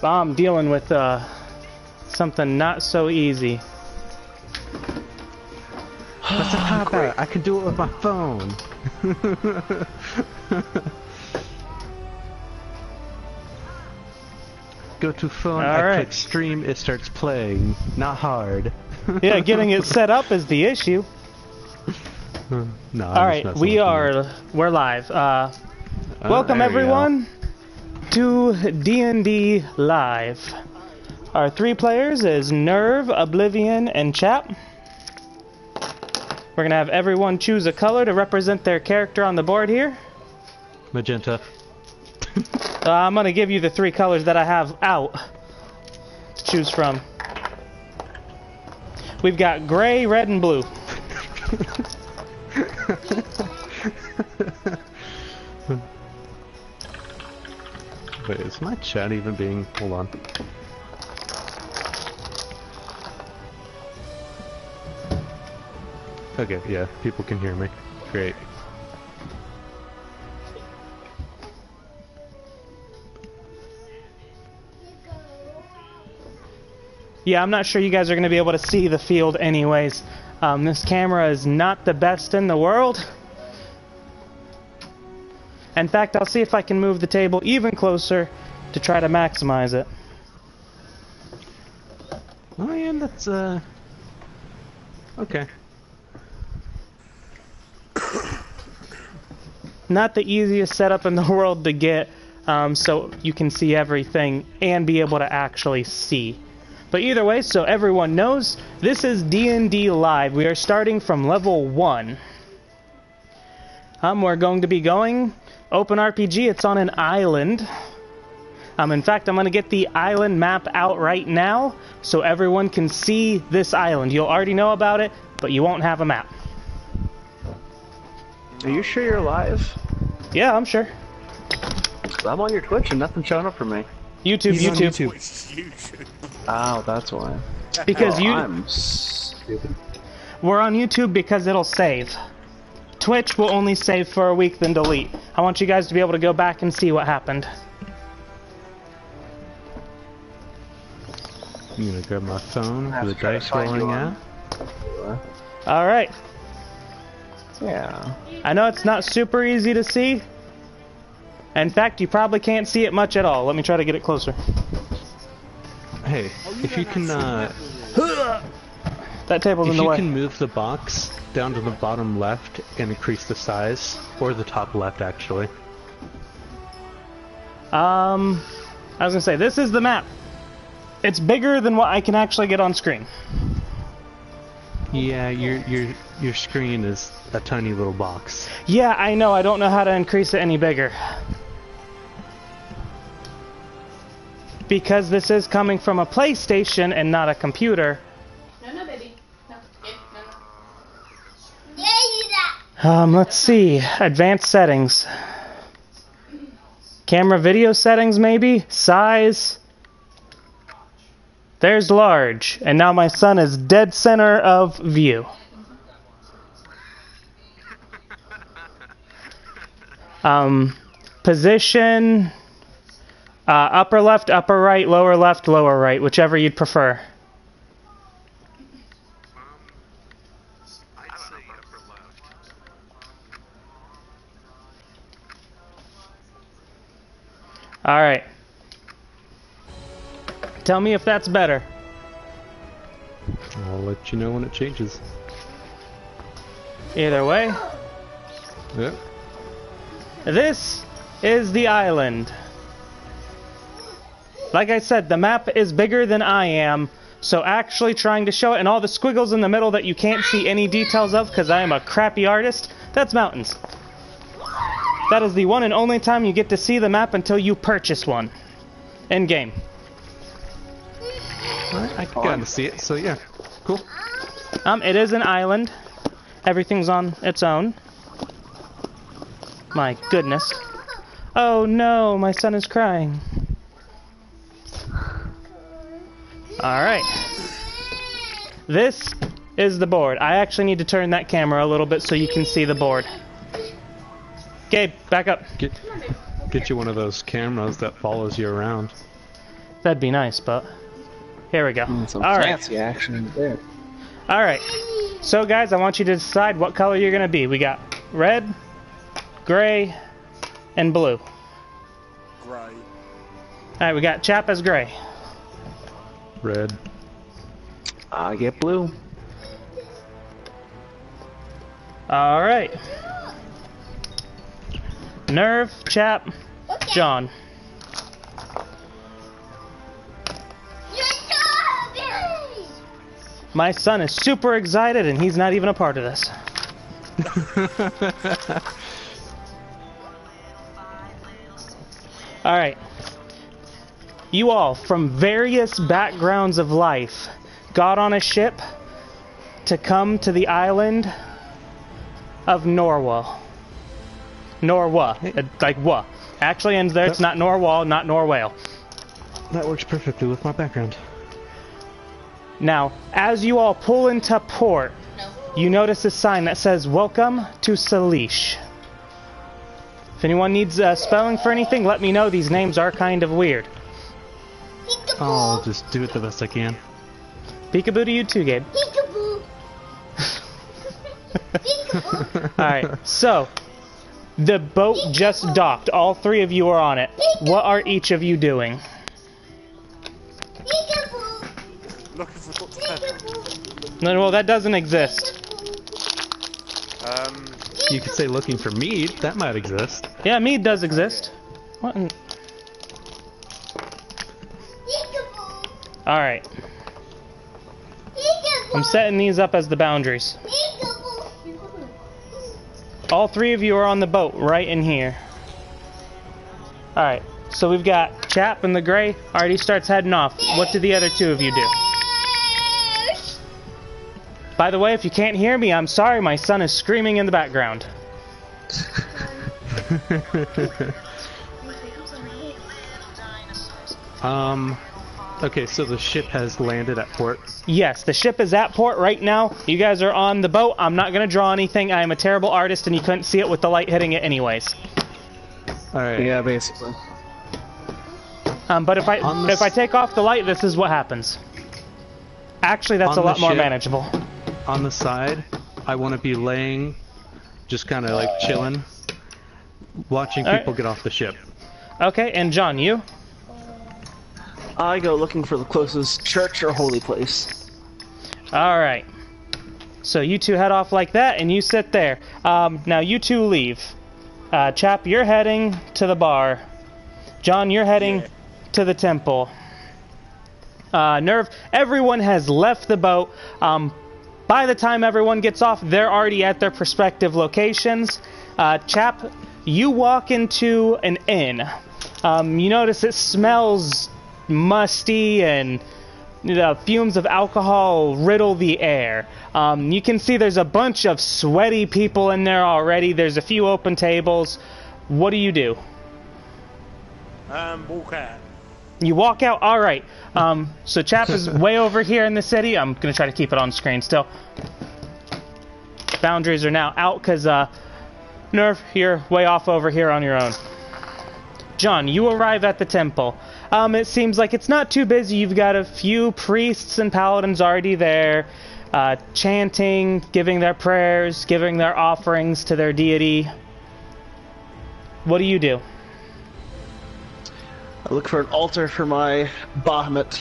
I'm dealing with something not so easy. That's a cop-out. I can do it with my phone. Go to phone, I click stream, it starts playing. Not hard. Yeah, getting it set up is the issue. No. Alright, we're live. Welcome everyone to D&D Live. Our 3 players is Nerve, Oblivion, and Chap. We're gonna have everyone choose a color to represent their character on the board here. Magenta. I'm gonna give you the 3 colors that I have out to choose from. We've got gray, red, and blue. Wait, is my chat even being... Hold on. Okay, yeah, people can hear me. Great. Yeah, I'm not sure you guys are going to be able to see the field anyways. This camera is not the best in the world. In fact, I'll see if I can move the table even closer to try to maximize it. Oh yeah, that's okay. Not the easiest setup in the world to get, so you can see everything and be able to actually see. But either way, so everyone knows, this is D&D Live. We are starting from level 1. We're going to be going open RPG. It's on an island. In fact, I'm going to get the island map out right now so everyone can see this island. You'll already know about it, but you won't have a map. Are you sure you're live? Yeah, I'm sure. I'm on your Twitch and nothing's showing up for me. YouTube. Oh, that's why. Because I'm stupid. We're on YouTube because it'll save. Twitch will only save for a week, then delete. I want you guys to be able to go back and see what happened. I'm gonna grab my phone for the dice rolling out. Alright. Yeah. I know it's not super easy to see. In fact, you probably can't see it much at all. Let me try to get it closer. Hey, if you can, That table's in the way. If you can move the box down to the bottom left and increase the size, or the top left, actually. I was gonna say, this is the map. It's bigger than what I can actually get on screen. Yeah, your screen is a tiny little box. Yeah, I know. I don't know how to increase it any bigger. Because this is coming from a PlayStation and not a computer. No, baby. No. Let's see. Advanced settings. Camera video settings, maybe? Size. There's large. And now my son is dead center of view. Position. Upper left, upper right, lower left, lower right, whichever you'd prefer. I'd say upper left. Alright. Tell me if that's better. I'll let you know when it changes. Either way. Yep. This is the island. Like I said, the map is bigger than I am, so actually trying to show it, and all the squiggles in the middle that you can't see any details of because I am a crappy artist, that's mountains. That is the one and only time you get to see the map until you purchase one. In-game. I can kind of see it, so yeah. Cool. It is an island. Everything's on its own. My goodness. Oh no, my son is crying. Alright. This is the board. I actually need to turn that camera a little bit so you can see the board. Gabe, back up. Get you one of those cameras that follows you around. That'd be nice, but here we go. Some All right. fancy action there. All right. So, guys, I want you to decide what color you're gonna be. We got red, gray, and blue. Gray. All right, we got Chap as gray. Red. I get blue. All right. Nerve, Chap, John. My son is super excited, and he's not even a part of this. All right. You all, from various backgrounds of life, got on a ship to come to the island of Norwa. Norwa. Like what? Actually ends there. It's not Norwal, not Norwale. That works perfectly with my background. Now, as you all pull into port, you notice a sign that says, "Welcome to Salish." If anyone needs spelling for anything, let me know. These names are kind of weird. I'll just do it the best I can. Peekaboo to you too, Gabe. Peekaboo. Peekaboo. Alright, so, the boat just docked. All three of you are on it. What are each of you doing? Peekaboo. Looking for Dr. Pepper. No, well, that doesn't exist. You could say looking for mead. That might exist. Yeah, mead does exist. What in... Peekaboo. Alright, Peekaboo. I'm setting these up as the boundaries. Peekaboo. All three of you are on the boat, right in here. Alright, so we've got Chap in the gray, already starts heading off. What do the other two of you do? By the way, if you can't hear me, I'm sorry, my son is screaming in the background. Okay, so the ship has landed at port. Yes, the ship is at port right now. You guys are on the boat. I'm not going to draw anything. I am a terrible artist, and you couldn't see it with the light hitting it anyways. Alright. Yeah, basically. But if I take off the light, this is what happens. Actually, that's a lot more manageable. On the side, I want to be laying, just kind of like chilling, watching people get off the ship. Okay, and John, you? I go looking for the closest church or holy place. Alright. So you two head off like that, and you sit there. Now you two leave. Chap, you're heading to the bar. John, you're heading to the temple. Nerve, everyone has left the boat. By the time everyone gets off, they're already at their respective locations. Chap, you walk into an inn. You notice it smells musty and the fumes of alcohol riddle the air. You can see there's a bunch of sweaty people in there already. There's a few open tables. What do you do? Walk out. You walk out? Alright. So Chap is way over here in the city. I'm going to try to keep it on screen still. Boundaries are now out because, Nerf, you're way off over here on your own. John, you arrive at the temple. It seems like it's not too busy. You've got a few priests and paladins already there, chanting, giving their prayers, giving their offerings to their deity. What do you do? I look for an altar for my Bahamut,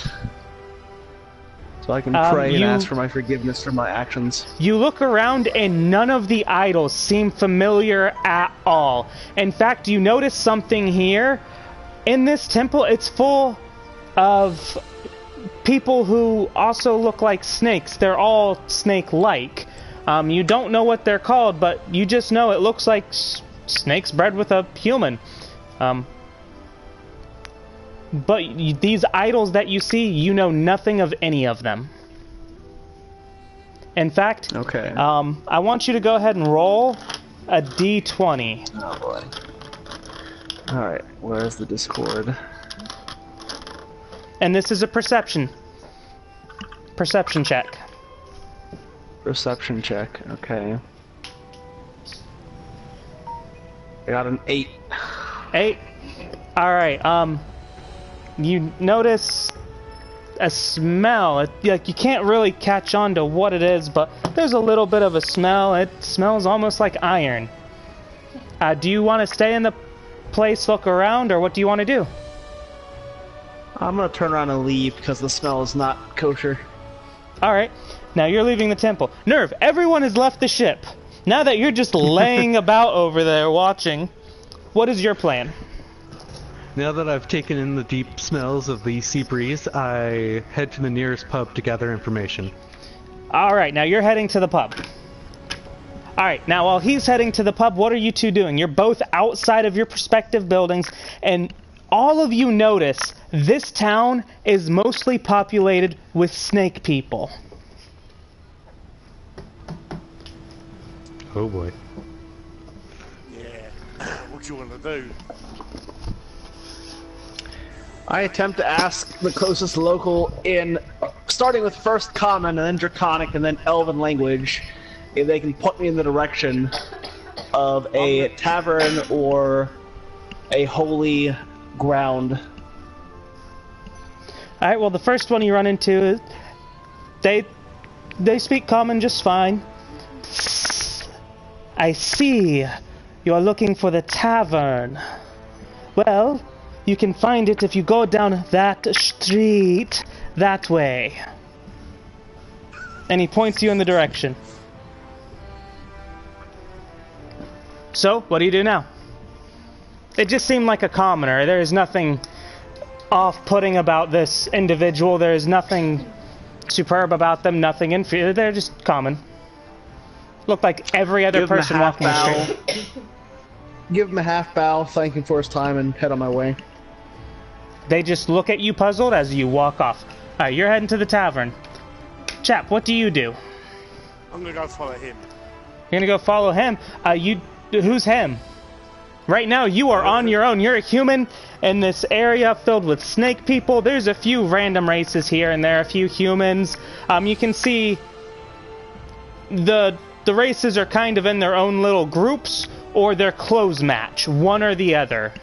so I can pray and ask for my forgiveness for my actions. You look around and none of the idols seem familiar at all. In fact, you notice something here. In this temple, it's full of people who also look like snakes. They're all snake-like. You don't know what they're called, but you just know it looks like snakes bred with a human. But these idols that you see, you know nothing of any of them. In fact, Okay. I want you to go ahead and roll a d20. Oh boy. Alright, where's the Discord? And this is a perception check. Perception check, okay. I got an 8. 8. Alright, you notice a smell. Like you can't really catch on to what it is, but there's a little bit of a smell. It smells almost like iron. Do you want to stay in the place, look around, or what do you want to do? I'm gonna turn around and leave because the smell is not kosher. Alright, now you're leaving the temple. Nerve, everyone has left the ship. Now that you're just laying about over there watching, what is your plan? Now that I've taken in the deep smells of the sea breeze, I head to the nearest pub to gather information. Alright, now you're heading to the pub. Alright, now while he's heading to the pub, what are you two doing? You're both outside of your respective buildings, and all of you notice this town is mostly populated with snake people. Oh boy. Yeah. What do you want to do? I attempt to ask the closest local in, starting with first common and then draconic and then elven language, if they can put me in the direction of a tavern or a holy ground. Alright, well the first one you run into, they speak common just fine. I see. You are looking for the tavern. Well, you can find it if you go down that street that way. And he points you in the direction. So, what do you do now? It just seemed like a commoner. There is nothing off-putting about this individual. There is nothing superb about them, nothing inferior. They're just common. Look like every other person walking the street. Give him a half bow, thank him for his time, and head on my way. They just look at you puzzled as you walk off. Alright, you're heading to the tavern. Chap, what do you do? I'm gonna go follow him. You're gonna go follow him? Who's him? Right now, you are on your own. You're a human in this area filled with snake people. There's a few random races here and there, a few humans. You can see the races are kind of in their own little groups, or their clothes match, one or the other.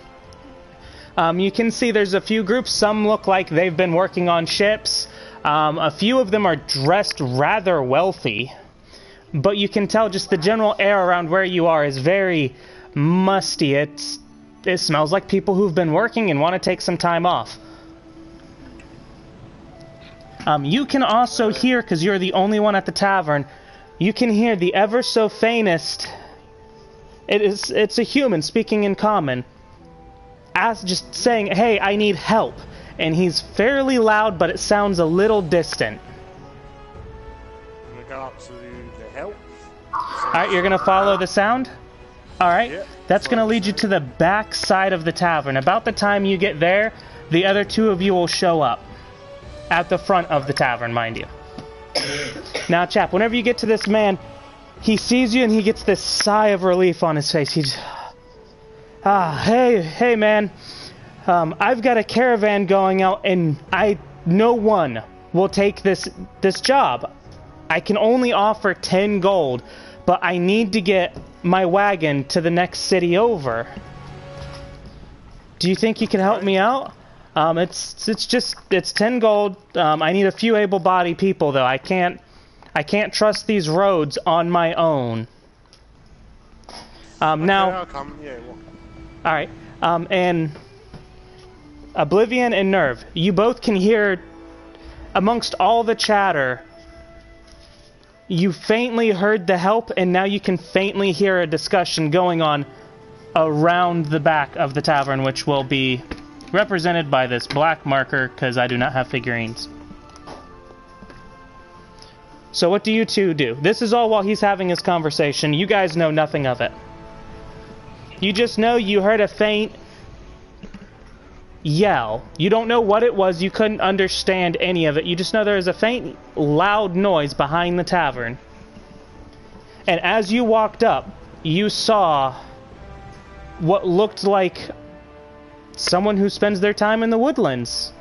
You can see there's a few groups. Some look like they've been working on ships. A few of them are dressed rather wealthy. But you can tell just the general air around where you are is very musty. It smells like people who've been working and want to take some time off. You can also hear, because you're the only one at the tavern, you can hear the ever so faintest... It's a human speaking in common. Just saying, hey, I need help. And he's fairly loud, but it sounds a little distant. I'm gonna go up to the help. Alright, you're gonna follow the sound? Alright, Yeah, that's gonna lead you to the back side of the tavern. About the time you get there, the other two of you will show up. At the front of the tavern, mind you. Now, chap, whenever you get to this man, he sees you and he gets this sigh of relief on his face. He's... hey man. I've got a caravan going out and no one will take this job. I can only offer 10 gold, but I need to get my wagon to the next city over. Do you think you can help me out? It's 10 gold. I need a few able-bodied people though. I can't trust these roads on my own. Now, I'll come. Yeah, what? all right. And Oblivion and Nerve, you both can hear amongst all the chatter. You faintly heard the help, and now you can faintly hear a discussion going on around the back of the tavern, which will be represented by this black marker because I do not have figurines. So what do you two do? This is all while he's having his conversation. You guys know nothing of it. You just know you heard a faint yell. You don't know what it was. You couldn't understand any of it. You just know there is a faint, loud noise behind the tavern. And as you walked up, you saw what looked like someone who spends their time in the woodlands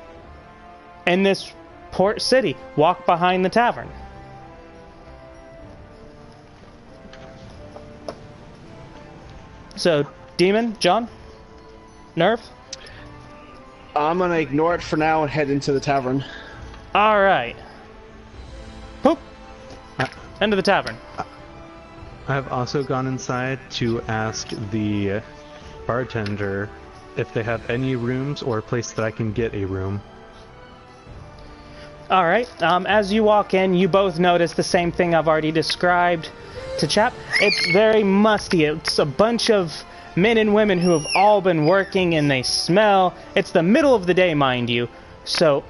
in this port city walk behind the tavern. So, Demon, John, Nerve? I'm gonna ignore it for now and head into the tavern. All right. Poop. End of the tavern. I have also gone inside to ask the bartender if they have any rooms or a place that I can get a room. All right. As you walk in, you both notice the same thing I've already described to Chap. It's very musty. It's a bunch of men and women who have all been working, and they smell. It's the middle of the day, mind you. So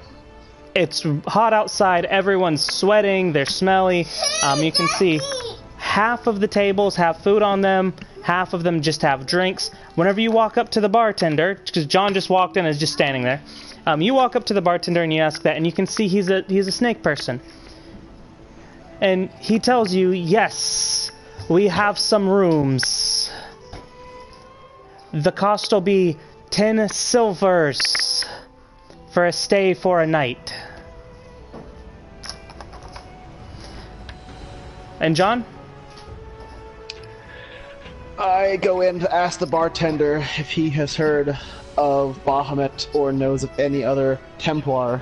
it's hot outside. Everyone's sweating. They're smelly. You can see half of the tables have food on them. Half of them just have drinks. Whenever you walk up to the bartender, because John just walked in and is just standing there, you walk up to the bartender and you ask that, and you can see he's a snake person. And he tells you, yes, we have some rooms. The cost will be 10 silvers for a stay for a night. And John? I go in to ask the bartender if he has heard of Bahamut or knows of any other Templar.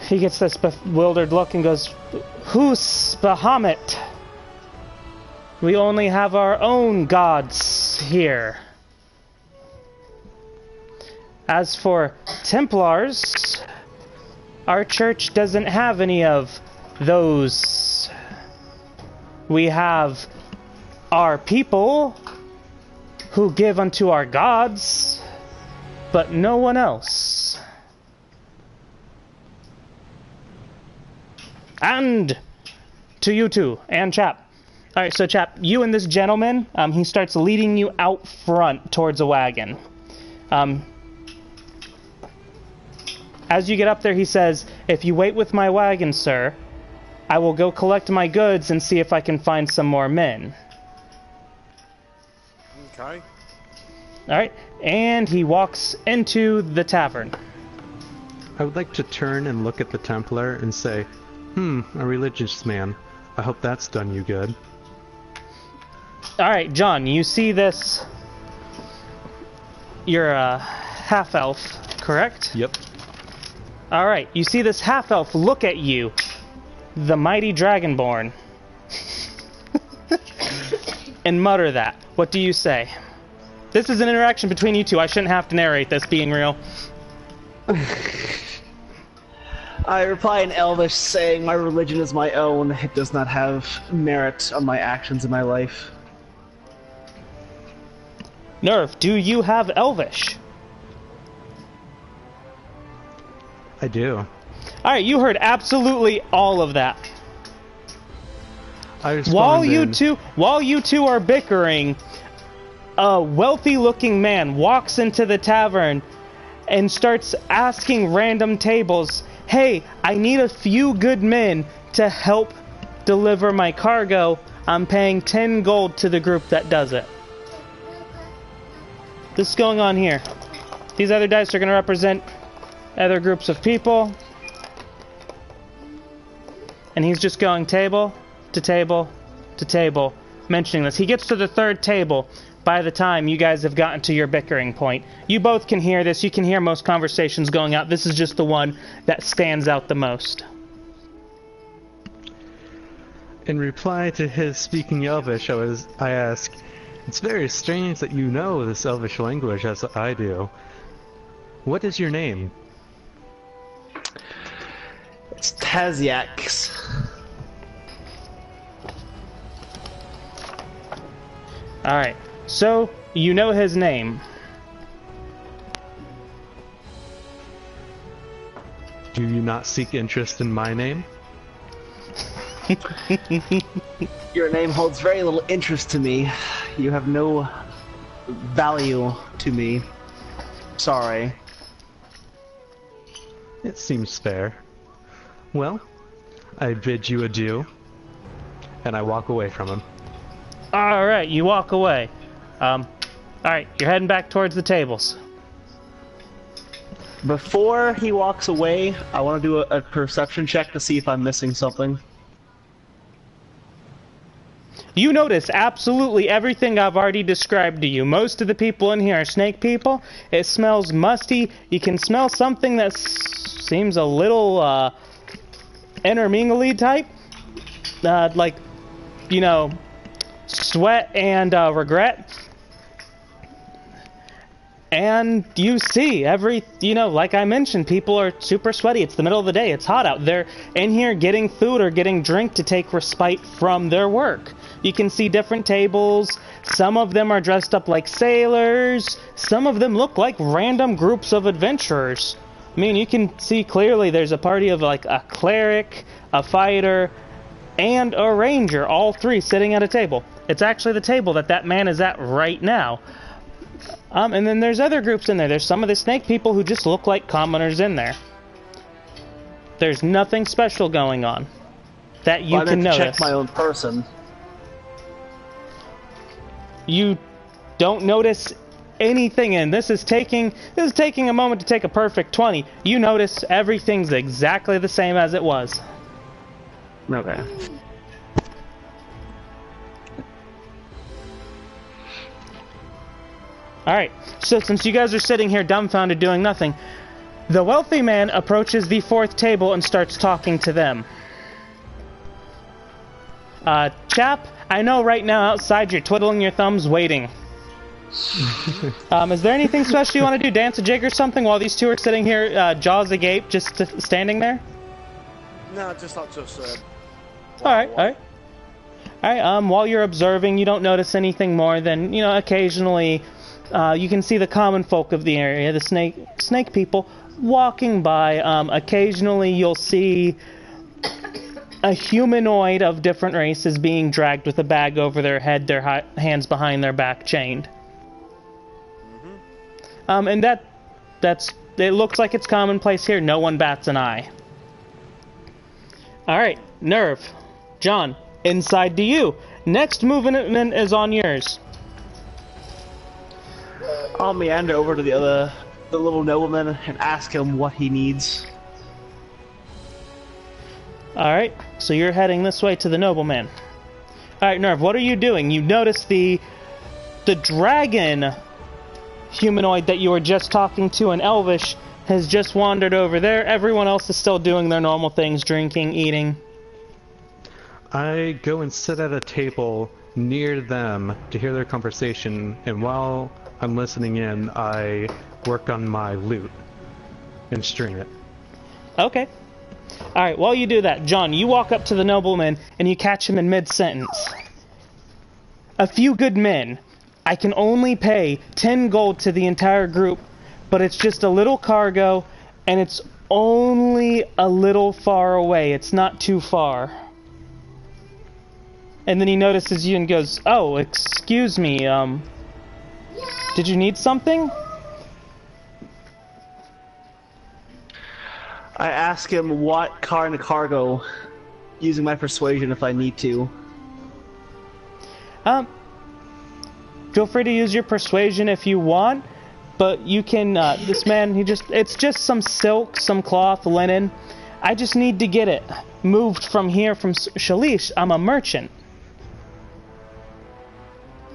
He gets this bewildered look and goes, "Who's Bahamut? We only have our own gods here. As for Templars, our church doesn't have any of those. We have our people who give unto our gods, but no one else. And to you two, and Chap. Alright, so Chap, you and this gentleman, he starts leading you out front towards a wagon. As you get up there, he says, if you wait with my wagon, sir, I will go collect my goods and see if I can find some more men. Okay. Alright, and he walks into the tavern. I would like to turn and look at the Templar and say, a religious man. I hope that's done you good. Alright, John, you see this. You're a half-elf, correct? Yep. Alright, you see this half-elf look at you. The mighty Dragonborn. And mutter that. What do you say? This is an interaction between you two. I shouldn't have to narrate this, being real. I reply in Elvish saying, my religion is my own. It does not have merit on my actions in my life. Nerf, do you have Elvish? I do. Alright, you heard absolutely all of that. I While respond you two are bickering, a wealthy-looking man walks into the tavern and starts asking random tables, hey, I need a few good men to help deliver my cargo. I'm paying 10 gold to the group that does it. This is going on here. These other dice are going to represent other groups of people. And he's just going table to table to table, mentioning this. He gets to the third table by the time you guys have gotten to your bickering point. You both can hear this. You can hear most conversations going out. This is just the one that stands out the most. In reply to his speaking Elvish, I ask, it's very strange that you know this Elvish language as I do. What is your name? It's Taziax. Alright, so you know his name. Do you not seek interest in my name? Your name holds very little interest to me. You have no value to me. Sorry. It seems fair. Well, I bid you adieu, and I walk away from him. Alright, you walk away. Alright, you're heading back towards the tables. Before he walks away, I want to do a perception check to see if I'm missing something. You notice absolutely everything I've already described to you. Most of the people in here are snake people. It smells musty. You can smell something that seems a little intermingly type. Like, you know, sweat and regret. And you see like I mentioned, people are super sweaty. It's the middle of the day. It's hot out. They're in here getting food or getting drink to take respite from their work. You can see different tables. Some of them are dressed up like sailors. Some of them look like random groups of adventurers. I mean, you can see clearly there's a party of like a cleric, a fighter, and a ranger, all three sitting at a table. It's actually the table that man is at right now. And then there's other groups in there. There's some of the snake people who just look like commoners in there. There's nothing special going on that you can notice. Check my own person. You don't notice anything, and this is taking a moment to take a perfect 20. You notice everything's exactly the same as it was. Okay. Alright, so since you guys are sitting here dumbfounded doing nothing, the wealthy man approaches the fourth table and starts talking to them. Chap, I know right now outside you're twiddling your thumbs waiting. Is there anything special you want to do? Dance a jig or something while these two are sitting here, jaws agape, just standing there? No, just not just. Alright. While you're observing, you don't notice anything more than, occasionally you can see the common folk of the area, the snake people, walking by. Occasionally you'll see a humanoid of different races being dragged with a bag over their head, their hands behind their back chained. And it looks like it's commonplace here. No one bats an eye. Alright, Nerve, John, inside to you. Next movement is on yours. I'll meander over to the little nobleman and ask him what he needs. Alright, so you're heading this way to the nobleman. Alright, Nerve, what are you doing? You notice the dragon humanoid that you were just talking to in Elvish has just wandered over there. Everyone else is still doing their normal things, drinking, eating. I go and sit at a table near them to hear their conversation, and while I'm listening in, I work on my lute and string it. Okay. Alright, while you do that, John, you walk up to the nobleman and you catch him in mid-sentence. A few good men. I can only pay 10 gold to the entire group, but it's just a little cargo, and it's only a little far away. It's not too far. And then he notices you and goes, "Oh, excuse me, did you need something?" I ask him what kind of cargo, using my persuasion if I need to. Feel free to use your persuasion if you want, but you can, this man, it's just some silk, some cloth, linen. I just need to get it moved from here, from Shalish. I'm a merchant.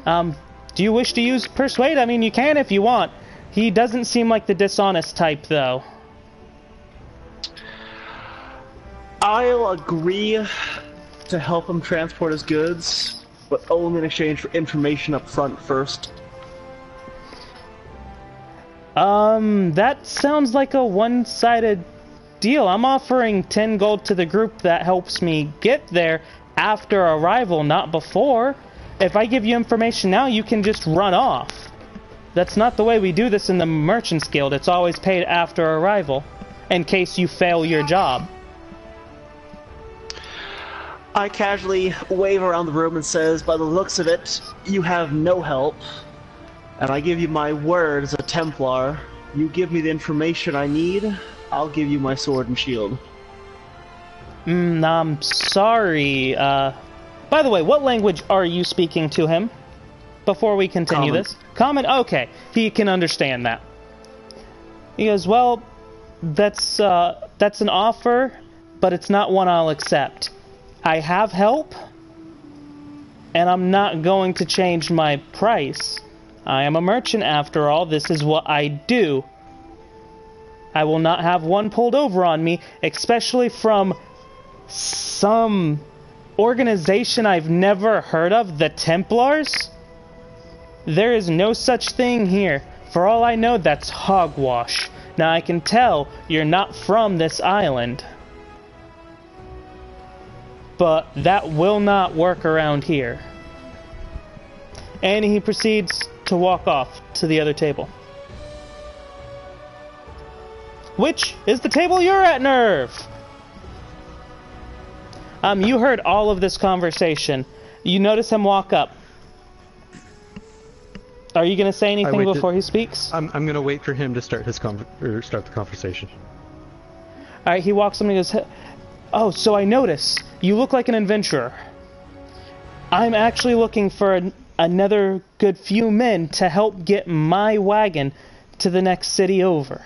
Do you wish to use persuade? I mean, you can if you want. He doesn't seem like the dishonest type, though. I'll agree to help him transport his goods, but only in exchange for information up front first. That sounds like a one-sided deal. I'm offering 10 gold to the group that helps me get there after arrival, not before. If I give you information now, you can just run off. That's not the way we do this in the Merchants Guild. It's always paid after arrival, in case you fail your job. I casually wave around the room and says, "By the looks of it, you have no help. And I give you my word as a Templar. You give me the information I need, I'll give you my sword and shield." I'm sorry. By the way, what language are you speaking to him? Before we continue Common. this. Common? Okay. He can understand that. He goes, "Well, that's an offer, but it's not one I'll accept. I have help, and I'm not going to change my price. I am a merchant after all. This is what I do. I will not have one pulled over on me, especially from some organization I've never heard of, the Templars. There is no such thing here. For all I know, that's hogwash. Now I can tell you're not from this island. But that will not work around here. And he proceeds to walk off to the other table. Which is the table you're at, Nerve? You heard all of this conversation. You notice him walk up. Are you going to say anything before he speaks? I'm going to wait for him to start his start the conversation. All right, he walks up and he goes, "Oh, so I notice you look like an adventurer. I'm actually looking for another good few men to help get my wagon to the next city over.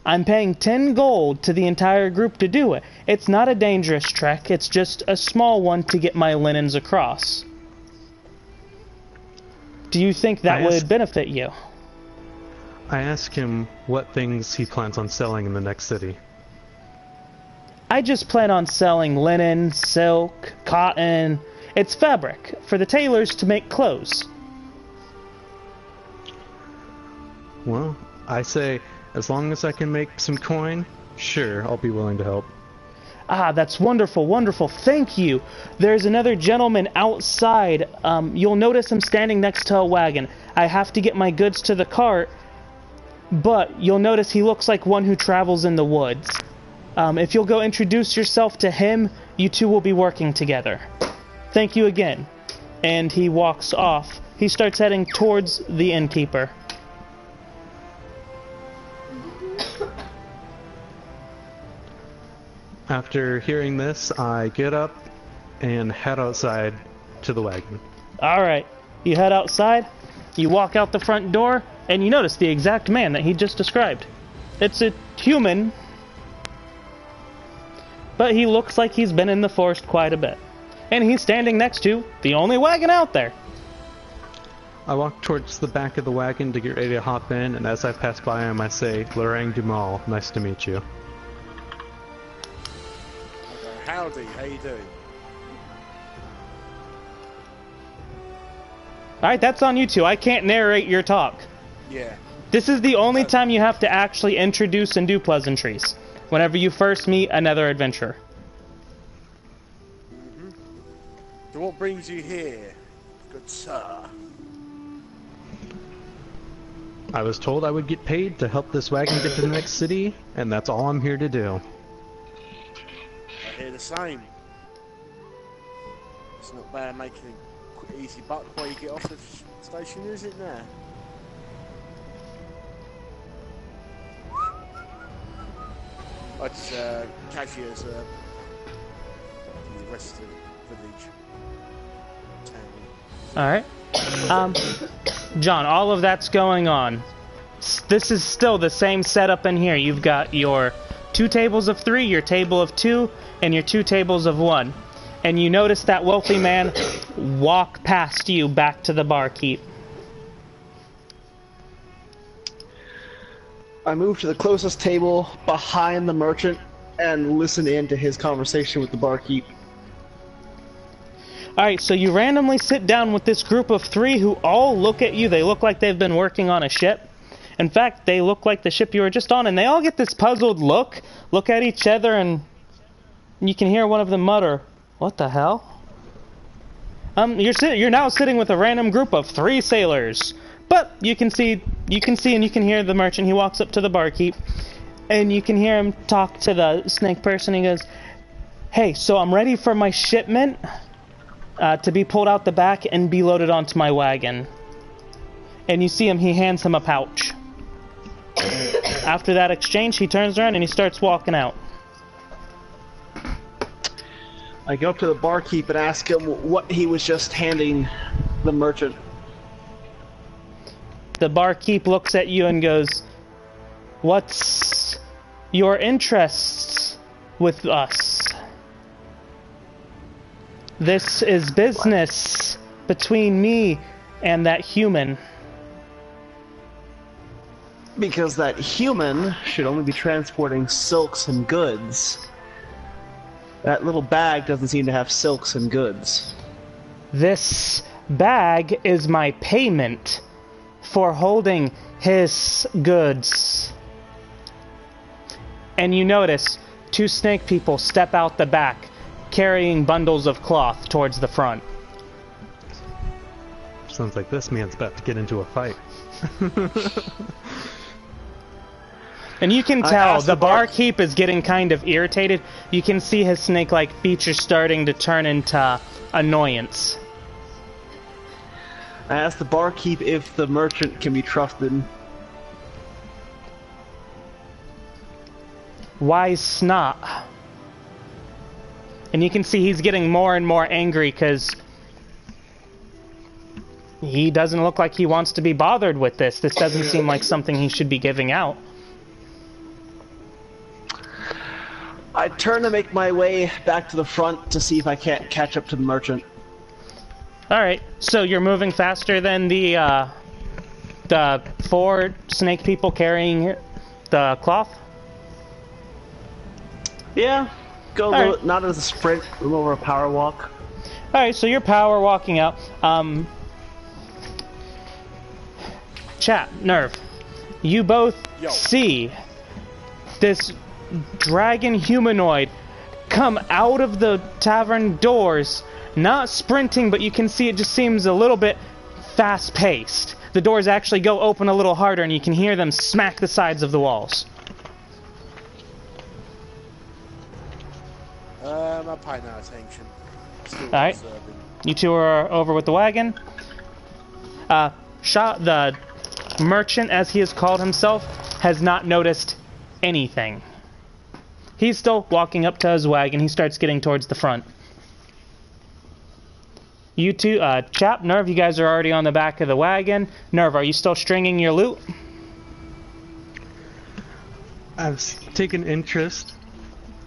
I'm paying 10 gold to the entire group to do it. It's not a dangerous trek, it's just a small one to get my linens across. Do you think that would benefit you?" I ask him what things he plans on selling in the next city. "I just plan on selling linen, silk, cotton. It's fabric for the tailors to make clothes." Well, I say, as long as I can make some coin, sure, I'll be willing to help. "Ah, that's wonderful, wonderful. Thank you. There's another gentleman outside. You'll notice him standing next to a wagon. I have to get my goods to the cart, but you'll notice he looks like one who travels in the woods. If you'll go introduce yourself to him, you two will be working together. Thank you again." And he walks off. He starts heading towards the innkeeper. After hearing this, I get up and head outside to the wagon. Alright, you head outside, you walk out the front door, and you notice the exact man that he just described. It's a human, but he looks like he's been in the forest quite a bit. And he's standing next to the only wagon out there. I walk towards the back of the wagon to get ready to hop in, and as I pass by him, I say, "Lorang Dumal, nice to meet you." Howdy, how you doing? Alright, that's on you two. I can't narrate your talk. Yeah. This is the only time you have to actually introduce and do pleasantries. Whenever you first meet another adventurer. So what brings you here, good sir? I was told I would get paid to help this wagon get to the next city, and that's all I'm here to do. I hear the same. It's not bad making a quick, easy buck while you get off the station, is it now? I just catch you as the rest of the village. Alright. John, all of that's going on. This is still the same setup in here. You've got your 2 tables of 3, your table of 2, and your 2 tables of 1. And you notice that wealthy man walk past you back to the barkeep. I move to the closest table behind the merchant and listen in to his conversation with the barkeep. Alright, so you randomly sit down with this group of 3 who all look at you. They look like they've been working on a ship. In fact, they look like the ship you were just on, and they all get this puzzled look at each other, and you can hear one of them mutter, "What the hell?" You're now sitting with a random group of 3 sailors. But you can see and you can hear the merchant. He walks up to the barkeep, and you can hear him talk to the snake person. He goes, "Hey, so I'm ready for my shipment to be pulled out the back and be loaded onto my wagon." And you see him, he hands him a pouch. After that exchange, he turns around and he starts walking out. I go up to the barkeep and ask him what he was just handing the merchant. The barkeep looks at you and goes, "What's your interests with us?" This is business between me and that human. Because that human should only be transporting silks and goods. That little bag doesn't seem to have silks and goods. This bag is my payment for holding his goods. And you notice 2 snake people step out the back, carrying bundles of cloth towards the front. Sounds like this man's about to get into a fight. And you can tell the barkeep is getting kind of irritated. You can see his snake-like features starting to turn into annoyance. I asked the barkeep if the merchant can be trusted. Why snot? And you can see he's getting more and more angry because he doesn't look like he wants to be bothered with this. This doesn't seem like something he should be giving out. I turn to make my way back to the front to see if I can't catch up to the merchant. Alright, so you're moving faster than the 4 snake people carrying the cloth? Yeah, go a little, not as a sprint, more of a power walk. Alright, so you're power walking out. Chat, Nerve, you both see this dragon humanoid come out of the tavern doors, not sprinting, but you can see it just seems a little bit fast-paced. The doors actually go open a little harder, and you can hear them smack the sides of the walls. I'm paying no attention. Alright, you 2 are over with the wagon. The merchant, as he has called himself, has not noticed anything. He's still walking up to his wagon. He starts getting towards the front. You 2, Chap, Nerve, you guys are already on the back of the wagon. Nerve, are you still stringing your loot? I've taken interest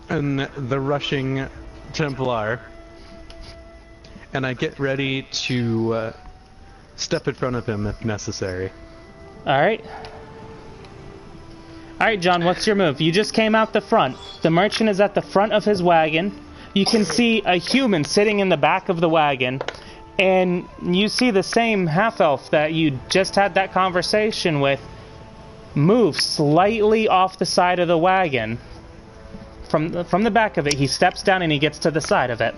in the rushing Templar, and I get ready to step in front of him if necessary. Alright. Alright, John, what's your move? You just came out the front. The merchant is at the front of his wagon. You can see a human sitting in the back of the wagon. And you see the same half-elf that you just had that conversation with move slightly off the side of the wagon. From the back of it, he steps down and he gets to the side of it.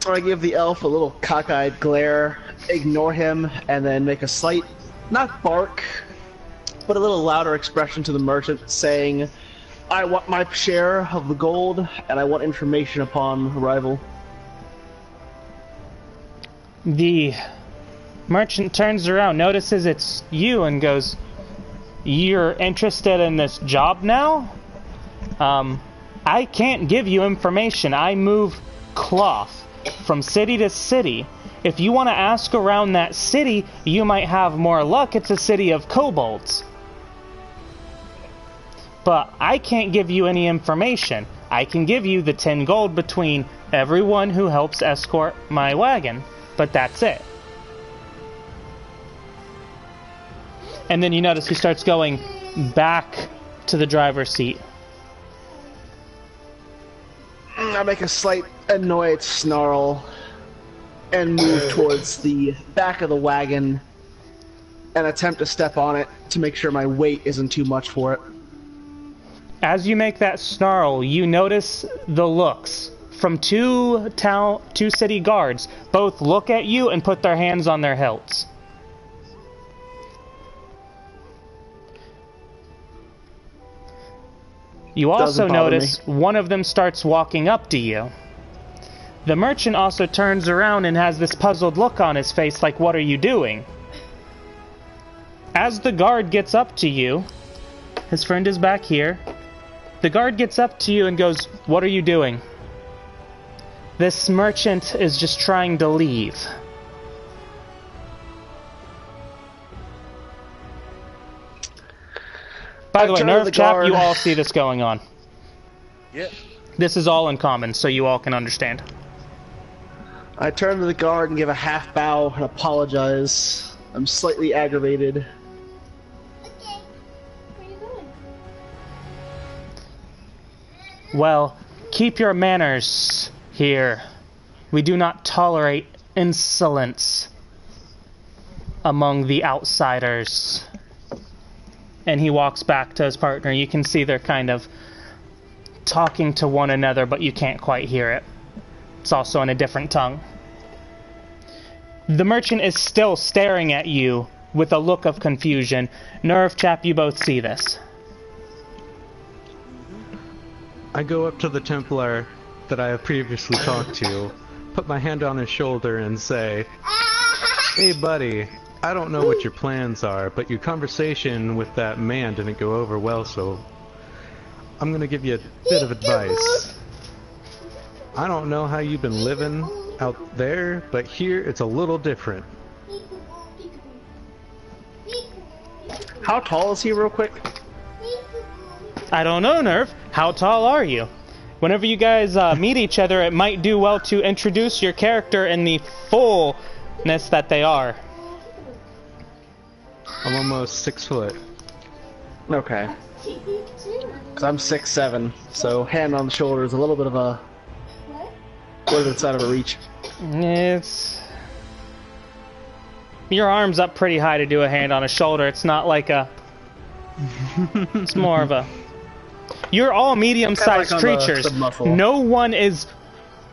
I give the elf a little cockeyed glare, ignore him, and then make a slight, not bark, but a little louder expression to the merchant, saying, I want my share of the gold, and I want information upon arrival. The merchant turns around, notices it's you, and goes, You're interested in this job now? I can't give you information. I move cloth from city to city. If you want to ask around that city, you might have more luck. It's a city of kobolds. But I can't give you any information. I can give you the 10 gold between everyone who helps escort my wagon. But that's it. And then you notice he starts going back to the driver's seat. I make a slight annoyed snarl and move towards the back of the wagon and attempt to step on it to make sure my weight isn't too much for it. As you make that snarl, you notice the looks from two city guards. Both look at you and put their hands on their hilts. You also notice one of them starts walking up to you. The merchant also turns around and has this puzzled look on his face like, what are you doing? As the guard gets up to you, his friend is back here. The guard gets up to you and goes, what are you doing? This merchant is just trying to leave. By the way, Nerve Chap, you all see this going on. Yep. This is all in common, so you all can understand. I turn to the guard and give a half bow and apologize. I'm slightly aggravated. Okay. Where are you going? Well, keep your manners here. We do not tolerate insolence among the outsiders. And he walks back to his partner. You can see they're kind of talking to one another, but you can't quite hear it. It's also in a different tongue. The merchant is still staring at you with a look of confusion. Nerve chap, you both see this. I go up to the Templar that I have previously talked to, put my hand on his shoulder and say, "Hey buddy, I don't know what your plans are, but your conversation with that man didn't go over well, so I'm gonna give you a bit of advice. I don't know how you've been living out there, but here it's a little different." How tall is he, real quick? I don't know, Nerve. How tall are you? Whenever you guys meet each other, it might do well to introduce your character in the fullness that they are. I'm almost 6 foot. Okay. Because I'm 6'7", so hand on the shoulder is a little bit of a... What is out of a reach? It's... Your arm's up pretty high to do a hand on a shoulder. It's not like a... It's more of a... You're all medium-sized Kinda like on the creatures. muscle. No one is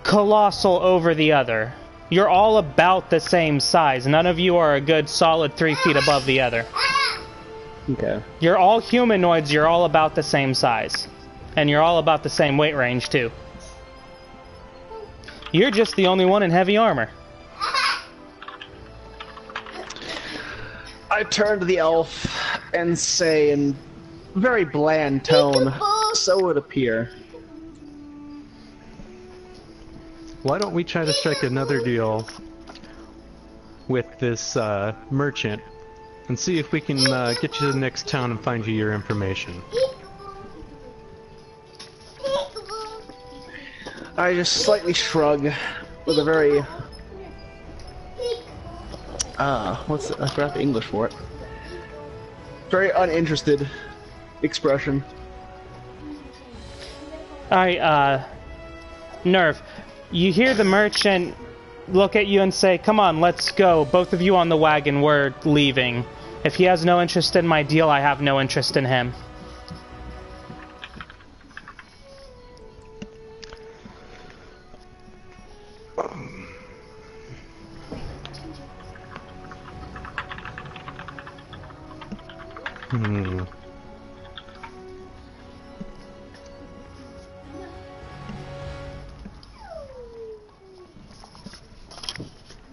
colossal over the other. You're all about the same size. None of you are a good solid 3 feet above the other. Okay. You're all humanoids. You're all about the same size. And you're all about the same weight range, too. You're just the only one in heavy armor. I turn to the elf and say in very bland tone, "So it would appear." Why don't we try to strike another deal with this merchant and see if we can get you to the next town and find you your information? I just slightly shrug with a very... what's the, I forgot the English for it. Very uninterested expression. Alright, Nerve, you hear the merchant look at you and say, "Come on, let's go. Both of you on the wagon, we're leaving. If he has no interest in my deal, I have no interest in him."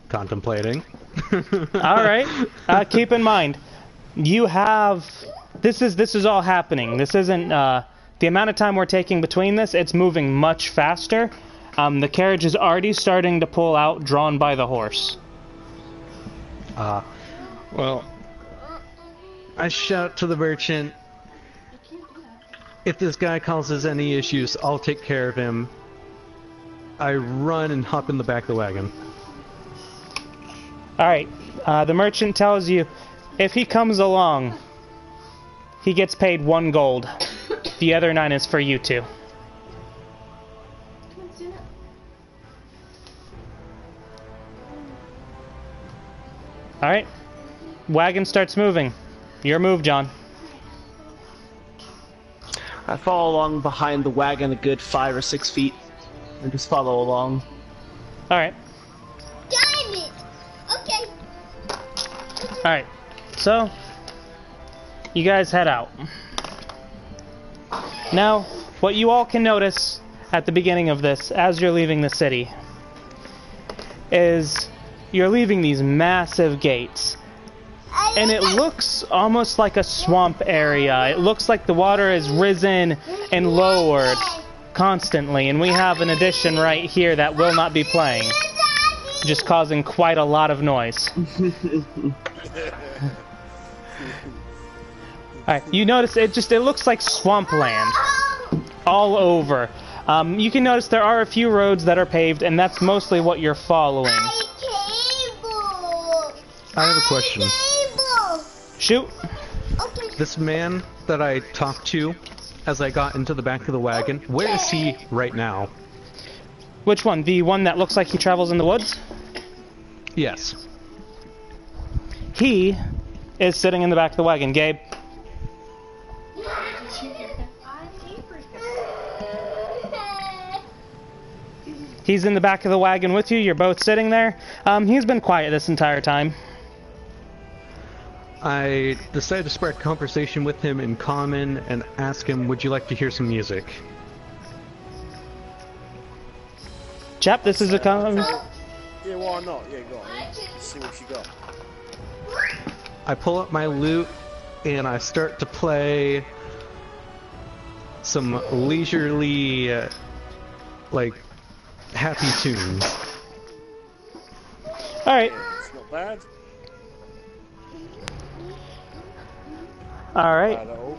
Contemplating. Alright, keep in mind, you have... This is all happening. This isn't... the amount of time we're taking between this, it's moving much faster. The carriage is already starting to pull out, drawn by the horse. Well, I shout to the merchant, "If this guy causes any issues, I'll take care of him." I run and hop in the back of the wagon. Alright, the merchant tells you, if he comes along, he gets paid 1 gold. The other 9 is for you two. Alright, wagon starts moving. Your move, John. I follow along behind the wagon a good 5 or 6 feet and just follow along. Alright. Diamond! Okay. Alright, so you guys head out. Now, what you all can notice at the beginning of this, as you're leaving the city, is you're leaving these massive gates. And it looks almost like a swamp area. It looks like the water has risen and lowered constantly. And we have an addition right here that will not be playing, just causing quite a lot of noise. Alright, you notice it looks like swampland all over. You can notice there are a few roads that are paved, and that's mostly what you're following. I have a question. Shoot. Okay. This man that I talked to as I got into the back of the wagon, where is he right now? Which one? The one that looks like he travels in the woods? Yes. He is sitting in the back of the wagon, Gabe. He's in the back of the wagon with you. You're both sitting there. He's been quiet this entire time. I decided to spark conversation with him in common and ask him, would you like to hear some music? Chap, this is a Yeah, why not? Yeah, go on. Let's see what you got. I pull up my lute and I start to play some leisurely, like, happy tunes. Alright. It's not bad. Alright. Bad at all.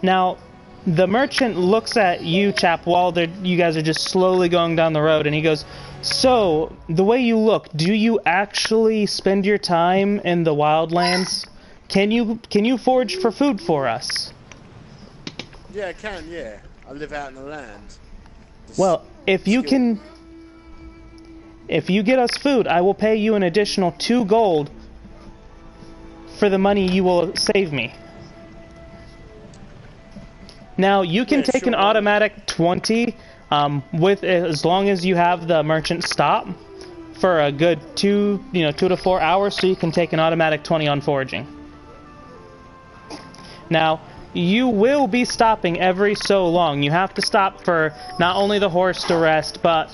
Now, the merchant looks at you, chap, while you guys are just slowly going down the road, and he goes, so, the way you look, do you actually spend your time in the wildlands? Can you forage for food for us? Yeah, I can, yeah. I live out in the land. Well, if you get us food, I will pay you an additional 2 gold for the money you will save me. Now, you can take an automatic 20 as long as you have the merchant stop for a good 2 to 4 hours, so you can take an automatic 20 on foraging. Now, you will be stopping every so long. You have to stop for not only the horse to rest, but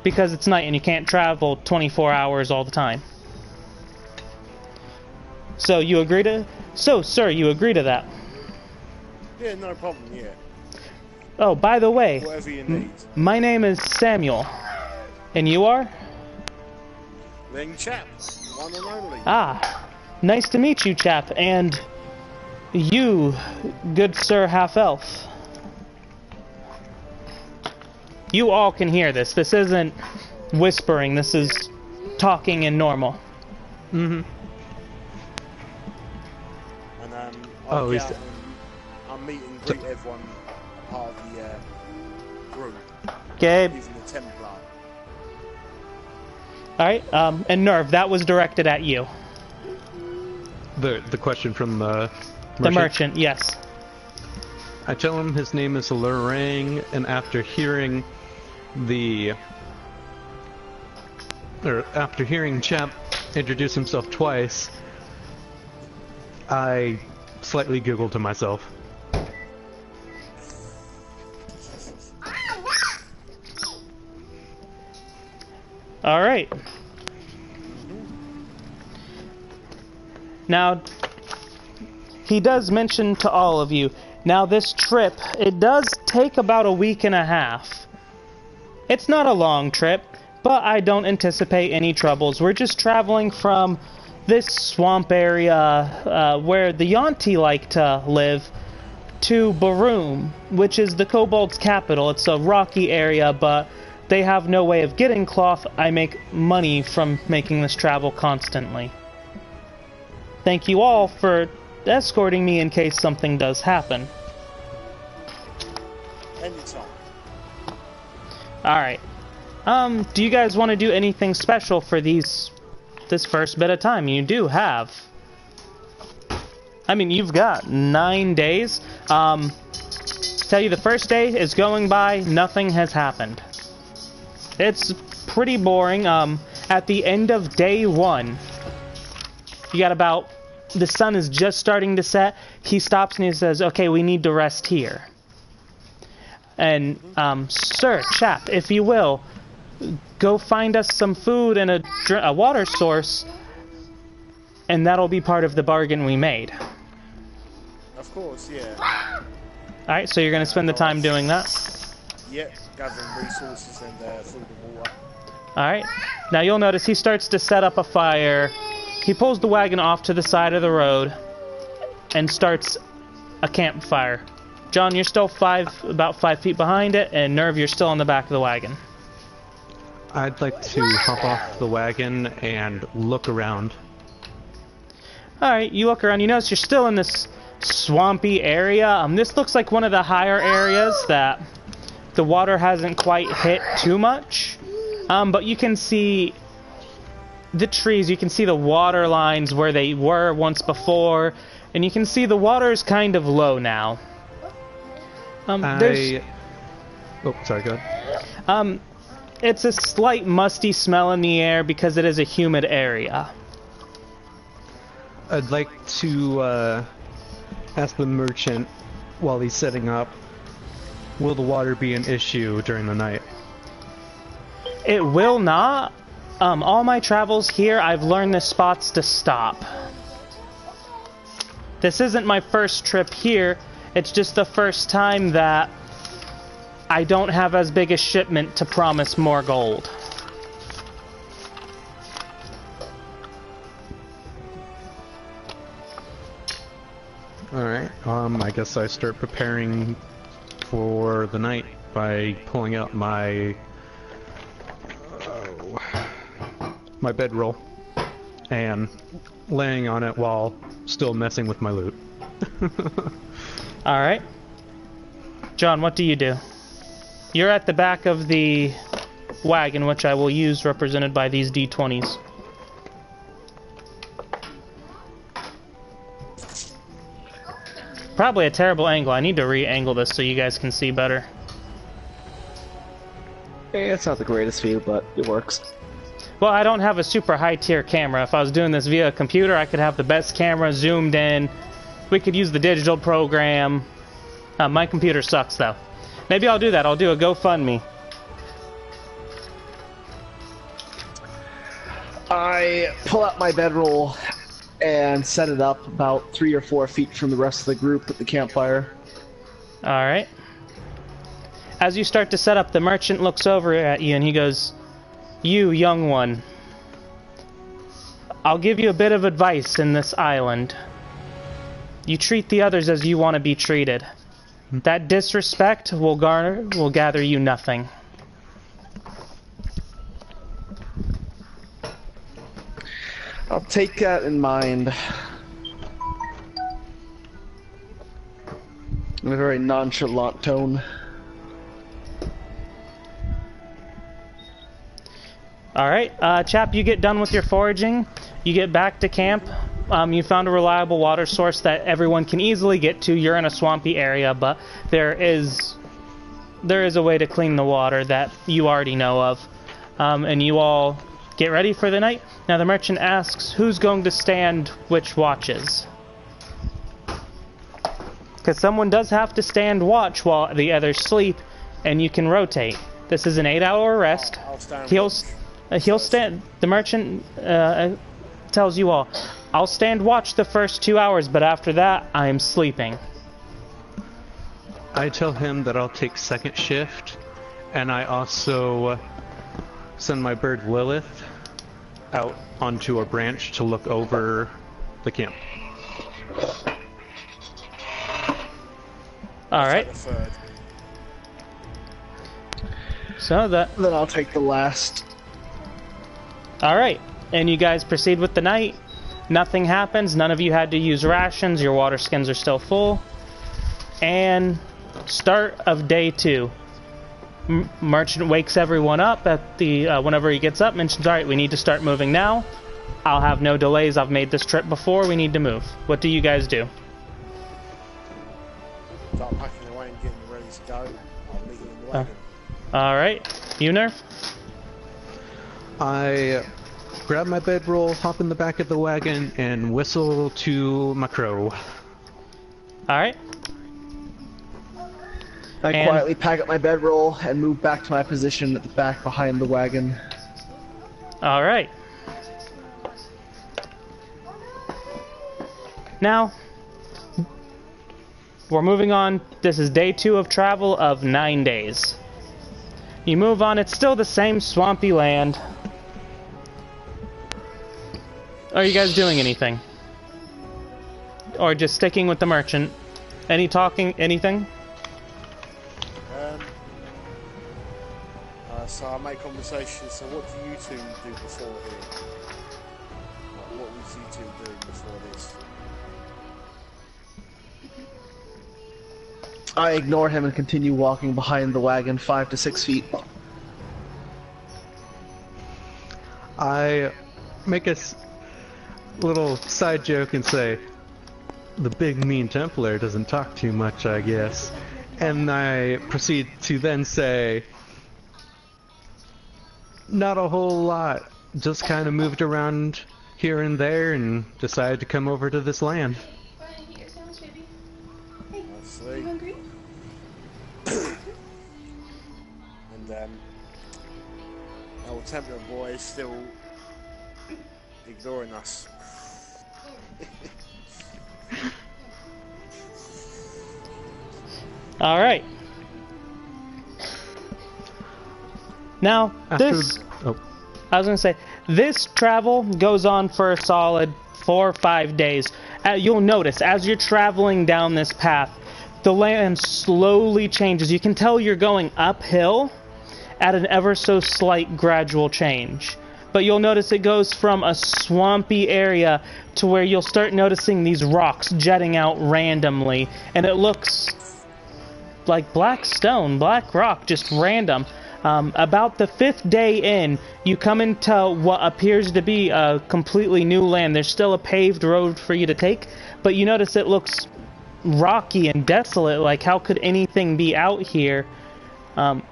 because it's night and you can't travel 24 hours all the time. So, you agree to... So, sir, you agree to that? Yeah, no problem, yeah. Oh, by the way, Whatever you need. my name is Samuel. And you are? Ling chap. One and only. Ah, nice to meet you, chap. And you, good sir half-elf. You all can hear this. This isn't whispering. This is talking in normal. Mm-hmm. And Oh, I'll is get out and I'll meet and greet everyone part of the group. Gabe. Even the Templar. Alright, and Nerv, that was directed at you. The question from the The merchant, yes. I tell him his name is Lorang, and after hearing Champ introduce himself twice, I slightly giggle to myself. Alright. Now, he does mention to all of you, now this trip, it does take about a week and a half. It's not a long trip, but I don't anticipate any troubles. We're just traveling from this swamp area where the Yonti like to live to Baroom, which is the Kobold's capital. It's a rocky area, but they have no way of getting cloth. I make money from making this travel constantly. Thank you all for escorting me in case something does happen. Anytime. Alright. Do you guys want to do anything special for this first bit of time? You do have. I mean, you've got 9 days. Tell you the first day is going by, nothing has happened. It's pretty boring. At the end of day 1, you got about... The sun is just starting to set. He stops and he says, okay, we need to rest here. And, sir, chap, if you will, go find us some food and a water source, and that'll be part of the bargain we made. Of course, yeah. Alright, so you're going to spend the time doing that? Yep, gathering resources and food and water. Alright. Now you'll notice he starts to set up a fire. He pulls the wagon off to the side of the road and starts a campfire. John, you're still about 5 feet behind it, and Nerve, you're still on the back of the wagon. I'd like to hop off the wagon and look around. Alright, you look around, you notice you're still in this swampy area. This looks like one of the higher areas that the water hasn't quite hit too much. But you can see the trees, you can see the water lines where they were once before, and you can see the water is kind of low now. Oh, sorry, go ahead. It's a slight musty smell in the air because it is a humid area. I'd like to ask the merchant while he's setting up, will the water be an issue during the night? It will not. All my travels here, I've learned the spots to stop. This isn't my first trip here. It's just the first time that I don't have as big a shipment to promise more gold. Alright, I guess I start preparing for the night by pulling out my my bedroll and laying on it while still messing with my loot. Alright. John, what do you do? You're at the back of the wagon, which I will use represented by these D20s. Probably a terrible angle. I need to re-angle this so you guys can see better. It's not the greatest view, but it works. Well, I don't have a super high-tier camera. If I was doing this via a computer, I could have the best camera zoomed in. We could use the digital program. My computer sucks, though. Maybe I'll do that. I'll do a GoFundMe. I pull out my bedroll and set it up about 3 or 4 feet from the rest of the group at the campfire. Alright. As you start to set up, the merchant looks over at you and he goes, "You, young one, I'll give you a bit of advice in this island. You treat the others as you want to be treated. That disrespect will gather you nothing." I'll take that in mind. In a very nonchalant tone. Alright, chap, you get done with your foraging. You get back to camp. You found a reliable water source that everyone can easily get to. You're in a swampy area, but there is a way to clean the water that you already know of. And you all get ready for the night. Now the merchant asks, who's going to stand which watches? Because someone does have to stand watch while the others sleep, and you can rotate. This is an 8-hour rest. He'll stand. The merchant tells you all, I'll stand watch the first 2 hours, but after that, I am sleeping. I tell him that I'll take second shift, and I also send my bird Lilith out onto a branch to look over the camp. Alright. So that... Then I'll take the last. Alright. And you guys proceed with the night. Nothing happens. None of you had to use rations. Your water skins are still full. And start of day 2. Merchant wakes everyone up at the whenever he gets up, mentions, alright, we need to start moving now. I'll have no delays. I've made this trip before. We need to move. What do you guys do? Start packing away and getting ready to go. I'll meet you in the wagon. Alright. You, Nerf? I grab my bedroll, hop in the back of the wagon, and whistle to my crow. Alright. I quietly pack up my bedroll and move back to my position at the back behind the wagon. Alright. Now, we're moving on. This is day 2 of travel of 9 days. You move on. It's still the same swampy land. Are you guys doing anything? Or just sticking with the merchant? Any talking? Anything? So I make conversation. So what do you two do before here? Like, what was you two doing before this? I ignore him and continue walking behind the wagon 5 to 6 feet. I make a little side joke and say, the big mean Templar doesn't talk too much, I guess. And I proceed to then say, not a whole lot. Just kind of moved around here and there and decided to come over to this land. Brian, get your sandwich, baby. I see. You hungry? And our Templar boy is still ignoring us. All right. Now, After, this... oh, I was going to say, this travel goes on for a solid 4 or 5 days. You'll notice, as you're traveling down this path, the land slowly changes. You can tell you're going uphill at an ever so slight gradual change. But you'll notice it goes from a swampy area to where you'll start noticing these rocks jetting out randomly. And it looks like black stone, black rock, just random. About the 5th day in, you come into what appears to be a completely new land. There's still a paved road for you to take, but you notice it looks rocky and desolate. Like, how could anything be out here? And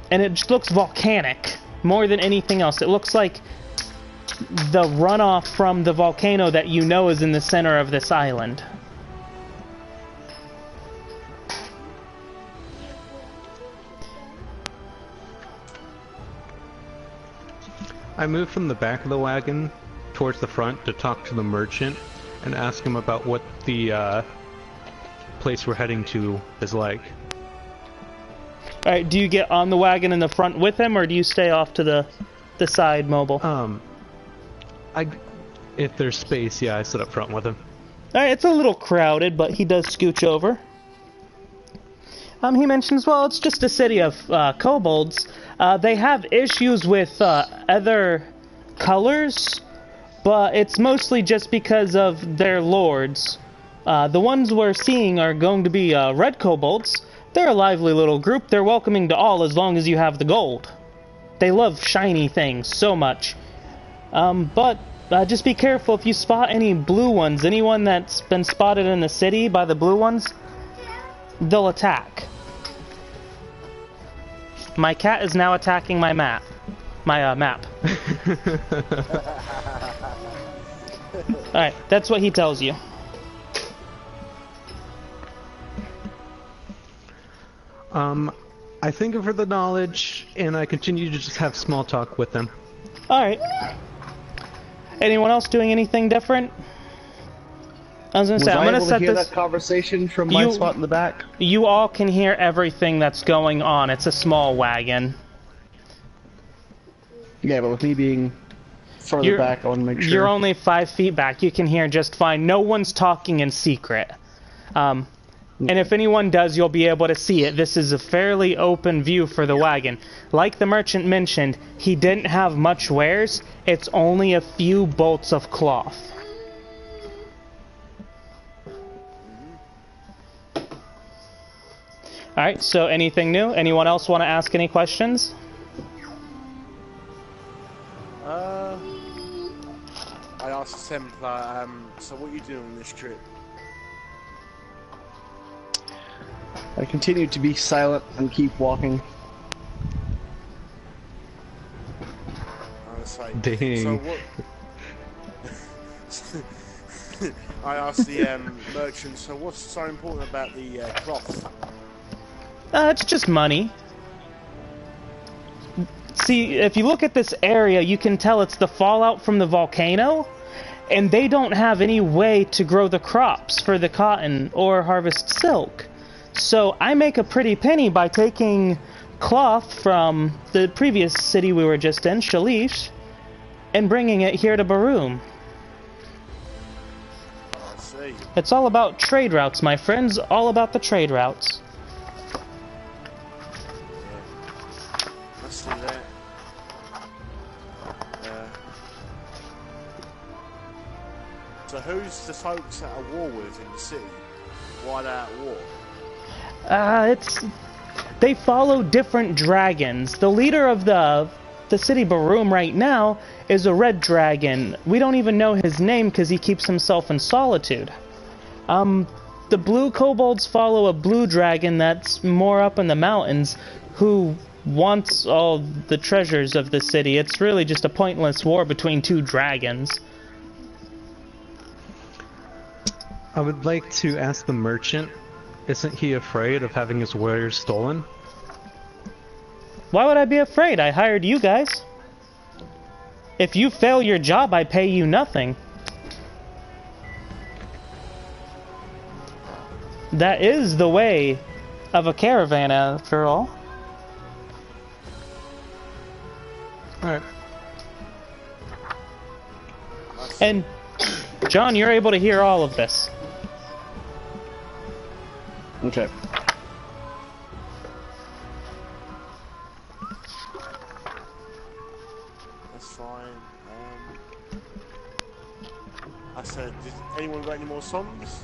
it just looks volcanic more than anything else. It looks like the runoff from the volcano that you know is in the center of this island. I moved from the back of the wagon towards the front to talk to the merchant and ask him about what the place we're heading to is like. Alright, do you get on the wagon in the front with him, or do you stay off to the side mobile? If there's space, yeah, I sit up front with him. Alright, it's a little crowded, but he does scooch over. He mentions, well, it's just a city of kobolds. They have issues with other colors, but it's mostly just because of their lords. The ones we're seeing are going to be red kobolds. They're a lively little group. They're welcoming to all as long as you have the gold. They love shiny things so much. But just be careful if you spot any blue ones. Anyone that's been spotted in the city by the blue ones, they'll attack. My cat is now attacking my map. My map. Alright, that's what he tells you. I thank him for the knowledge, and I continue to just have small talk with them. Alright. Anyone else doing anything different? I was gonna say, I'm gonna set hear this. that conversation from my spot in the back? You all can hear everything that's going on. It's a small wagon. Yeah, but with me being further back, I want to make sure. You're only 5 feet back. You can hear just fine. No one's talking in secret. And if anyone does, you'll be able to see it. This is a fairly open view for the wagon. Like the merchant mentioned, he didn't have much wares. It's only a few bolts of cloth. Alright, so anything new? Anyone else want to ask any questions? I asked Templar, so what are you doing on this trip? I continue to be silent and keep walking. I was like, Dang. so what? I asked the merchant, so what's so important about the cloth? It's just money. See, if you look at this area, you can tell it's the fallout from the volcano, and they don't have any way to grow the crops for the cotton or harvest silk. So I make a pretty penny by taking cloth from the previous city we were just in, Shalish, and bringing it here to Barum. I see. It's all about trade routes, my friends, all about the trade routes. Let's do that. So who's the folks at a war with in the city? Why they're at war? They follow different dragons. The leader of the city Baroom right now is a red dragon. We don't even know his name because he keeps himself in solitude. The blue kobolds follow a blue dragon that's more up in the mountains who wants all the treasures of the city. It's really just a pointless war between two dragons. I would like to ask the merchant, isn't he afraid of having his wares stolen? Why would I be afraid? I hired you guys. If you fail your job, I pay you nothing. That is the way of a caravan, after all. Alright. And, John, you're able to hear all of this. Okay. That's fine. I said, did anyone got any more songs?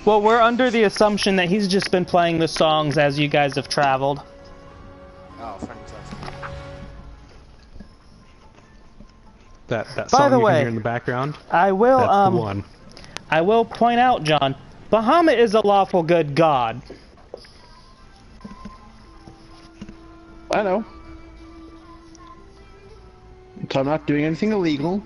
Well, we're under the assumption that he's just been playing the songs as you guys have traveled. Oh, fantastic. That By song the you way, can hear in the background? I will, That's the one. I will point out, John, Bahamut is a lawful good god. I know. So I'm not doing anything illegal.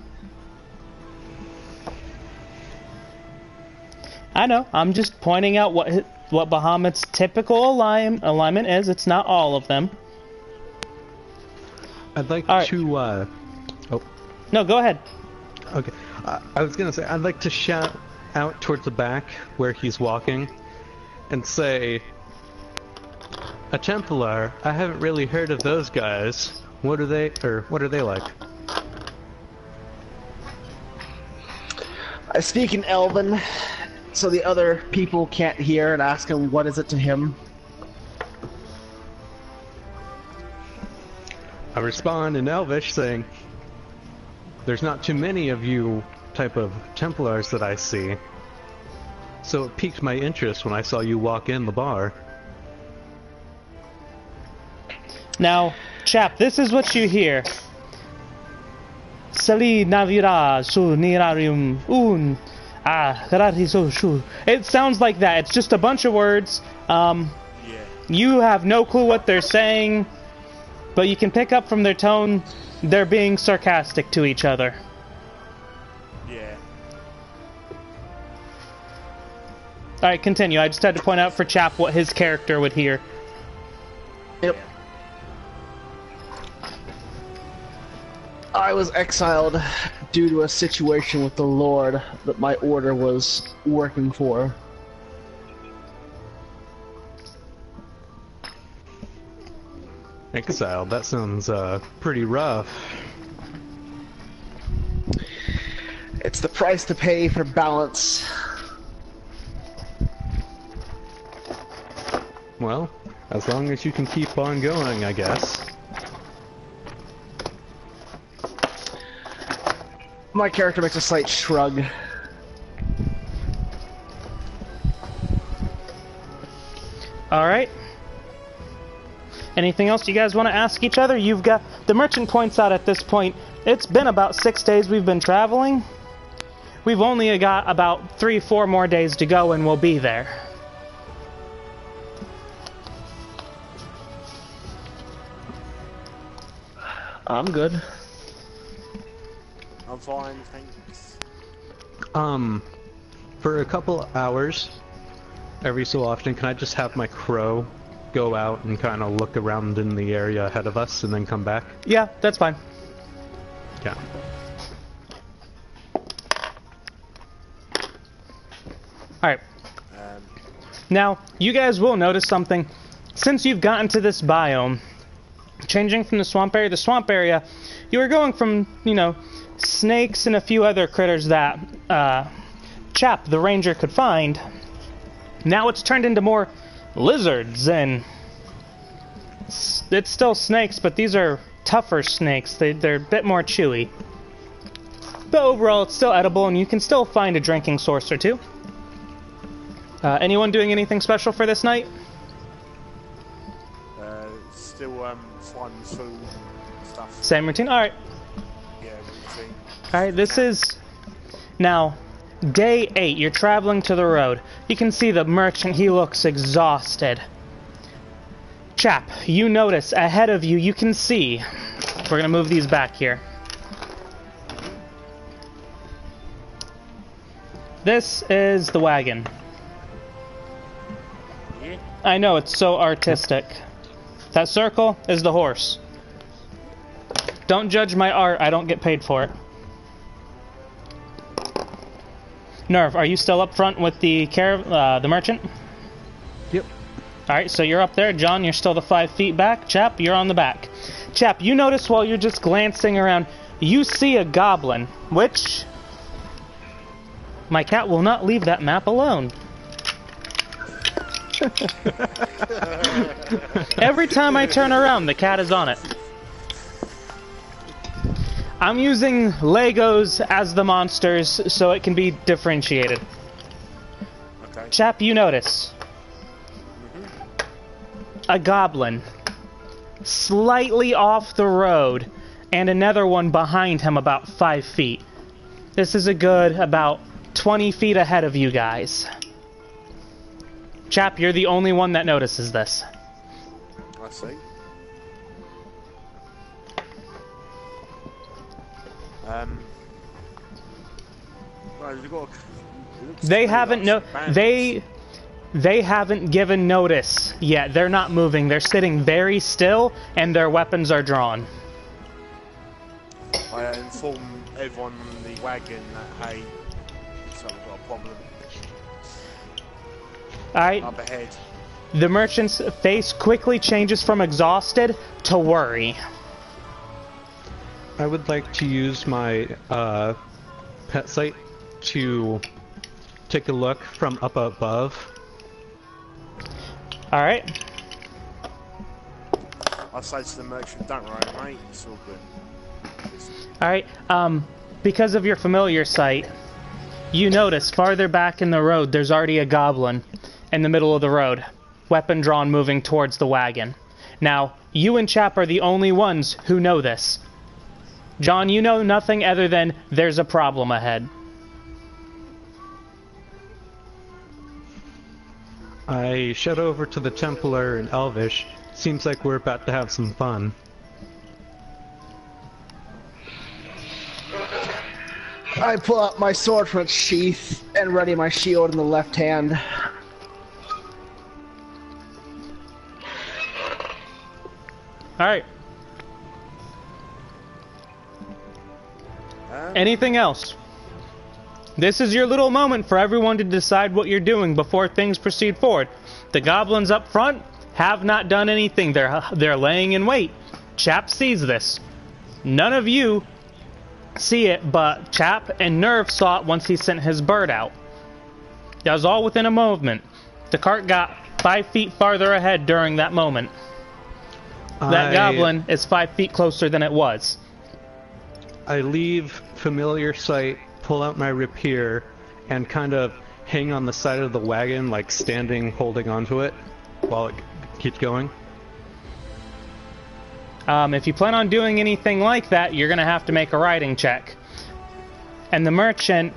I know, I'm just pointing out what Bahamut's typical alignment is. It's not all of them. I'd like Alright. to, oh, No, go ahead. okay. I was gonna say, I'd like to shout out towards the back where he's walking and say, a Templar, I haven't really heard of those guys. What are they like? I speak in Elven, so the other people can't hear, and ask him what is it to him. I respond in Elvish saying, there's not too many of you type of Templars that I see. So it piqued my interest when I saw you walk in the bar. Now, chap, this is what you hear. Sali navira su nirarium un karati so shu. It sounds like that. It's just a bunch of words. Yeah. You have no clue what they're saying, but you can pick up from their tone they're being sarcastic to each other. Yeah. Alright, continue. I just had to point out for Chap what his character would hear. Yep. I was exiled due to a situation with the Lord that my order was working for. Exiled, that sounds pretty rough. It's the price to pay for balance. Well, as long as you can keep on going, I guess. My character makes a slight shrug. Alright. Anything else you guys want to ask each other? You've got... The merchant points out at this point, it's been about 6 days we've been traveling. We've only got about 3-4 more days to go and we'll be there. I'm good. I'm fine, thanks. For a couple hours, every so often, can I just have my crow go out and kind of look around in the area ahead of us and then come back? Yeah, that's fine. Yeah. Alright. Now, you guys will notice something. Since you've gotten to this biome, changing from the swamp area, you were going from, you know, snakes and a few other critters that Chap, the ranger, could find. Now it's turned into more lizards, and it's still snakes, but these are tougher snakes. They're a bit more chewy. But overall, it's still edible, and you can still find a drinking source or two. Anyone doing anything special for this night? Still finding food and stuff. Same routine? Alright. Yeah, routine. Alright, this is... Now, day 8, you're traveling to the road. You can see the merchant, he looks exhausted. Chap, you notice ahead of you, you can see... We're gonna move these back here. This is the wagon. Yeah. I know, it's so artistic. That circle is the horse. Don't judge my art, I don't get paid for it. Nerv, are you still up front with the the merchant? Yep. Alright, so you're up there. John, you're still the 5 feet back. Chap, you're on the back. Chap, you notice while you're just glancing around, you see a goblin, which... My cat will not leave that map alone. Every time I turn around, the cat is on it. I'm using Legos as the monsters so it can be differentiated. Okay. Chap, you notice a goblin slightly off the road and another one behind him about 5 feet. This is a good about 20 feet ahead of you guys. Chap, you're the only one that notices this. I see. Well, you've got They haven't they haven't given notice yet. They're not moving. They're sitting very still and their weapons are drawn. I inform everyone on the wagon that, hey, someone's got a problem. Alright. Up ahead. The merchant's face quickly changes from exhausted to worry. I would like to use my pet sight to take a look from up above. Alright. I say to the merchant, don't worry, mate, it's all good. Alright, because of your familiar sight, you notice farther back in the road there's already a goblin in the middle of the road, weapon drawn moving towards the wagon. Now, you and Chap are the only ones who know this. John, you know nothing other than there's a problem ahead. I shout over to the Templar in Elvish. Seems like we're about to have some fun. I pull out my sword from its sheath and ready my shield in the left hand. Alright. Anything else? This is your little moment for everyone to decide what you're doing before things proceed forward. The goblins up front have not done anything. They're laying in wait. Chap sees this. None of you see it, but Chap and Nerve saw it once he sent his bird out. That was all within a moment. The cart got 5 feet farther ahead during that moment. That goblin is 5 feet closer than it was. I leave familiar sight, pull out my rapier, and kind of hang on the side of the wagon, like standing, holding onto it, while it keeps going. If you plan on doing anything like that, you're going to have to make a riding check. And the merchant,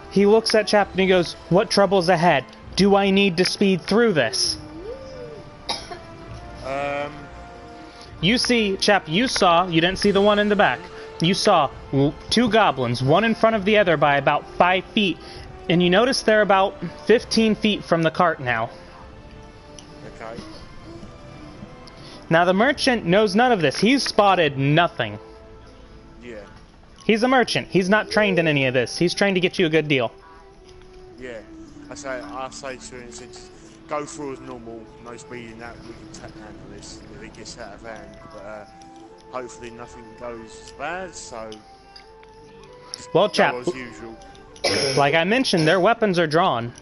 he looks at Chap and he goes, "What trouble's ahead? Do I need to speed through this?" You see, Chap, you didn't see the one in the back. You saw 2 goblins, one in front of the other by about 5 feet. And you notice they're about 15 feet from the cart now. Okay. Now the merchant knows none of this. He's spotted nothing. Yeah. He's a merchant. He's not trained in any of this. He's trying to get you a good deal. Yeah. I say to him, since go through as normal, no speeding, that we can handle this if it gets out of hand. But hopefully nothing goes bad, so Well, Chap, go as usual. like I mentioned, their weapons are drawn.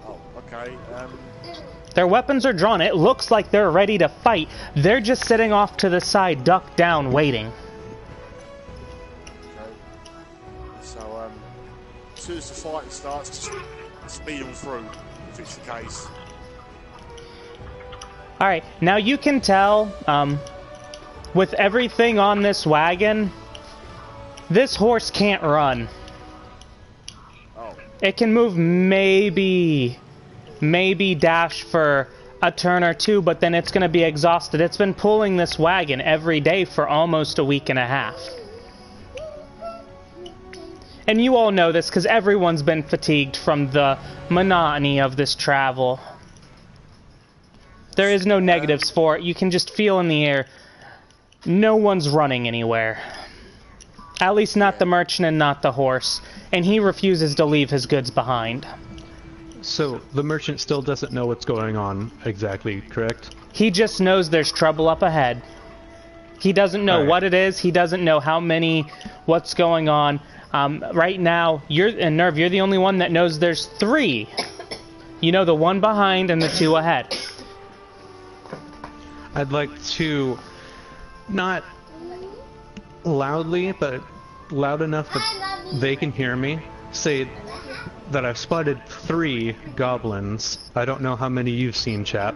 Oh, okay. Their weapons are drawn. It looks like they're ready to fight. They're just sitting off to the side, ducked down, waiting. Okay. as soon as the fight starts, just speed them through, if it's the case. Alright, now you can tell, with everything on this wagon, this horse can't run. Oh. It can move maybe dash for a turn or two, but then it's going to be exhausted. It's been pulling this wagon every day for almost a week and a half. And you all know this because everyone's been fatigued from the monotony of this travel. There is no negatives for it. You can just feel in the air. No one's running anywhere. At least not the merchant and not the horse. And he refuses to leave his goods behind. So, the merchant still doesn't know what's going on exactly, correct? He just knows there's trouble up ahead. He doesn't know what it is. He doesn't know how many, what's going on. Right now, Nerve, you're the only one that knows there's 3. You know the one behind and the 2 ahead. I'd like to, not loudly, but loud enough that they can hear me, say that I've spotted 3 goblins. I don't know how many you've seen, chap.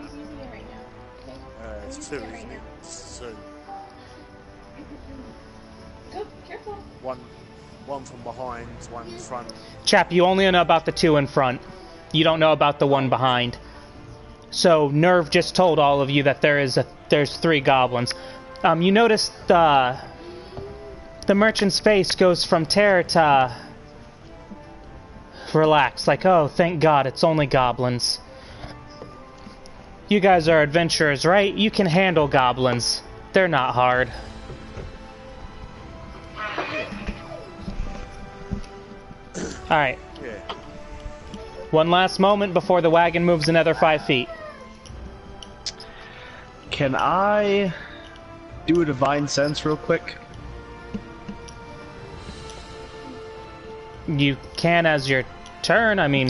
It's 2, isn't it? It's 2. Go, careful. One from behind, one in front. Chap, you only know about the 2 in front. You don't know about the one behind. So Nerve just told all of you that there's 3 goblins. You notice the merchant's face goes from terror to relax, like, oh, thank God, it's only goblins. You guys are adventurers, right? You can handle goblins. They're not hard. Alright. Yeah. One last moment before the wagon moves another 5 feet. Can I do a divine sense real quick? You can as your turn, I mean...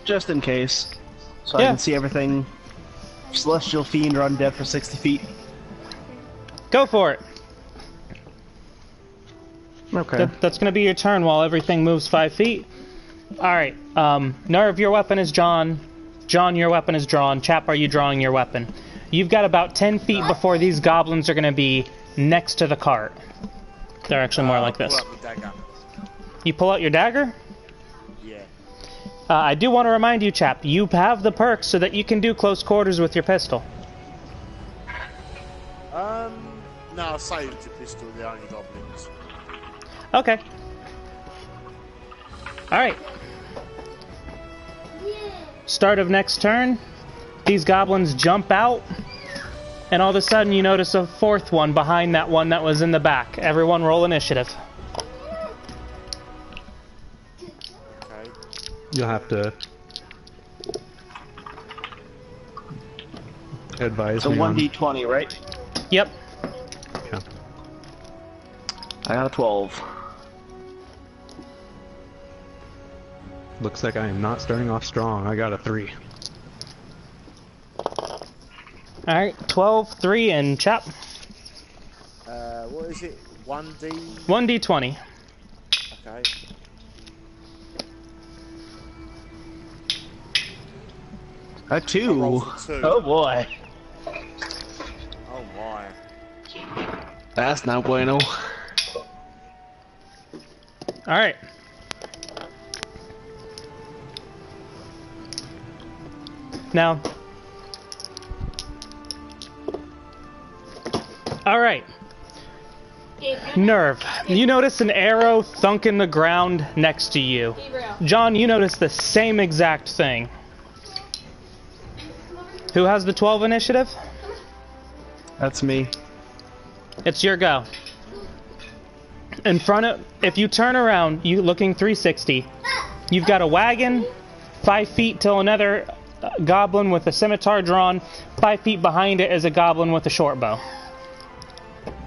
Just in case. So Yeah. I can see everything. Celestial Fiend or Undead for 60 feet. Go for it. Okay. That's going to be your turn while everything moves 5 feet. Alright, Nerve, your weapon is drawn. John, your weapon is drawn. Chap, are you drawing your weapon? You've got about 10 feet before these goblins are going to be next to the cart. They're actually more like this. Pull out the dagger. You pull out your dagger? Yeah. I do want to remind you, chap, you have the perks so that you can do close quarters with your pistol. No, I saved the pistol, the only goblins. Okay. Alright. Start of next turn. These goblins jump out. And all of a sudden you notice a 4th one behind that one that was in the back. Everyone roll initiative. Okay. You'll have to advise So me on... 1d20, right? Yep. Yeah. I got a 12. Looks like I am not starting off strong. I got a 3. Alright, 12, 3, and chap. What is it? 1D? 1d20. Okay. A 2. rolled a 2. Oh boy. Oh my. That's not bueno. Alright. Now. Alright. Nerve, you notice an arrow thunk in the ground next to you. John, you notice the same exact thing. Who has the 12 initiative? That's me. It's your go. In front of, if you turn around, you looking 360, you've got a wagon, 5 feet till another goblin with a scimitar drawn, 5 feet behind it is a goblin with a short bow.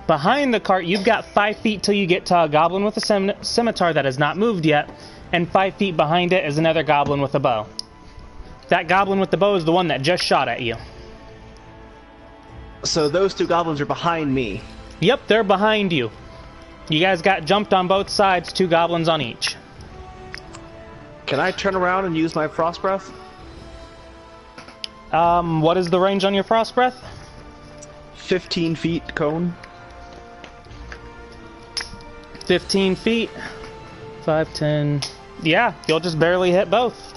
Behind the cart, you've got 5 feet till you get to a goblin with a scimitar that has not moved yet, and 5 feet behind it is another goblin with a bow. That goblin with the bow is the one that just shot at you. So those 2 goblins are behind me. Yep, they're behind you. You guys got jumped on both sides, 2 goblins on each. Can I turn around and use my frost breath? What is the range on your frost breath? 15 feet cone. 15 feet. 5, 10. Yeah, you'll just barely hit both.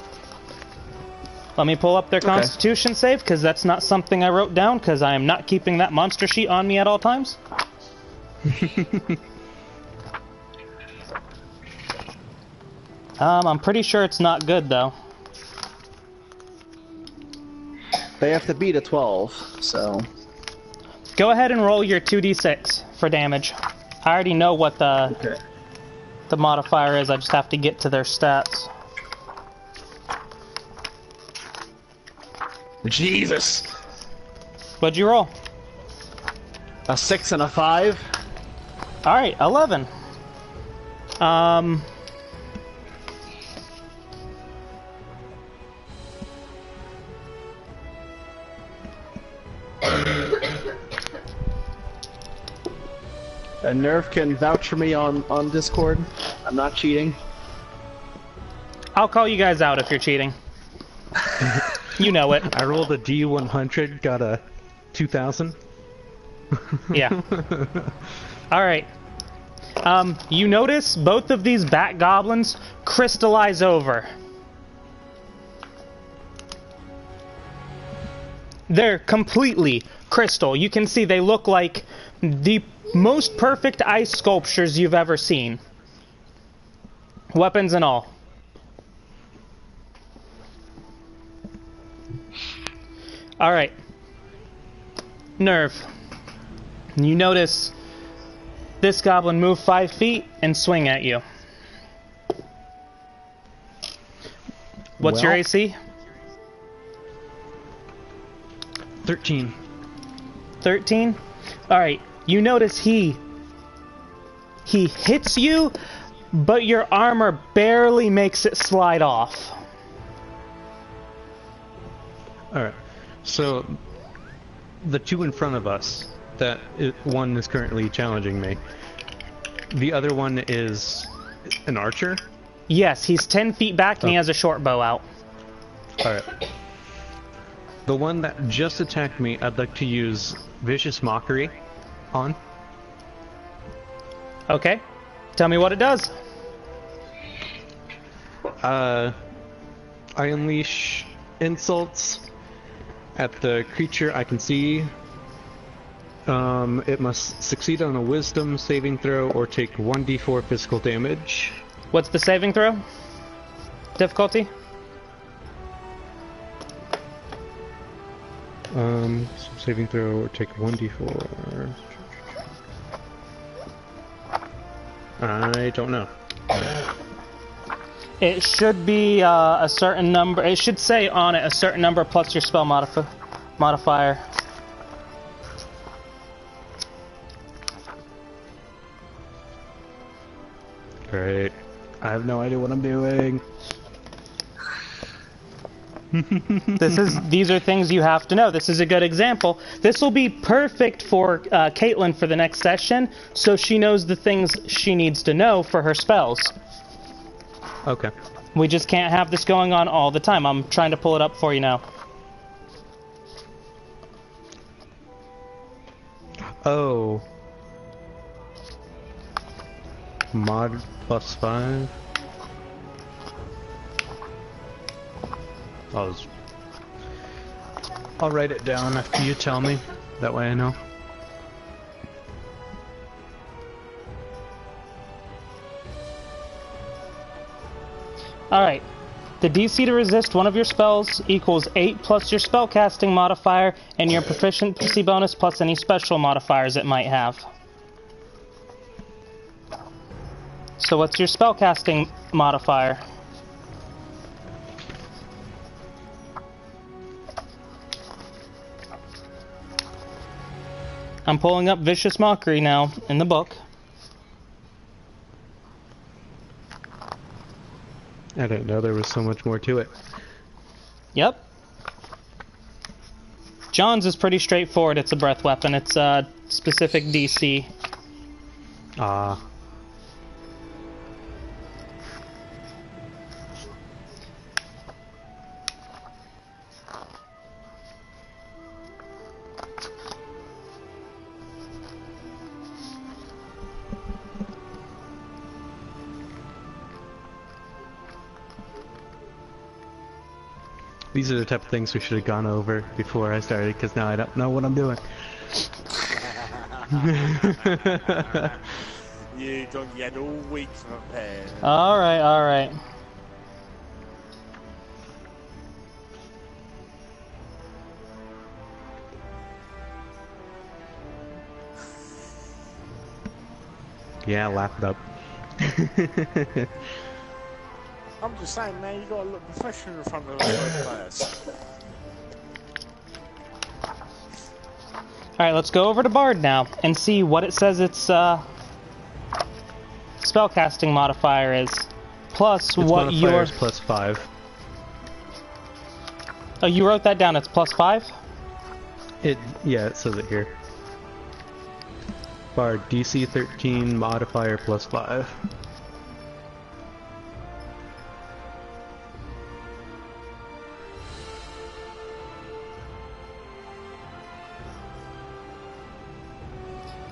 Let me pull up their Constitution save, because that's not something I wrote down, because I am not keeping that monster sheet on me at all times. I'm pretty sure it's not good, though. They have to beat a 12, so... Go ahead and roll your 2d6 for damage. I already know what the modifier is, I just have to get to their stats. Jesus! What'd you roll? A 6 and a 5. Alright, 11. And Nerf can vouch for me on Discord. I'm not cheating. I'll call you guys out if you're cheating. You know it. I rolled a D100, got a 2000. Yeah. Alright. You notice both of these bat goblins crystallize over. They're completely crystal. You can see they look like the most perfect ice sculptures you've ever seen. Weapons and all. Alright. Nerve. You notice this goblin move 5 feet and swing at you. What's your AC? 13. 13? Alright. You notice he hits you, but your armor barely makes it slide off. Alright. So, the 2 in front of us, one is currently challenging me. The other one is an archer? Yes, he's 10 feet back and he has a short bow out. Alright. The one that just attacked me, I'd like to use Vicious Mockery on. Okay. Tell me what it does. I unleash insults at the creature I can see. It must succeed on a wisdom saving throw or take 1d4 physical damage. What's the saving throw? Difficulty? Saving throw or take 1d4. I don't know. It should be a certain number. It should say on it a certain number plus your spell modifier. Great. I have no idea what I'm doing. These are things you have to know. This is a good example. This will be perfect for Caitlin for the next session, so she knows the things she needs to know for her spells. Okay. We just can't have this going on all the time. I'm trying to pull it up for you now. Oh. Mod +5. I'll write it down after you tell me. That way I know. Alright. The DC to resist one of your spells equals 8 plus your spellcasting modifier and your proficiency bonus plus any special modifiers it might have. So what's your spellcasting modifier? I'm pulling up Vicious Mockery now in the book. I didn't know there was so much more to it. Yep. John's is pretty straightforward. It's a breath weapon. It's a specific DC. Ah. These are the type of things we should have gone over before I started, because now I don't know what I'm doing. You had all week to prepare. Alright, alright. Yeah, laugh it up. I'm just saying, man, you gotta look professional in front of the first players. Alright, let's go over to Bard now and see what it says its spellcasting modifier is. Plus Its what modifier your... is +5. Oh, you wrote that down, it's +5? Yeah, it says it here. Bard DC 13 modifier +5.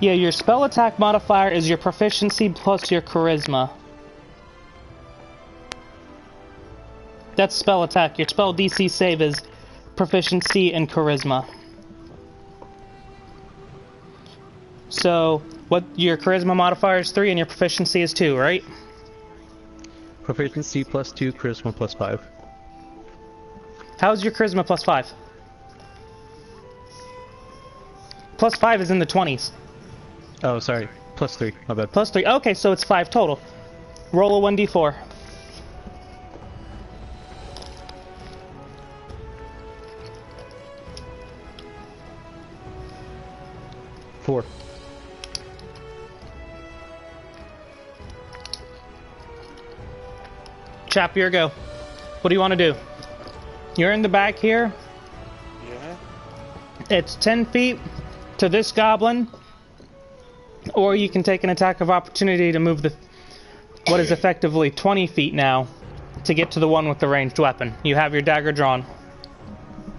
Yeah, your spell attack modifier is your proficiency plus your charisma. That's spell attack. Your spell DC save is proficiency and charisma. So, what your charisma modifier is 3 and your proficiency is 2, right? Proficiency +2, charisma +5. How's your charisma +5? +5 is in the 20s. Oh, sorry. +3. My bad. +3. Okay, so it's 5 total. Roll a 1d4. Four. Chap, your go. What do you want to do? You're in the back here. Yeah. It's 10 feet to this goblin. Or you can take an attack of opportunity to move the... what is effectively 20 feet now to get to the one with the ranged weapon. You have your dagger drawn.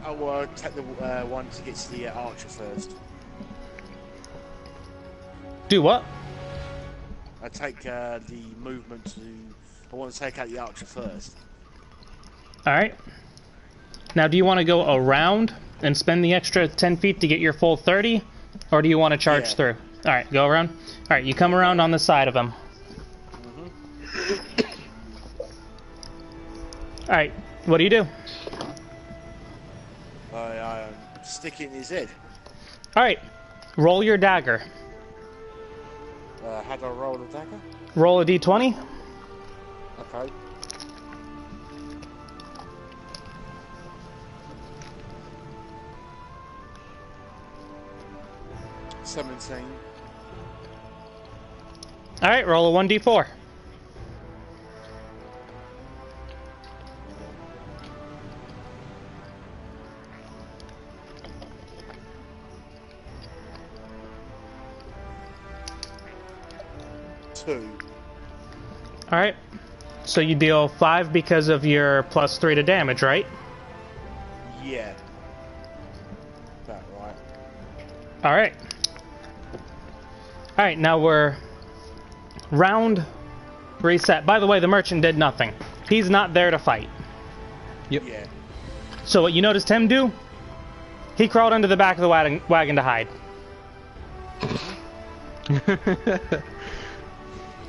I'll take the one to get to the archer first. Do what? I take the movement to... I want to take out the archer first. Alright. Now, do you want to go around and spend the extra 10 feet to get your full 30? Or do you want to charge through? Alright, go around. Alright, you come around on the side of him. Alright, what do you do? I stick it in his head. Alright, roll your dagger. How do I roll the dagger? Roll a d20. Okay. $17. Alright, roll a 1d4. Alright. So you deal 5 because of your +3 to damage, right? Yeah. That right. Alright. Alright, now we're round reset. By the way, the merchant did nothing. He's not there to fight. Yep. Yeah. So what you noticed him do? He crawled under the back of the wagon to hide.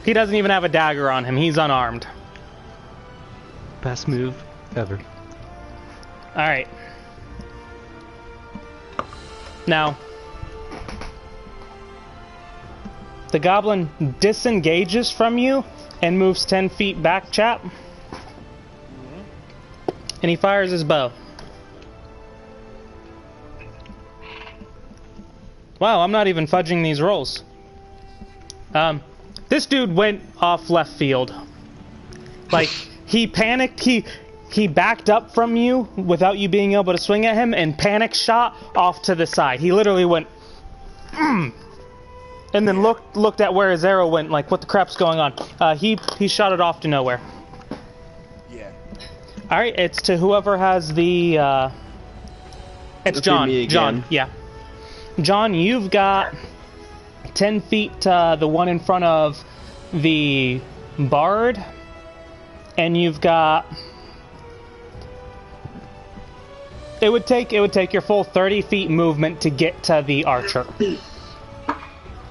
He doesn't even have a dagger on him. He's unarmed. Best move ever. Alright. Now, the goblin disengages from you and moves 10 feet back, chap. And he fires his bow. Wow, I'm not even fudging these rolls. This dude went off left field. Like, he panicked, he backed up from you without you being able to swing at him and panic shot off to the side. He literally went, and then looked at where his arrow went, like, what the crap's going on? He shot it off to nowhere. Yeah. Alright, it's to whoever has the, it's John. Me again. John, yeah. John, you've got 10 feet to the one in front of the bard, and you've got It would take your full 30 feet movement to get to the archer.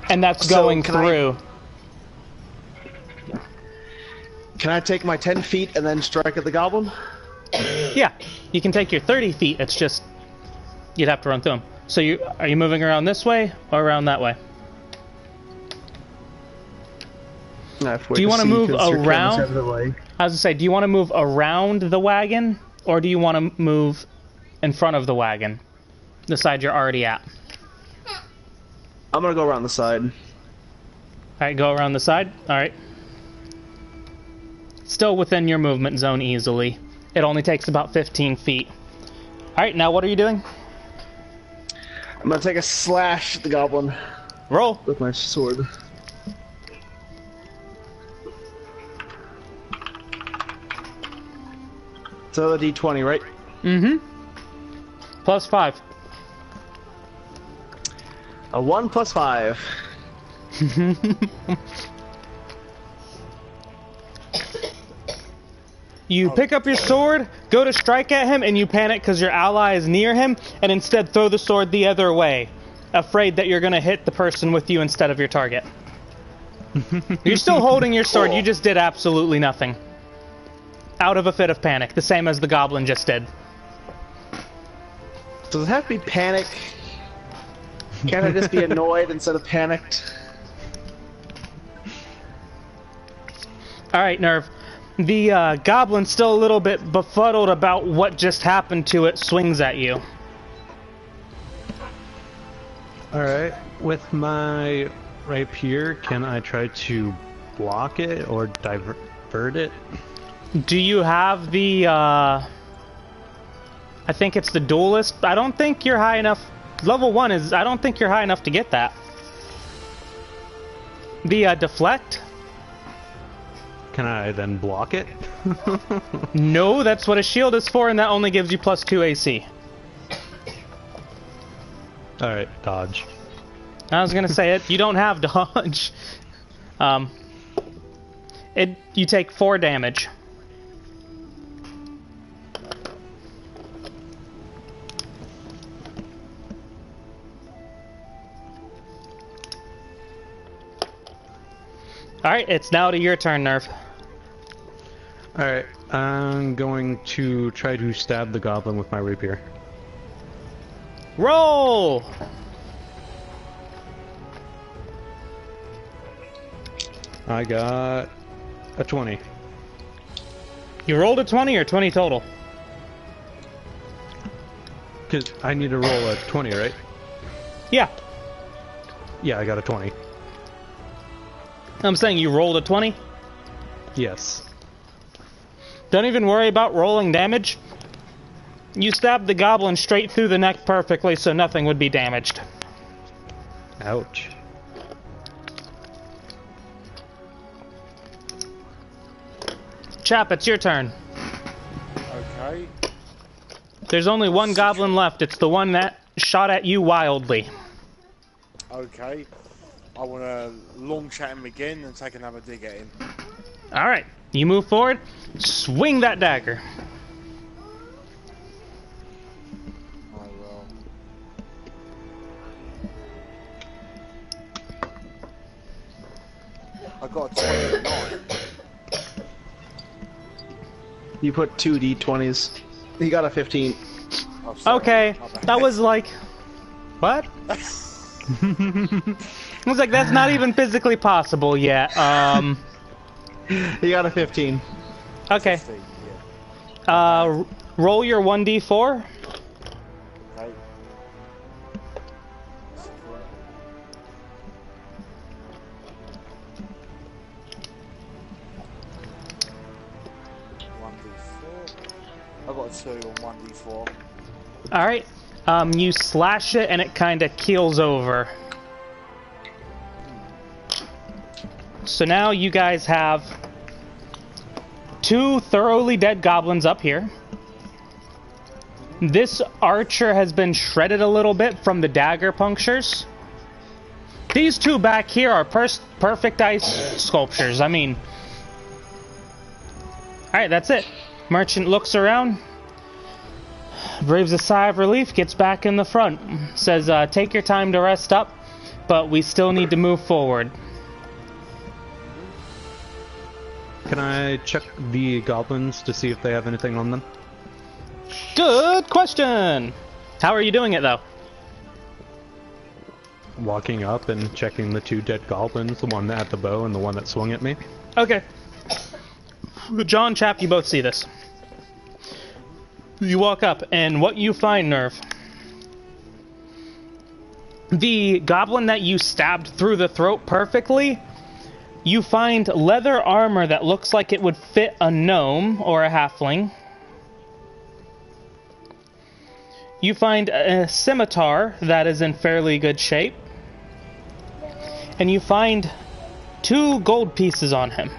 And that's going through. Can I take my 10 feet and then strike at the goblin? Yeah, you can take your 30 feet. It's just you'd have to run through them. So are you moving around this way or around that way? Do you want to move around? I was gonna say, do you want to move around the wagon, or do you want to move in front of the wagon, the side you're already at? I'm gonna go around the side. All right, go around the side. All right. Still within your movement zone easily. It only takes about 15 feet. All right, now what are you doing? I'm gonna take a slash at the goblin. Roll. With my sword. So the D20, right? Mm-hmm. Plus 5. A 1 plus 5. You pick up your sword, go to strike at him, and you panic because your ally is near him, and instead throw the sword the other way, afraid that you're going to hit the person with you instead of your target. You're still holding your sword, you just did absolutely nothing. Out of a fit of panic, the same as the goblin just did. Does it have to be panic? Can't I just be annoyed instead of panicked? Alright, Nerve. The goblin's still a little bit befuddled about what just happened to it, swings at you. Alright, with my rapier, can I try to block it or divert it? Do you have the, I think it's the duelist? I don't think you're high enough. Level 1 is, I don't think you're high enough to get that. The, deflect? Can I then block it? No, that's what a shield is for, and that only gives you plus 2 AC. Alright, dodge. I was gonna say it. You don't have dodge. You take 4 damage. Alright, it's now to your turn, Nerve. Alright, I'm going to try to stab the goblin with my rapier. Roll! I got a 20. You rolled a 20 or 20 total? Because I need to roll a 20, right? Yeah. Yeah, I got a 20. I'm saying you rolled a 20? Yes. Don't even worry about rolling damage. You stabbed the goblin straight through the neck perfectly, so nothing would be damaged. Ouch. Chap, it's your turn. Okay. There's only one goblin left. It's the one that shot at you wildly. Okay. I want to launch at him again and take another dig at him. Alright, you move forward, swing that dagger. I will. I got a 29. You put 2 D20s. You got a 15. Oh, sorry. Okay, that was like... What? I was like, that's not even physically possible yet. You got a 15. Okay. 15, yeah. Roll your 1d4. Okay. I got a 2 on 1d4. Alright. You slash it and it kind of keels over. So now you guys have 2 thoroughly dead goblins up here. This archer has been shredded a little bit from the dagger punctures. These 2 back here are perfect ice sculptures. I mean... Alright, that's it. Merchant looks around. breathes a sigh of relief, gets back in the front. Says, take your time to rest up, but we still need to move forward. Can I check the goblins to see if they have anything on them? Good question! How are you doing it, though? Walking up and checking the 2 dead goblins, the one that had the bow and the one that swung at me. Okay. John, Chap, you both see this. You walk up, and what you find, Nerve, the goblin that you stabbed through the throat perfectly, you find leather armor that looks like it would fit a gnome or a halfling. You find a scimitar that is in fairly good shape. And you find 2 gold pieces on him.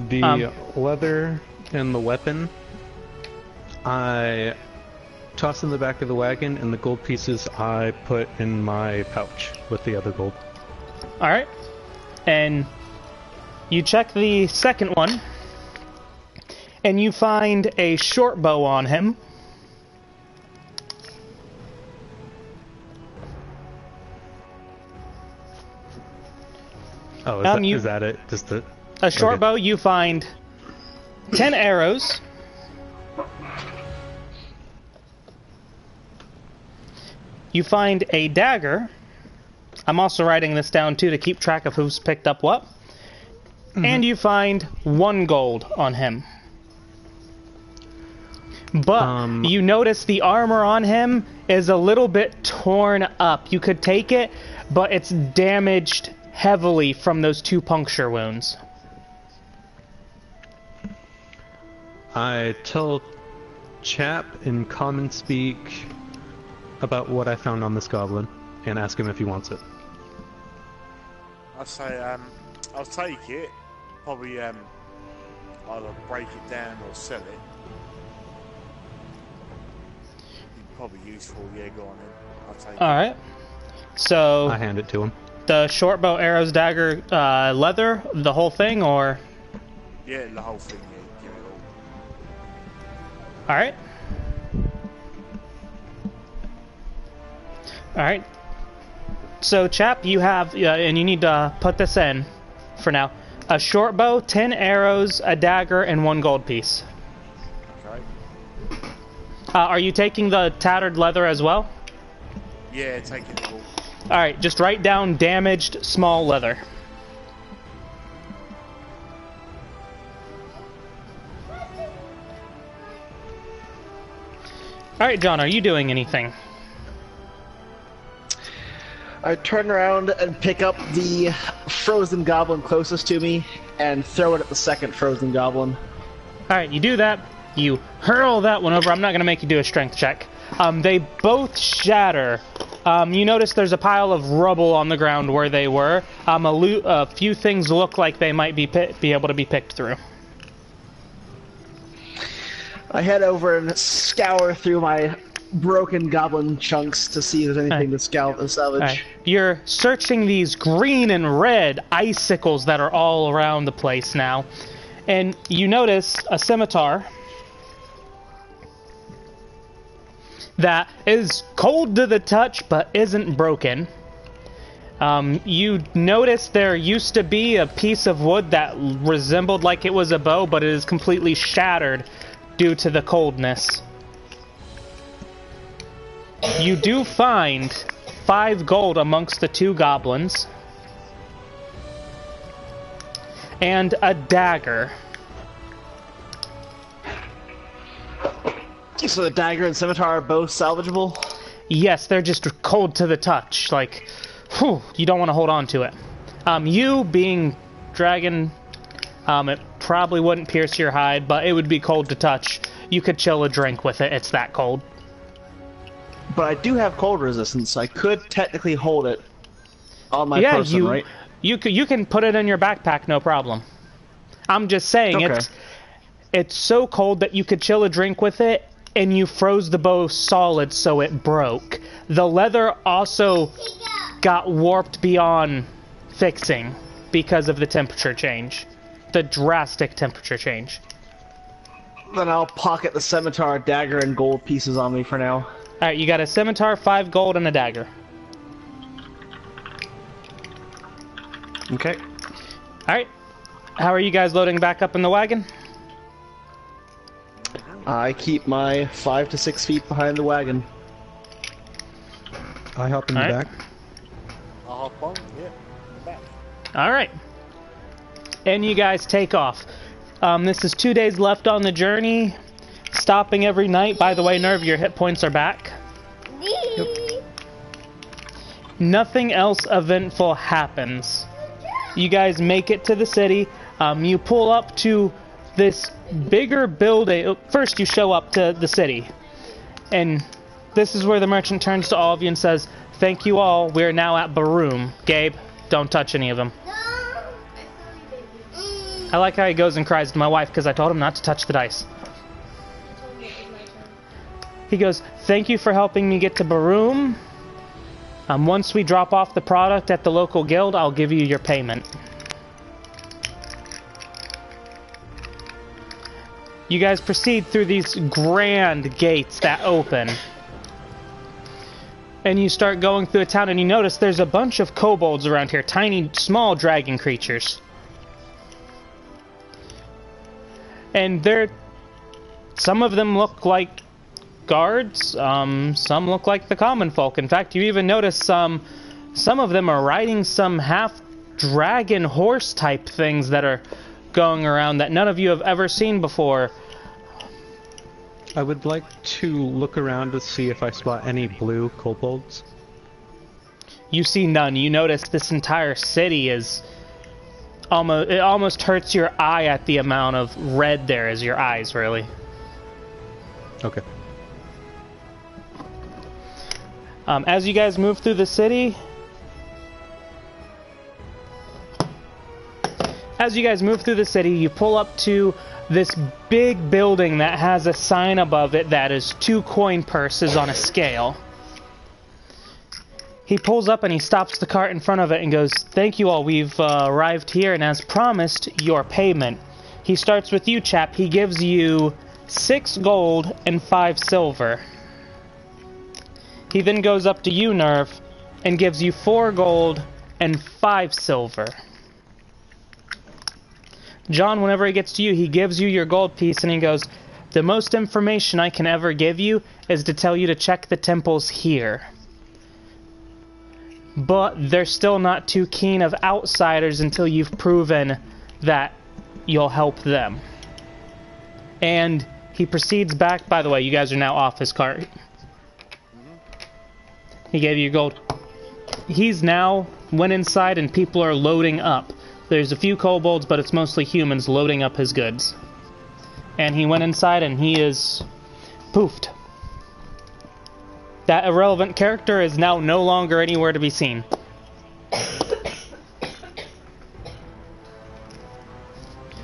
The leather and the weapon, I toss in the back of the wagon, and the gold pieces I put in my pouch with the other gold. Alright. And you check the second one, and you find a short bow on him. Oh, is that it? Just the... A short bow, you find 10 arrows. You find a dagger. I'm also writing this down too to keep track of who's picked up what. And you find 1 gold on him. But you notice the armor on him is a little bit torn up. You could take it, but it's damaged heavily from those 2 puncture wounds. I tell Chap in common speak about what I found on this goblin and ask him if he wants it. I say, I'll take it. Probably either break it down or sell it. Probably useful. Yeah, go on then. I'll take it. All right. So I hand it to him. The short bow, arrows, dagger, leather, the whole thing, or? Yeah, the whole thing. Yeah, give it all. All right. All right. So, Chap, you have, and you need to put this in for now. A short bow, 10 arrows, a dagger, and 1 gold piece. Okay. Are you taking the tattered leather as well? Yeah, taking it all. All right, just write down damaged small leather. All right, John, are you doing anything? I turn around and pick up the frozen goblin closest to me and throw it at the second frozen goblin. Alright, you do that. You hurl that one over. I'm not going to make you do a strength check. They both shatter. You notice there's a pile of rubble on the ground where they were. A few things look like they might be able to be picked through. I head over and scour through my broken goblin chunks to see if there's anything to salvage. Right. You're searching these green and red icicles that are all around the place now, and you notice a scimitar that is cold to the touch but isn't broken. You notice there used to be a piece of wood that resembled like it was a bow, but it is completely shattered due to the coldness. You do find 5 gold amongst the 2 goblins. And a dagger. So the dagger and scimitar are both salvageable? Yes, they're just cold to the touch. Like, whew, you don't want to hold on to it. You being dragon, it probably wouldn't pierce your hide, but it would be cold to touch. You could chill a drink with it. It's that cold. But I do have cold resistance, so I could technically hold it on my person, right? You can put it in your backpack, no problem. I'm just saying, okay. It's so cold that you could chill a drink with it, and you froze the bow solid so it broke. The leather also got warped beyond fixing because of the temperature change. The drastic temperature change. Then I'll pocket the scimitar, dagger, and gold pieces on me for now. Alright, you got a scimitar, 5 gold, and a dagger. Okay. Alright. How are you guys loading back up in the wagon? I keep my 5 to 6 feet behind the wagon. I hop in the Alright. back. I'll hop on, yeah, back. Alright. And you guys take off. This is 2 days left on the journey. Stopping every night. By the way, Nerve, your hit points are back. Yep. Nothing else eventful happens. You guys make it to the city. You pull up to this bigger building. First, you show up to the city. And this is where the merchant turns to all of you and says, "Thank you all. We are now at Baroom. Gabe, don't touch any of them." I like how he goes and cries to my wife because I told him not to touch the dice. He goes, "Thank you for helping me get to Baroom. Once we drop off the product at the local guild, I'll give you your payment." You guys proceed through these grand gates that open. And you start going through a town, and you notice there's a bunch of kobolds around here. Tiny, small dragon creatures. And some of them look like guards, some look like the common folk. In fact, you even notice some of them are riding some half-dragon horse-type things that are going around that none of you have ever seen before. I would like to look around to see if I spot any blue kobolds. You see none. You notice this entire city is it almost hurts your eye at the amount of red there is your eyes, really. Okay. As you guys move through the city, you pull up to this big building that has a sign above it that is 2 coin purses on a scale. He pulls up and he stops the cart in front of it and goes, "Thank you all, we've arrived here, and as promised, your payment." He starts with you, chap. He gives you 6 gold and 5 silver. He then goes up to you, Nerve, and gives you 4 gold and 5 silver. John, whenever he gets to you, he gives you your gold piece and he goes, "The most information I can ever give you is to tell you to check the temples here. But they're still not too keen of outsiders until you've proven that you'll help them." And he proceeds back. By the way, you guys are now off his cart. He gave you gold. He's now went inside and people are loading up. There's a few kobolds, but it's mostly humans loading up his goods. And he went inside and he is poofed. That irrelevant character is now no longer anywhere to be seen.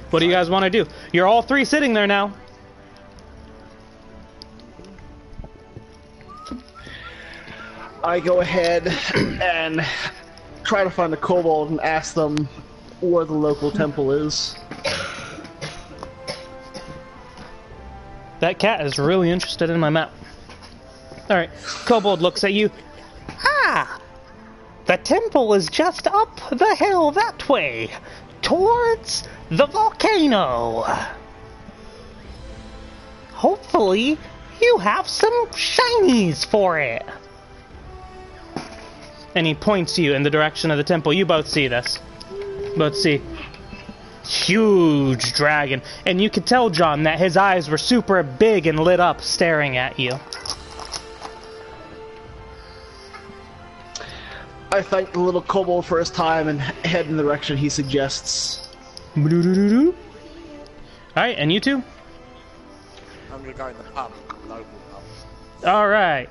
What do you guys want to do? You're all 3 sitting there now. I go ahead and try to find a kobold and ask them where the local temple is. That cat is really interested in my map. Alright, kobold looks at you. "Ah! The temple is just up the hill that way, towards the volcano. Hopefully, you have some shinies for it." And he points you in the direction of the temple. You both see this. Both see huge dragon. And you could tell, John, that his eyes were super big and lit up staring at you. I thank the little kobold for his time and head in the direction he suggests. Alright, and you two? I'm gonna go in the pub, local pub. Alright.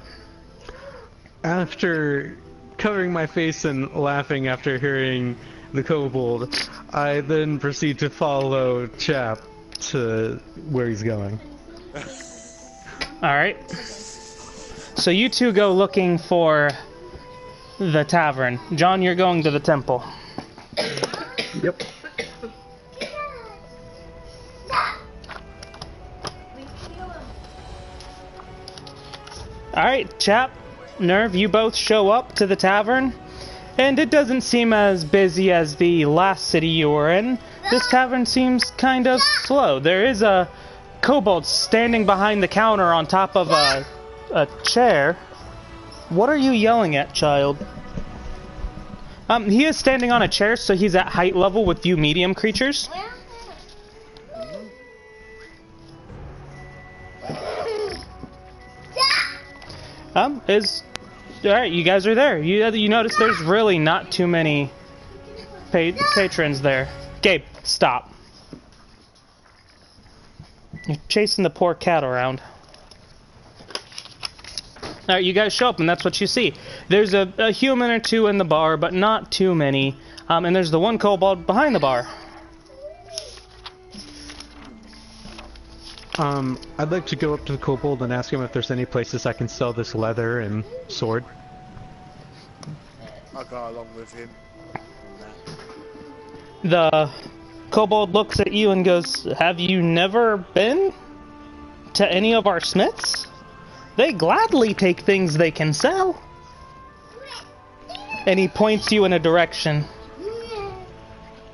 After covering my face and laughing after hearing the kobold, I then proceed to follow Chap to where he's going. Alright. So you two go looking for the tavern. John, you're going to the temple. Yep. Alright, chap, Nerve, you both show up to the tavern, and it doesn't seem as busy as the last city you were in. This tavern seems kind of slow. There is a kobold standing behind the counter on top of a chair. What are you yelling at, child? He is standing on a chair, so he's at height level with you medium creatures. Alright, you guys are there. You notice there's really not too many patrons there. Gabe, stop. You're chasing the poor cat around. Alright, you guys show up, and that's what you see. There's a human or two in the bar, but not too many. And there's the one kobold behind the bar. I'd like to go up to the kobold and ask him if there's any places I can sell this leather and sword. I'll go along with him on that. The kobold looks at you and goes, "Have you never been to any of our smiths? They gladly take things they can sell." And he points you in a direction.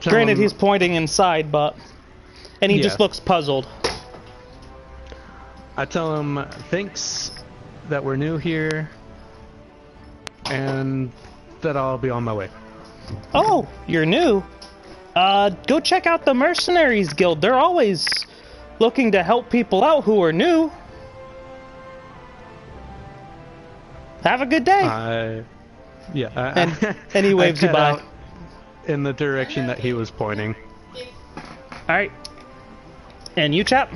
Granted, he's pointing inside, but... And he just looks puzzled. I tell him, thanks that we're new here, and that I'll be on my way. Oh, you're new? Go check out the Mercenaries Guild. They're always looking to help people out who are new. Have a good day. And he waves you by. In the direction that he was pointing. Alright. And you, chap?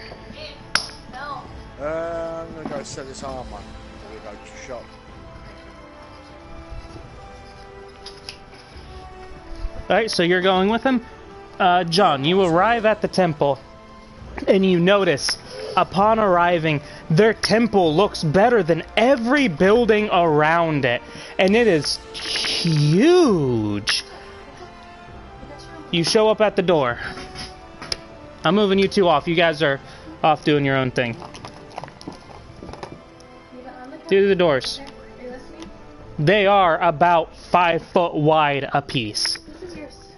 I'm gonna go sell this armor. We'll go to shop. Alright, so you're going with him? John, you arrive at the temple, and you notice, upon arriving, their temple looks better than every building around it. And it is huge. You show up at the door. I'm moving you two off. You guys are off doing your own thing. Do the doors. They are about 5 foot wide apiece.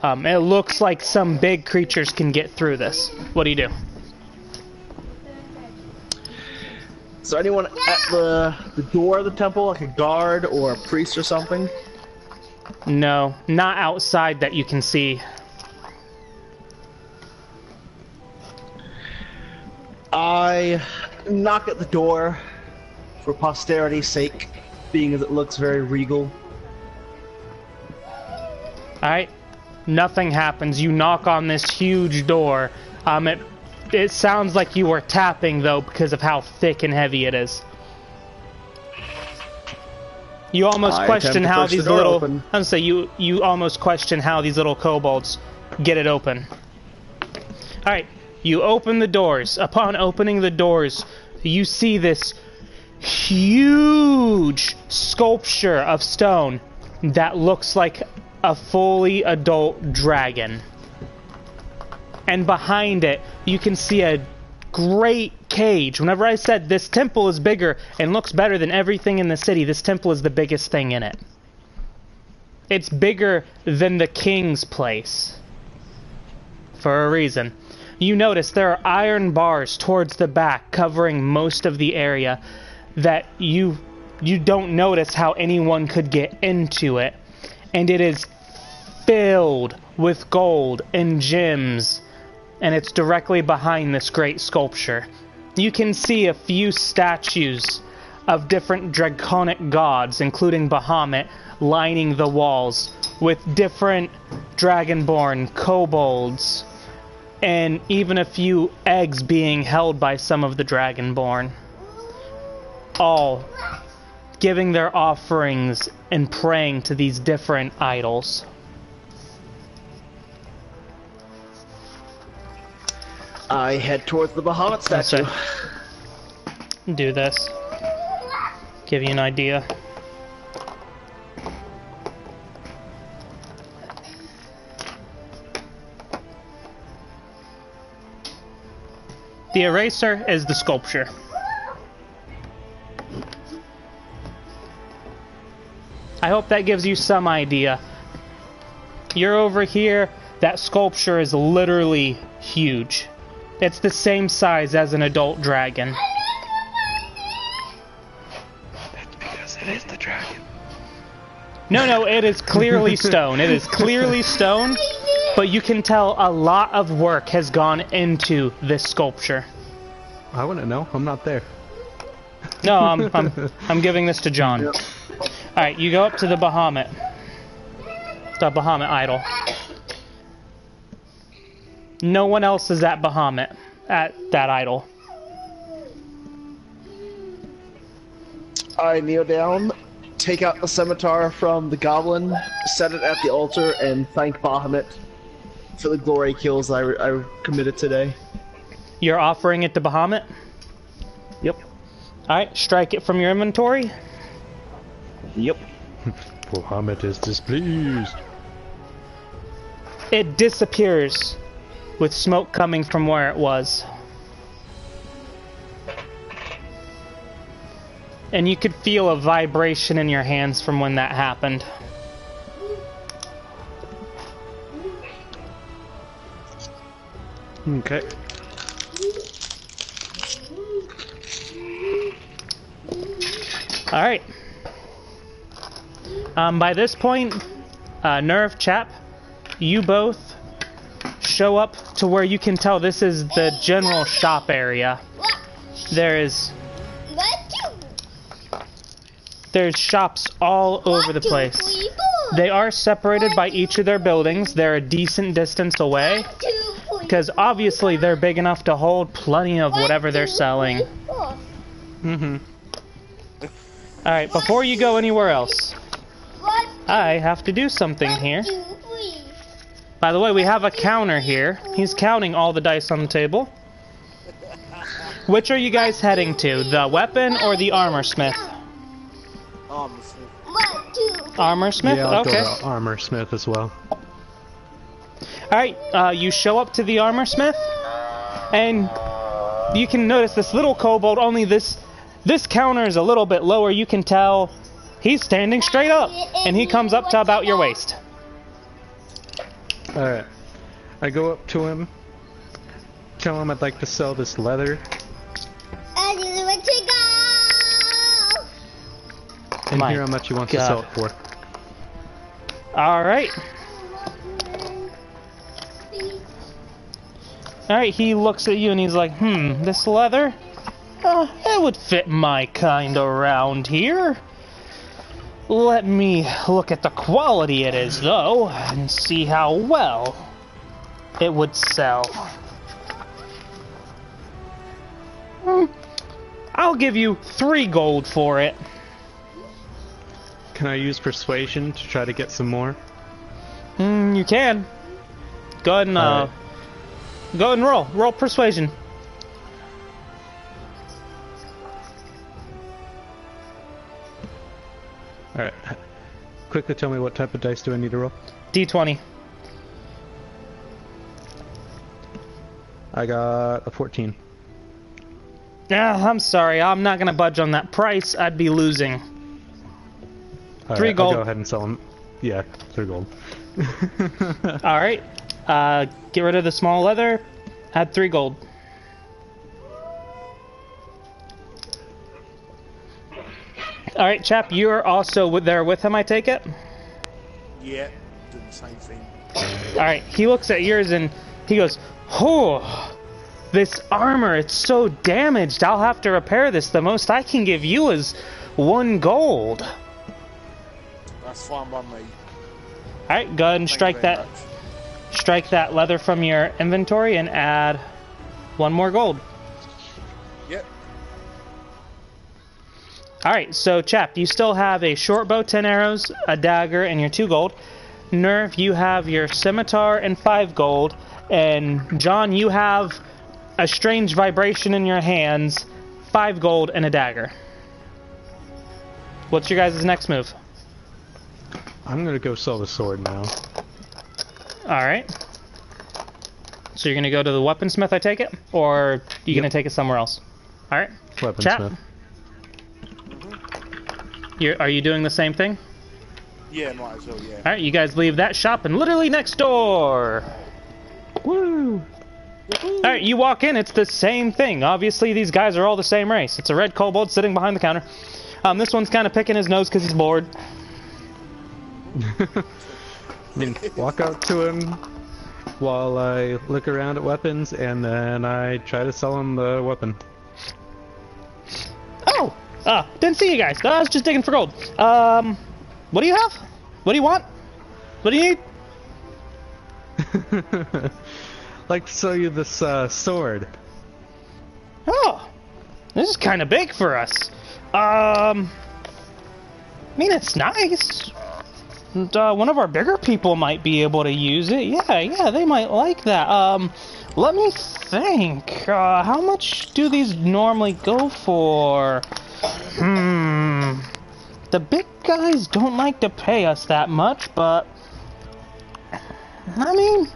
It looks like some big creatures can get through this. What do you do? Is there anyone at the door of the temple, like a guard or a priest or something? No, not outside that you can see. I knock at the door for posterity's sake, being as it looks very regal. Alright. Nothing happens. You knock on this huge door. It sounds like you were tapping, though, because of how thick and heavy it is. You almost question how these little... I'm gonna say, you almost question how these little kobolds get it open. Alright, you open the doors. Upon opening the doors, you see this huge sculpture of stone that looks like a fully adult dragon. And behind it, you can see a great cage. Whenever I said this temple is bigger and looks better than everything in the city, this temple is the biggest thing in it. It's bigger than the king's place. For a reason. You notice there are iron bars towards the back covering most of the area that you don't notice how anyone could get into it. And it is filled with gold and gems, and it's directly behind this great sculpture. You can see a few statues of different draconic gods, including Bahamut, lining the walls with different dragonborn kobolds, and even a few eggs being held by some of the dragonborn, all giving their offerings and praying to these different idols. I head towards the Bahamut statue. Do this. Give you an idea. The eraser is the sculpture. I hope that gives you some idea. You're over here. That sculpture is literally huge. It's the same size as an adult dragon. That's because it is the dragon. No, it is clearly stone. It is clearly stone, but you can tell a lot of work has gone into this sculpture. I wouldn't know. I'm not there. No, I'm giving this to John. All right, you go up to the Bahamut. The Bahamut idol. No one else is at Bahamut, at that idol. I kneel down, take out the scimitar from the goblin, set it at the altar, and thank Bahamut for the glory kills I committed today. You're offering it to Bahamut? Yep. Alright, strike it from your inventory. Yep. Bahamut is displeased. It disappears with smoke coming from where it was. And you could feel a vibration in your hands from when that happened. Okay. Alright. By this point, Nerve, Chap, you both show up to where you can tell this is the general shop area. There's shops all over the place. They are separated by each of their buildings. They're a decent distance away, because obviously they're big enough to hold plenty of whatever they're selling. Mm-hmm. Alright, before you go anywhere else, I have to do something here. By the way, we have a counter here. He's counting all the dice on the table. Which are you guys heading to? The weapon or the armor smith? Armor smith? Yeah, I'll okay. go to armor smith as well. Alright, you show up to the armor smith, and you can notice this little kobold, only this counter is a little bit lower. You can tell he's standing straight up, and he comes up to about your waist. Alright. I go up to him, tell him I'd like to sell this leather, and My hear how much he wants to God. sell it for. Alright. Alright, he looks at you and he's like, this leather? It would fit my kind around here. Let me look at the quality it is, though, and see how well it would sell. I'll give you 3 gold for it. Can I use persuasion to try to get some more? You can. Go ahead and, Alright. go ahead and roll. Roll persuasion. Alright. Quickly tell me what type of dice do I need to roll? D20. I got a 14. I'm sorry. I'm not going to budge on that price. I'd be losing. Alright, 3 gold. I'll go ahead and sell them. Yeah, 3 gold. Alright. Get rid of the small leather. Add 3 gold. Alright, chap, you're also there with him, I take it? Yeah, doing the same thing. Alright, he looks at yours and he goes, oh, this armor, it's so damaged. I'll have to repair this. The most I can give you is 1 gold. That's fine by me. Alright, go ahead and Thank you very much. strike that leather from your inventory and add 1 more gold. Yep. Alright, so chap, you still have a short bow, 10 arrows, a dagger, and your 2 gold. Nerve, you have your scimitar and 5 gold. And John, you have a strange vibration in your hands, 5 gold, and a dagger. What's your guys' next move? I'm gonna go sell the sword now. Alright. So you're gonna go to the weaponsmith, I take it? Or you gonna take it somewhere else? Alright. Chap, Weaponsmith. are you doing the same thing? Yeah, might as well, yeah. Alright, you guys leave that shop and literally next door. Woo! Alright, you walk in, it's the same thing. Obviously, these guys are all the same race. It's a red kobold sitting behind the counter. This one's kind of picking his nose because he's bored. Walk up to him while I look around at weapons, and then I try to sell him the weapon. Oh! Didn't see you guys. I was just digging for gold. What do you have? What do you want? What do you need? Like to sell you this sword. Oh! This is kind of big for us. I mean, it's nice. And, one of our bigger people might be able to use it. Yeah, they might like that. Let me think. How much do these normally go for? The big guys don't like to pay us that much, but... I mean...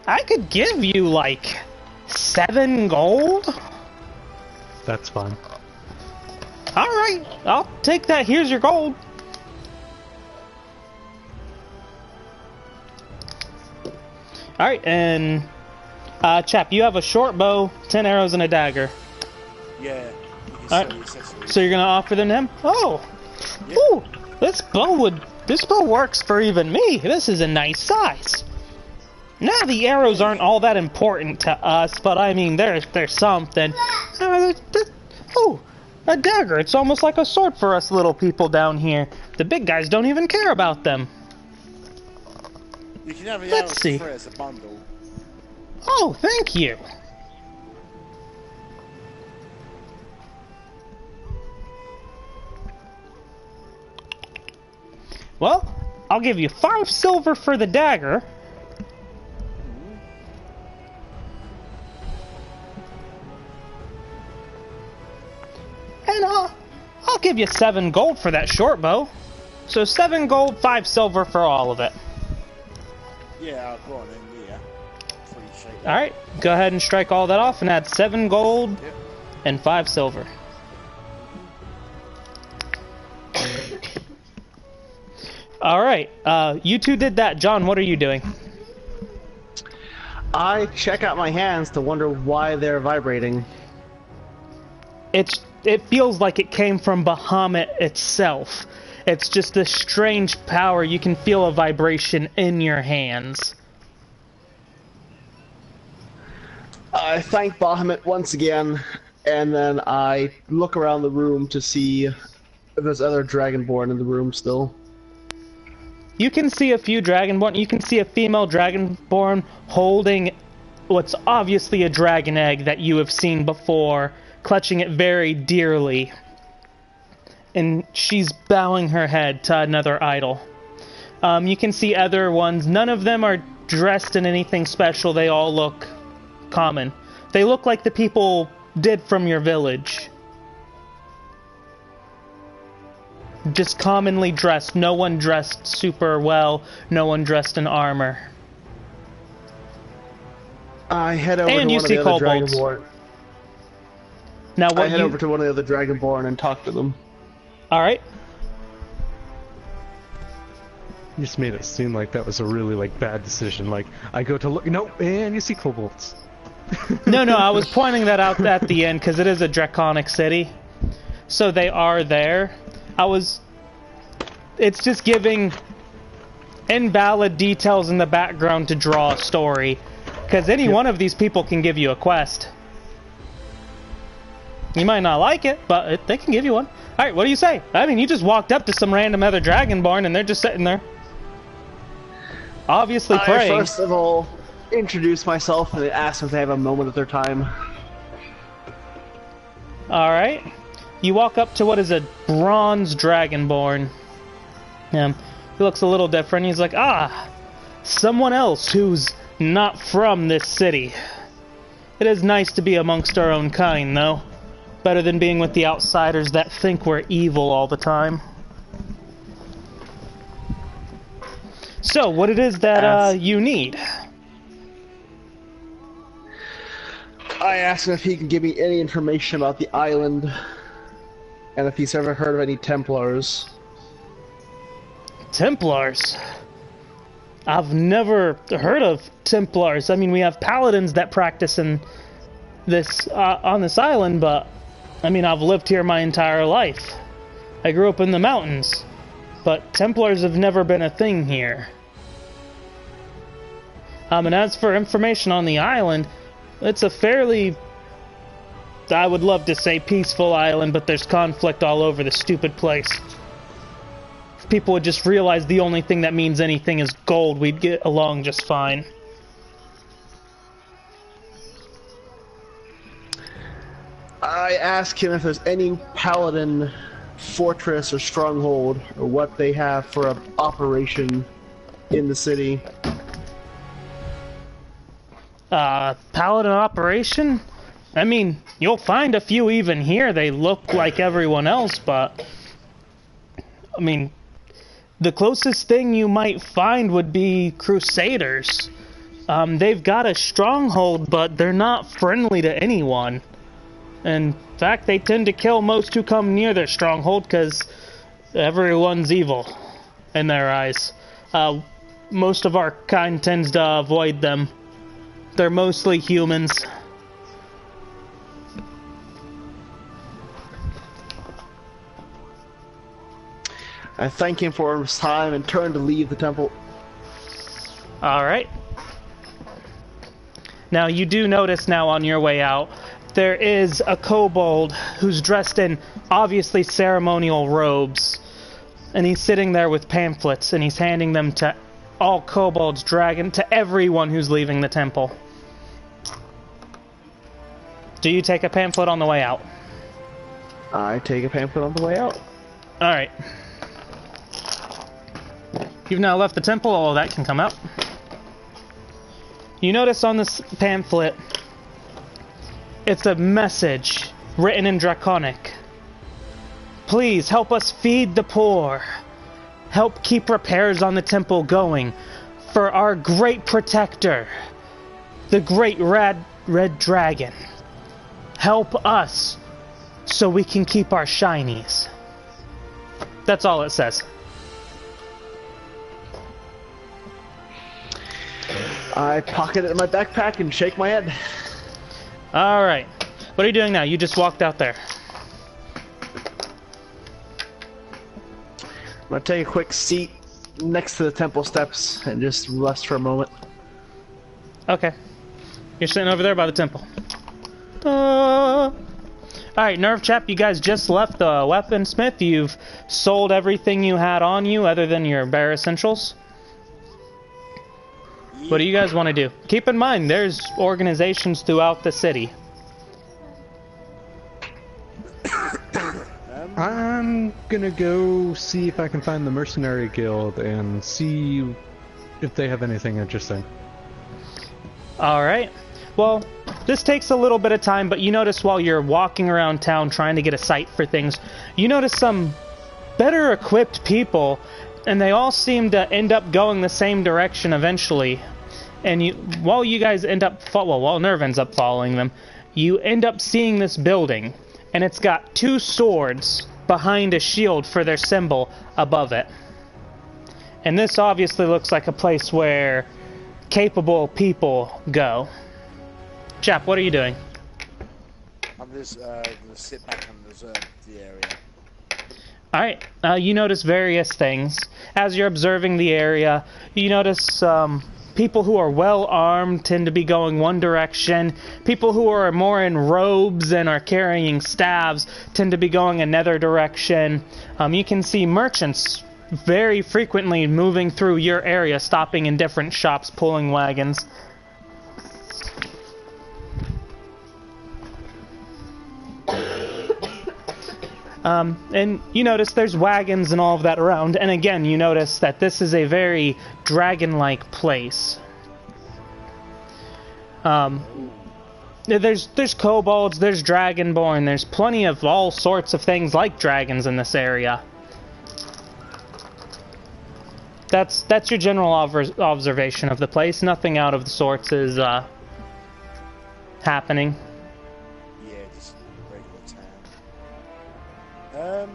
I could give you, like, 7 gold? That's fine. Alright, I'll take that. Here's your gold. Alright, and... chap, you have a short bow, 10 arrows, and a dagger. Yeah. Alright, so you're gonna offer them to him? Oh! Yeah. Ooh! This bow works for even me. This is a nice size. Now, the arrows aren't all that important to us, but I mean, they're something. Oh, a dagger. It's almost like a sword for us little people down here. The big guys don't even care about them. You can have the Let's arrows see. for free as a bundle. Oh, thank you. Well, I'll give you 5 silver for the dagger. And I'll give you 7 gold for that short bow. So 7 gold, 5 silver for all of it. Yeah, go on then, yeah. Appreciate that. Alright, go ahead and strike all that off and add 7 gold Yep. and 5 silver. Alright, you two did that. John, what are you doing? I check out my hands to wonder why they're vibrating. It feels like it came from Bahamut itself. It's just this strange power. You can feel a vibration in your hands. I thank Bahamut once again, and then I look around the room to see if there's other Dragonborn in the room still. You can see a few Dragonborn. You can see a female Dragonborn holding what's obviously a dragon egg that you have seen before, clutching it very dearly. And she's bowing her head to another idol. You can see other ones. None of them are dressed in anything special. They all look common. They look like the people did from your village. Just commonly dressed. No one dressed super well. No one dressed in armor. I head over And to you one of see the other kobolds. Dragonborn. Now I what head you... over to one of the other Dragonborn and talk to them. Alright. You just made it seem like that was a really bad decision. Like I go to look, nope, and you see kobolds. No, I was pointing that out at the end because it is a draconic city. So they are there. It's just giving invalid details in the background to draw a story. Because any one of these people can give you a quest. You might not like it, but they can give you one. Alright, what do you say? I mean, you just walked up to some random other Dragonborn and they're just sitting there. Obviously I praying. first of all introduce myself and ask if they have a moment of their time. Alright. You walk up to what is a bronze Dragonborn. He looks a little different. He's like, someone else who's not from this city. It is nice to be amongst our own kind, though. Better than being with the outsiders that think we're evil all the time. So, what it is that you need? I asked him if he can give me any information about the island, and if he's ever heard of any Templars. Templars. I've never heard of Templars. I mean, we have paladins that practice in this on this island, but I mean, I've lived here my entire life. I grew up in the mountains, but Templars have never been a thing here. And as for information on the island, it's a fairly, I would love to say peaceful island, but there's conflict all over the stupid place. If people would just realize the only thing that means anything is gold, we'd get along just fine. I ask him if there's any paladin fortress or stronghold, or what they have for an operation in the city. Paladin operation? I mean, you'll find a few even here. They look like everyone else, but I mean, the closest thing you might find would be Crusaders. They've got a stronghold, but they're not friendly to anyone. In fact, they tend to kill most who come near their stronghold because everyone's evil in their eyes. Most of our kind tends to avoid them. They're mostly humans. I thank him for his time and turn to leave the temple. Alright. Now, you do notice now on your way out, there is a kobold who's dressed in obviously ceremonial robes. And he's sitting there with pamphlets, and he's handing them to all kobolds, to everyone who's leaving the temple. Do you take a pamphlet on the way out? I take a pamphlet on the way out. Alright. You've now left the temple, all of that can come out. You notice on this pamphlet, it's a message written in Draconic. Please help us feed the poor. Help keep repairs on the temple going. For our great protector, the great red dragon. Help us so we can keep our shinies. That's all it says. I pocket it in my backpack and shake my head. Alright. What are you doing now? You just walked out there. I'm gonna take a quick seat next to the temple steps and just rest for a moment. Okay. You're sitting over there by the temple. Alright, Nerve Chap, you guys just left the weaponsmith. You've sold everything you had on you other than your bare essentials. What do you guys want to do? Keep in mind, there's organizations throughout the city. I'm gonna go see if I can find the Mercenary Guild and see if they have anything interesting. Alright. Well, this takes a little bit of time, but you notice while you're walking around town trying to get a sight for things, you notice some better equipped people, and they all seem to end up going the same direction eventually. And while you guys end up, while Nerve ends up following them, you end up seeing this building, and it's got two swords behind a shield for their symbol above it. And this obviously looks like a place where capable people go. Chap, what are you doing? I'm just gonna sit back and observe the area. Alright, you notice various things. As you're observing the area, you notice people who are well armed tend to be going one direction. People who are more in robes and are carrying staves tend to be going another direction. You can see merchants very frequently moving through your area, stopping in different shops, pulling wagons. And you notice there's wagons and all of that around, and again, you notice that this is a very dragon-like place. There's kobolds, there's dragonborn, there's plenty of all sorts of things like dragons in this area. That's your general observation of the place. Nothing out of the sorts is happening. Yeah, just regular town.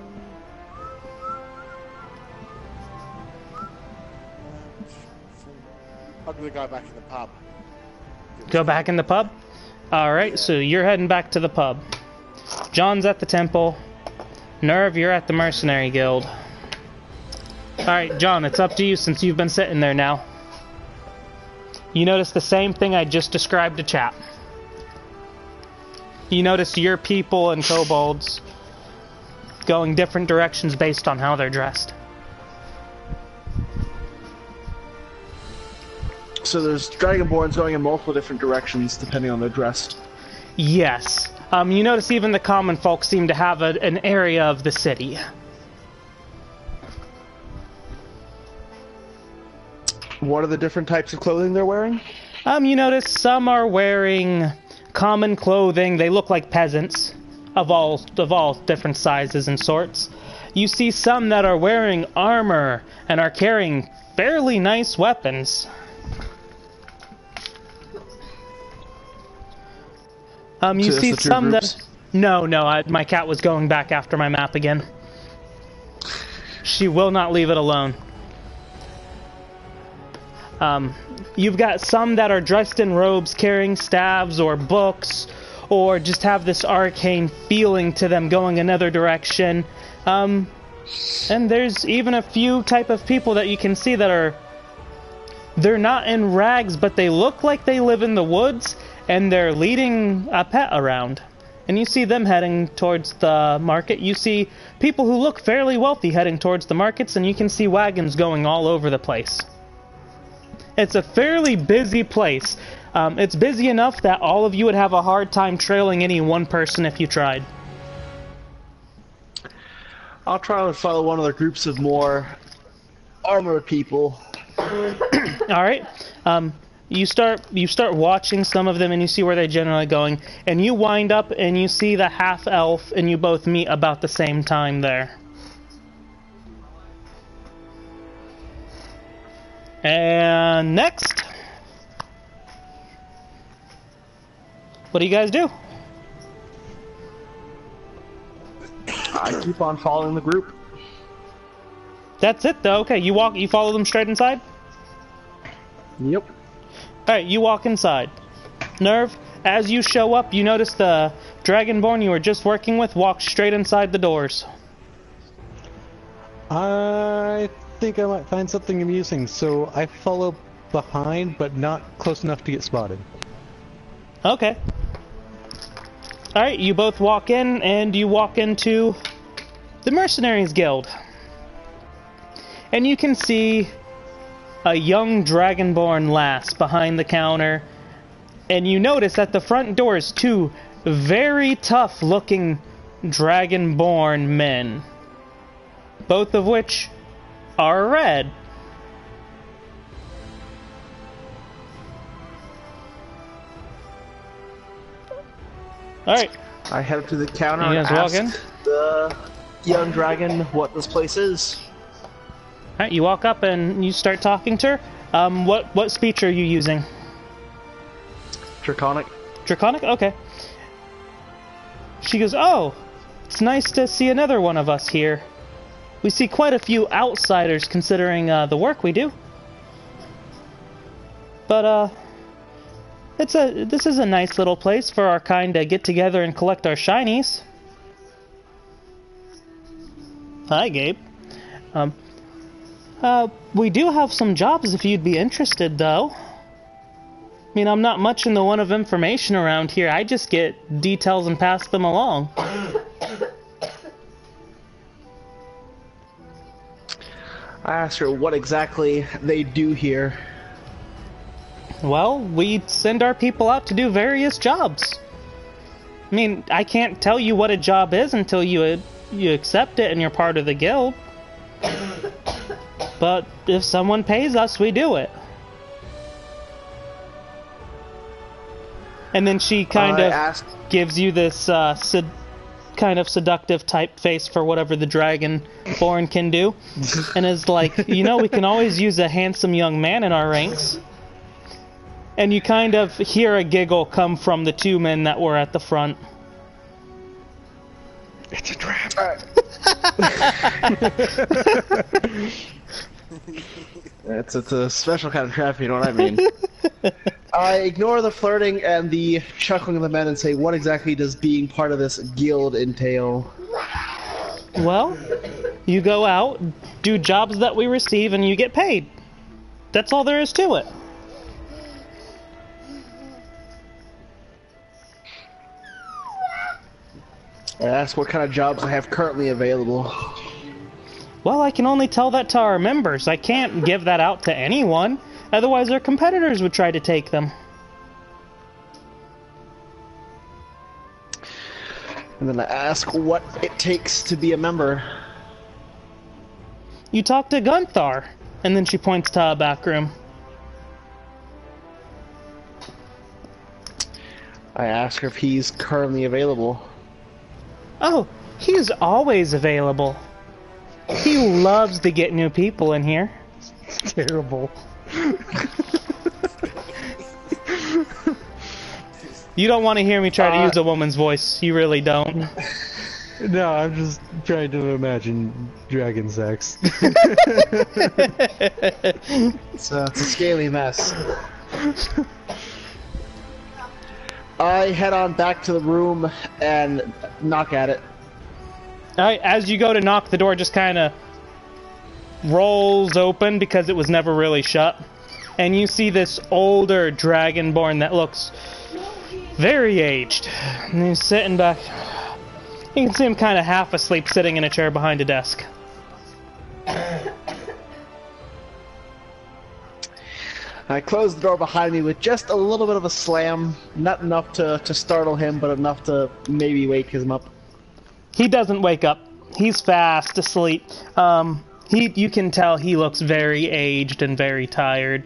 I'm gonna go back in the pub. Go back in the pub? Alright, so you're heading back to the pub. John's at the temple. Nerve, you're at the mercenary guild. Alright, John, it's up to you since you've been sitting there now. You notice the same thing I just described to Chap. You notice your people and kobolds going different directions based on how they're dressed. So there's Dragonborns going in multiple different directions depending on their dress. Yes. You notice even the common folk seem to have an area of the city. What are the different types of clothing they're wearing? You notice some are wearing common clothing. They look like peasants of all different sizes and sorts. You see some that are wearing armor and are carrying fairly nice weapons. You see some that... No, my cat was going back after my map again. She will not leave it alone. You've got some that are dressed in robes, carrying staves or books, or just have this arcane feeling to them going another direction. And there's even a few type of people that you can see that are... They're not in rags, but they look like they live in the woods, and they're leading a pet around. And you see them heading towards the market. You see people who look fairly wealthy heading towards the markets, and you can see wagons going all over the place. It's a fairly busy place. It's busy enough that all of you would have a hard time trailing any one person if you tried. I'll try and follow one of the groups of more armored people. Alright. You start watching some of them and you see where they're generally going. And you wind up and you see the half-elf and you both meet about the same time there. And next. What do you guys do? I keep on following the group. That's it though. Okay, you follow them straight inside? Yep. Alright, you walk inside. Nerve, as you show up, you notice the Dragonborn you were just working with walk straight inside the doors. I think I might find something amusing, so I follow behind, but not close enough to get spotted. Okay. Alright, you both walk in, and you walk into the Mercenaries Guild. And you can see a young Dragonborn lass behind the counter, and you notice at the front doors two very tough-looking Dragonborn men, both of which are red. Alright. I head up to the counter You and guys walk ask the young dragon what this place is. Alright, you walk up and you start talking to her. What speech are you using? Draconic. Draconic? Okay. She goes, "Oh, it's nice to see another one of us here. We see quite a few outsiders considering the work we do. But, this is a nice little place for our kind to get together and collect our shinies." Hi, Gabe. We do have some jobs if you'd be interested, though. I mean, I'm not much in the one of information around here. I just get details and pass them along. I asked her what exactly they do here. Well, we send our people out to do various jobs. I mean, I can't tell you what a job is until you accept it and you're part of the guild. But if someone pays us, we do it. And then she kind of gives you this kind of seductive type face for whatever the Dragonborn can do. And is like, you know, we can always use a handsome young man in our ranks. And you kind of hear a giggle come from the two men that were at the front. It's a trap. It's a special kind of trap, you know what I mean. I ignore the flirting and the chuckling of the men and say, what exactly does being part of this guild entail? Well, you go out, do jobs that we receive, and you get paid. That's all there is to it. I ask what kind of jobs I have currently available. Well, I can only tell that to our members. I can't give that out to anyone. Otherwise, our competitors would try to take them. And then I ask what it takes to be a member. You talk to Gunthar. And then she points to a back room. I ask her if he's currently available. Oh, he's always available. He loves to get new people in here. Terrible. You don't want to hear me try to use a woman's voice. You really don't. No, I'm just trying to imagine dragon sex. It's a scaly mess. I head on back to the room and knock at it. Alright, as you go to knock, the door just kind of rolls open because it was never really shut. And you see this older dragonborn that looks very aged. And he's sitting back. You can see him kind of half asleep sitting in a chair behind a desk. I close the door behind me with just a little bit of a slam. Not enough to startle him, but enough to maybe wake him up. He doesn't wake up. He's fast asleep. You can tell he looks very aged and very tired.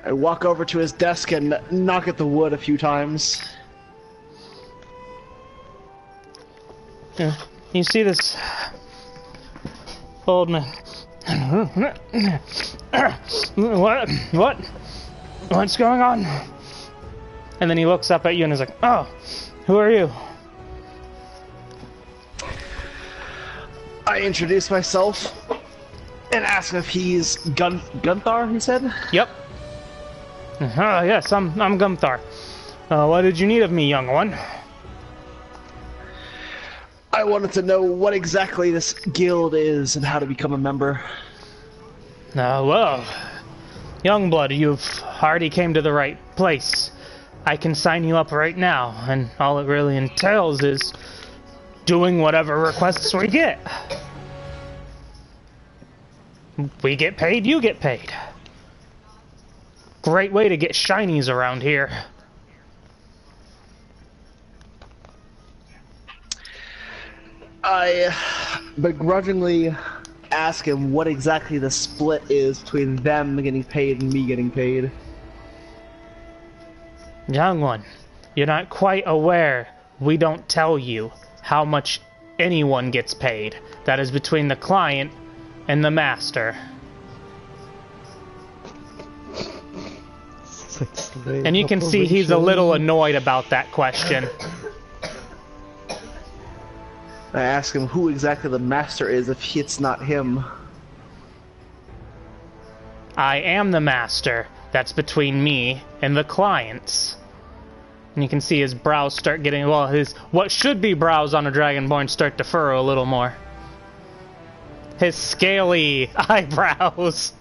I walk over to his desk and knock at the wood a few times. Yeah. You see this old man. What's going on? And then he looks up at you and is like, oh, who are you? I introduce myself and ask if he's Gunthar, he said? Yep. Yes, I'm Gunthar. What did you need of me, young one? I wanted to know what exactly this guild is and how to become a member. Well, Youngblood, you've already came to the right place. I can sign you up right now, and all it really entails is doing whatever requests we get. We get paid, you get paid. Great way to get shinies around here. I begrudgingly ask him what exactly the split is between them getting paid and me getting paid. Young one, you're not quite aware. We don't tell you how much anyone gets paid. That is between the client and the master. And you can see he's a little annoyed about that question. I ask him who exactly the master is if it's not him. I am the master. That's between me and the clients. And you can see his brows start getting, well, his what should be brows on a dragonborn start to furrow a little more. His scaly eyebrows.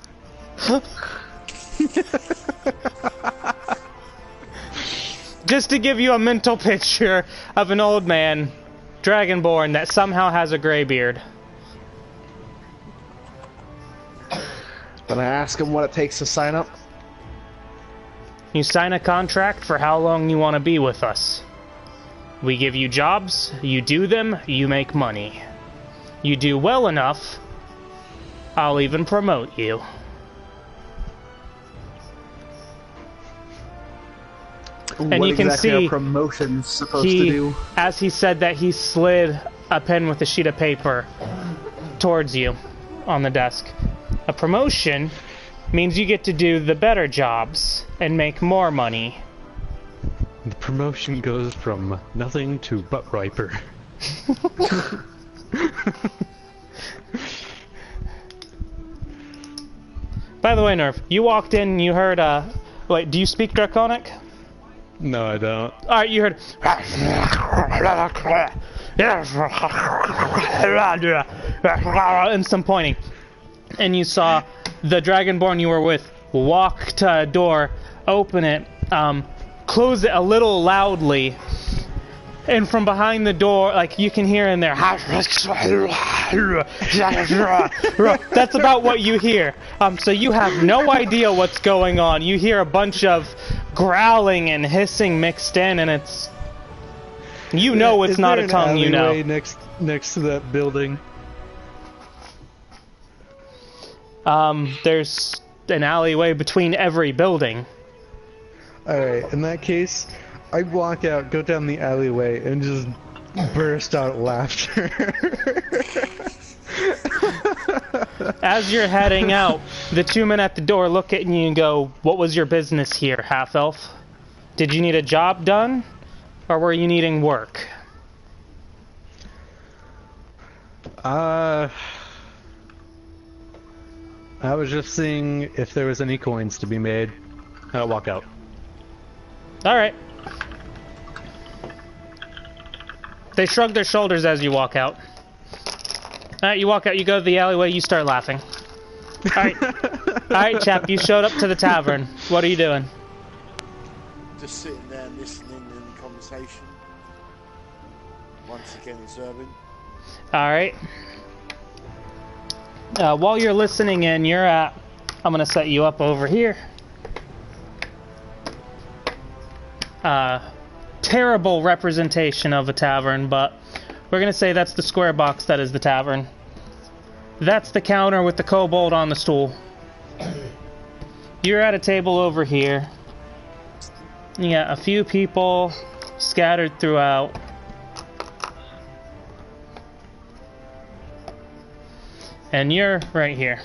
Just to give you a mental picture of an old man, dragonborn, that somehow has a gray beard. But I ask him what it takes to sign up. You sign a contract for how long you want to be with us. We give you jobs, you do them, you make money. You do well enough, I'll even promote you. And what you can exactly see are promotions supposed to do? As he said that, he slid a pen with a sheet of paper towards you on the desk. A promotion means you get to do the better jobs and make more money. The promotion goes from nothing to butt riper. By the way, Nerf, you walked in and you heard, wait, do you speak Draconic? No, I don't. Alright, you heard... and some pointing. And you saw the Dragonborn you were with walk to a door, open it, close it a little loudly, and from behind the door, like, you can hear in there, that's about what you hear. So you have no idea what's going on. You hear a bunch of growling and hissing mixed in, and it's... You know it's not a tongue, you know. Next to that building? There's an alleyway between every building. Alright, in that case, I walk out, go down the alleyway, and just burst out laughter. As you're heading out, the two men at the door look at you and go, "What was your business here, half-elf? Did you need a job done? Or were you needing work?" I was just seeing if there was any coins to be made. And I'll walk out. Alright. They shrug their shoulders as you walk out. Alright, you walk out, you go to the alleyway, you start laughing. Alright. Alright, chap, you showed up to the tavern. What are you doing? Just sitting there listening in the conversation. Once again observing. Alright. While you're listening in, you're at... I'm gonna set you up over here. Terrible representation of a tavern, but we're gonna say that's the square box that is the tavern. That's the counter with the kobold on the stool. You're at a table over here. You got a few people scattered throughout. And you're right here.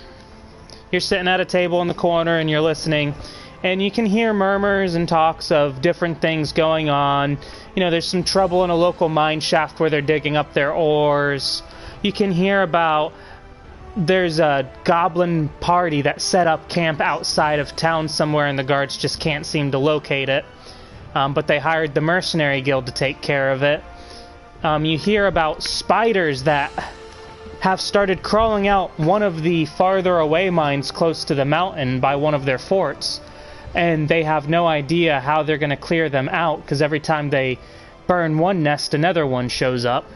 You're sitting at a table in the corner and you're listening. And you can hear murmurs and talks of different things going on. You know, there's some trouble in a local mine shaft where they're digging up their ores. You can hear about there's a goblin party that set up camp outside of town somewhere and the guards just can't seem to locate it. But they hired the mercenary guild to take care of it. You hear about spiders that have started crawling out one of the farther away mines close to the mountain by one of their forts. And they have no idea how they're going to clear them out, because every time they burn one nest, another one shows up.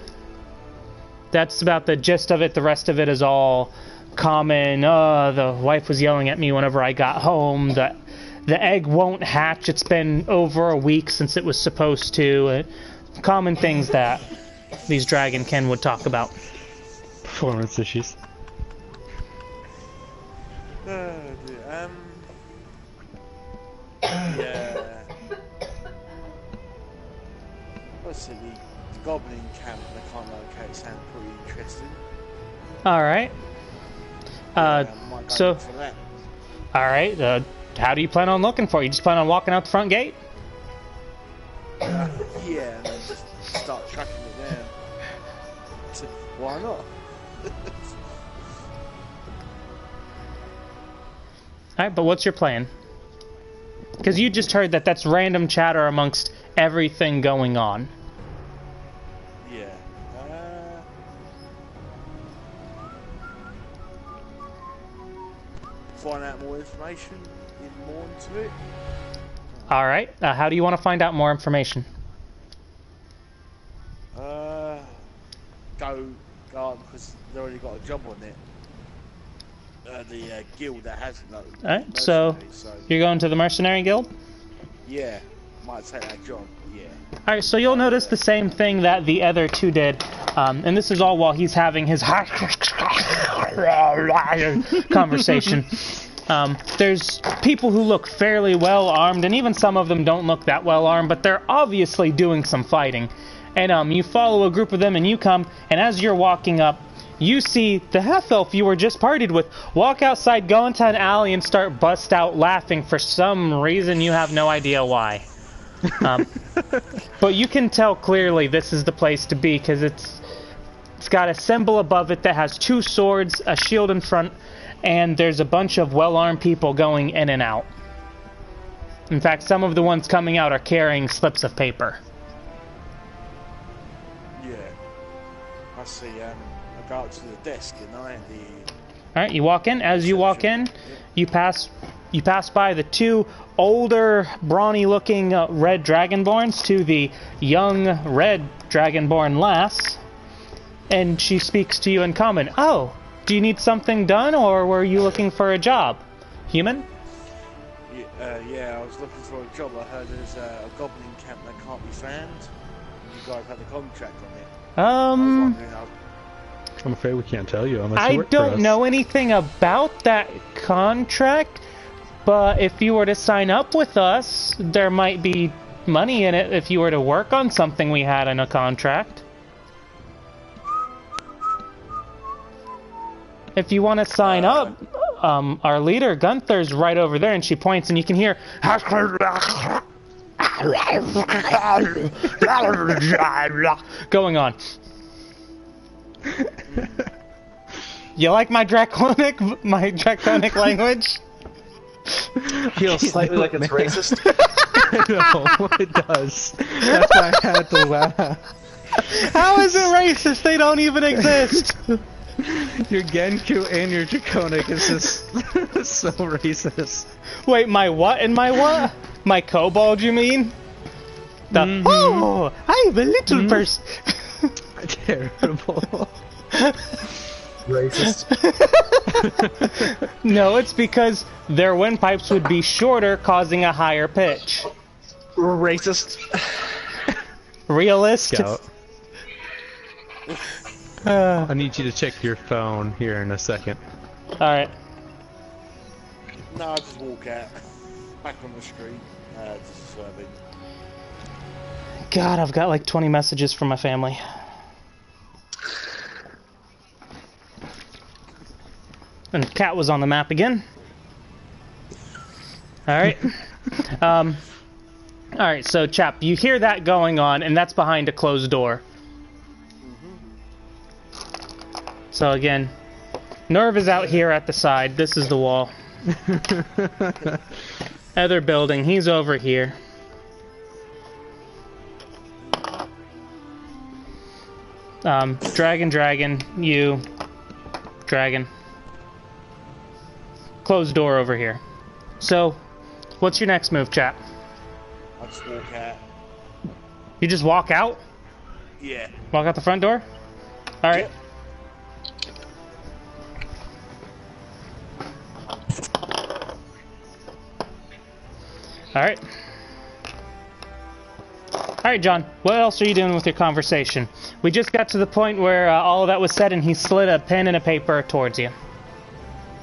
That's about the gist of it. The rest of it is all common. The wife was yelling at me whenever I got home. The egg won't hatch. It's been over a week since it was supposed to. Common things that these dragonkin would talk about. Performance issues. Yeah. What's it? The goblin camp and the kind of locate sound pretty interesting. Alright. Might go look for that. Alright, how do you plan on looking for it? You just plan on walking out the front gate? Yeah, and then just start tracking it down. So, why not? Alright, but what's your plan? Because you just heard that that's random chatter amongst everything going on. Yeah. Find out more information, get more into it. Alright, how do you want to find out more information? Go on, because they already got a job on it. The guild that has no. Alright, so you're going to the mercenary guild? Yeah, might take that job. Yeah. Alright, so you'll notice the same thing that the other two did, and this is all while he's having his conversation. There's people who look fairly well armed, and even some of them don't look that well armed, but they're obviously doing some fighting. And you follow a group of them, and you come, and as you're walking up, you see the half-elf you were just partied with walk outside, go into an alley, and start bust out laughing for some reason you have no idea why. But you can tell clearly this is the place to be, because it's got a symbol above it that has two swords, a shield in front, and there's a bunch of well-armed people going in and out. In fact, some of the ones coming out are carrying slips of paper. Yeah. I see. I go up to the desk and I the. All right, you walk in. As you walk in, you pass by the two older, brawny-looking red dragonborns to the young red dragonborn lass, and she speaks to you in common. Oh, do you need something done, or were you looking for a job? Human? Yeah, I was looking for a job. I heard there's a goblin camp that can't be found. You guys had a contract on it. I was wondering how. I'm afraid we can't tell you unless I you work for don't us. know anything about that contract, but if you were to sign up with us, there might be money in it if you were to work on something we had in a contract. If you want to sign up, our leader, Gunther's right over there, and she points, and you can hear going on. You like my draconic language? Feels slightly like it's racist. I know, it does. That's why I had to laugh. How is it racist? They don't even exist. Your Genku and your Draconic is just so racist. Wait, my what and my what? My kobold, you mean? Oh, I'm a little person. Terrible. Racist. No, it's because their windpipes would be shorter, causing a higher pitch. Racist. Realist. Scout. I need you to check your phone here in a second. Alright. No, I just walk out. Back on the street. Just serving. God, I've got like 20 messages from my family. And Cat was on the map again. Alright. Alright, so chap, you hear that going on, and that's behind a closed door. So again, Nerv is out here at the side. This is the wall. Other building, he's over here. Dragon, you, Dragon. Closed door over here. So, what's your next move, chap? I just walk out. You just walk out? Yeah. Walk out the front door? Alright. Yep. Alright. Alright, John. What else are you doing with your conversation? We just got to the point where all of that was said and he slid a pen and a paper towards you.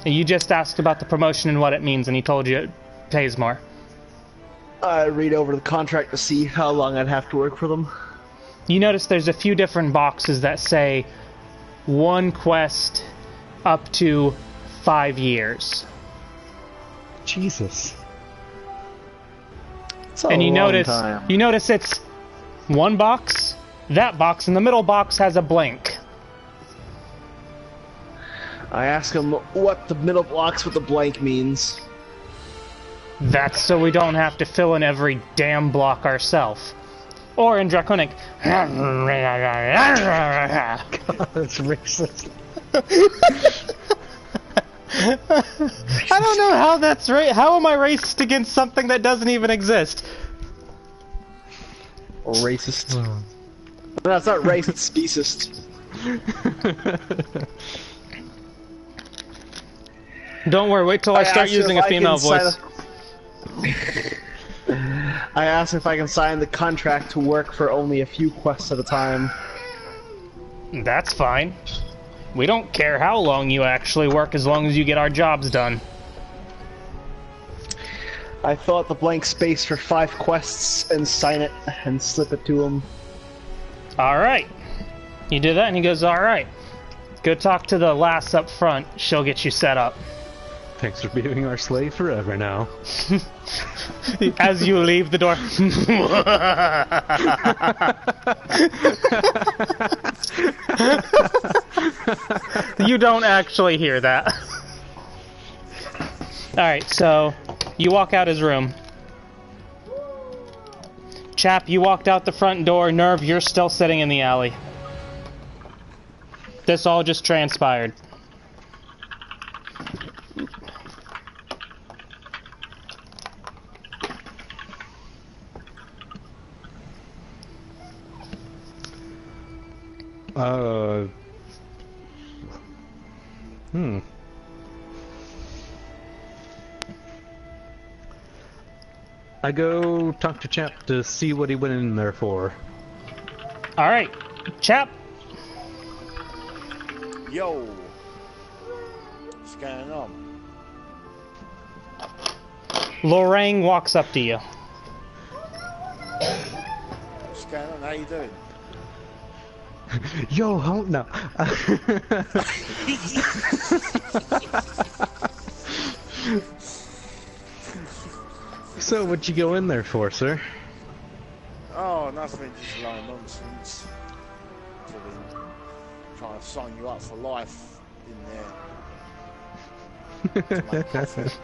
And you just asked about the promotion and what it means, and he told you it pays more. I read over the contract to see how long I'd have to work for them. You notice there's a few different boxes that say 1 quest up to 5 years. Jesus. It's a And you long notice time. it's one box, that box, and the middle box has a blank. I ask him what the middle box with the blank means. That's so we don't have to fill in every damn block ourselves. Or in Draconic. God, that's racist. I don't know how that's right. How am I racist against something that doesn't even exist? Racist. No, it's not race, it's speciest. Don't worry, wait till I start asked using if a I female can sign voice. I asked if I can sign the contract to work for only a few quests at a time. That's fine. We don't care how long you actually work as long as you get our jobs done. I fill out the blank space for 5 quests and sign it and slip it to him. Alright. You do that and he goes, alright. Go talk to the lass up front. She'll get you set up. Thanks for being our slave forever now. As you leave the door. You don't actually hear that. Alright, so you walk out his room. Chap, you walked out the front door. Nerve, you're still sitting in the alley. This all just transpired. I go talk to Chap to see what he went in there for. Alright, Chap. Yo! What's going on? Lorraine walks up to you. What's going on? How you doing? Yo, hold no. So, what'd you go in there for, sir? Oh, nothing, just a lot of nonsense. Trying to sign you up for life in there. To make profit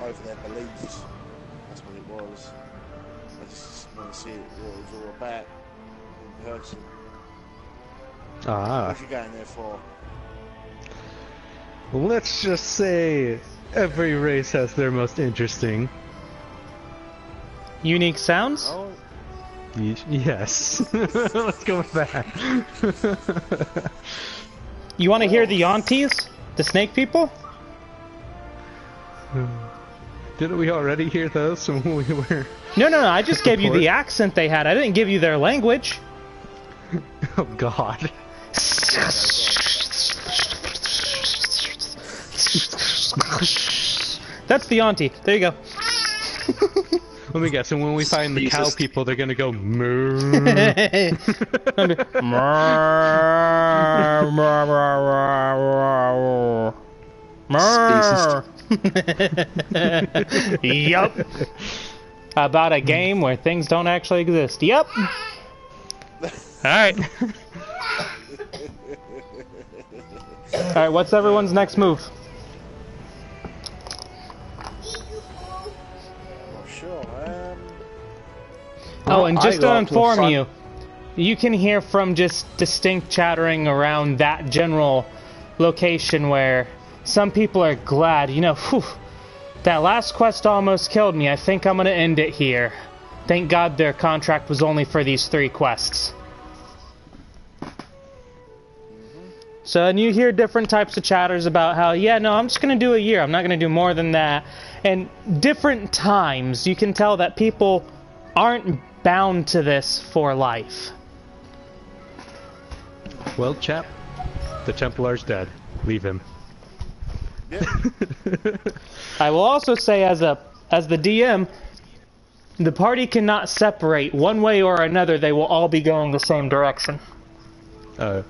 over their beliefs. That's what it was. I just want to see what it was all about in person. Ah. What you going there for? Let's just say every race has their most interesting. Unique sounds? Oh, Yes. Let's go with that. You want to hear the aunties? The snake people? Didn't we already hear those when we were... No, I just gave you the accent they had. I didn't give you their language. Oh, God. That's the auntie. There you go. Let me guess, and when we find the cow people, they're gonna go moo. Yup. About a game where things don't actually exist. Yup. Alright. Alright, what's everyone's next move? Oh, and just to inform you, you can hear from just distinct chattering around that general location where some people are glad, you know, whew, that last quest almost killed me. I think I'm going to end it here. Thank God their contract was only for these 3 quests. So, and you hear different types of chatters about how, yeah, no, I'm just going to do a year. I'm not going to do more than that. And different times, you can tell that people aren't bound to this for life. Well, chap, the Templar's dead. Leave him. yeah. I will also say, as the DM, the party cannot separate one way or another. They will all be going the same direction. Oh.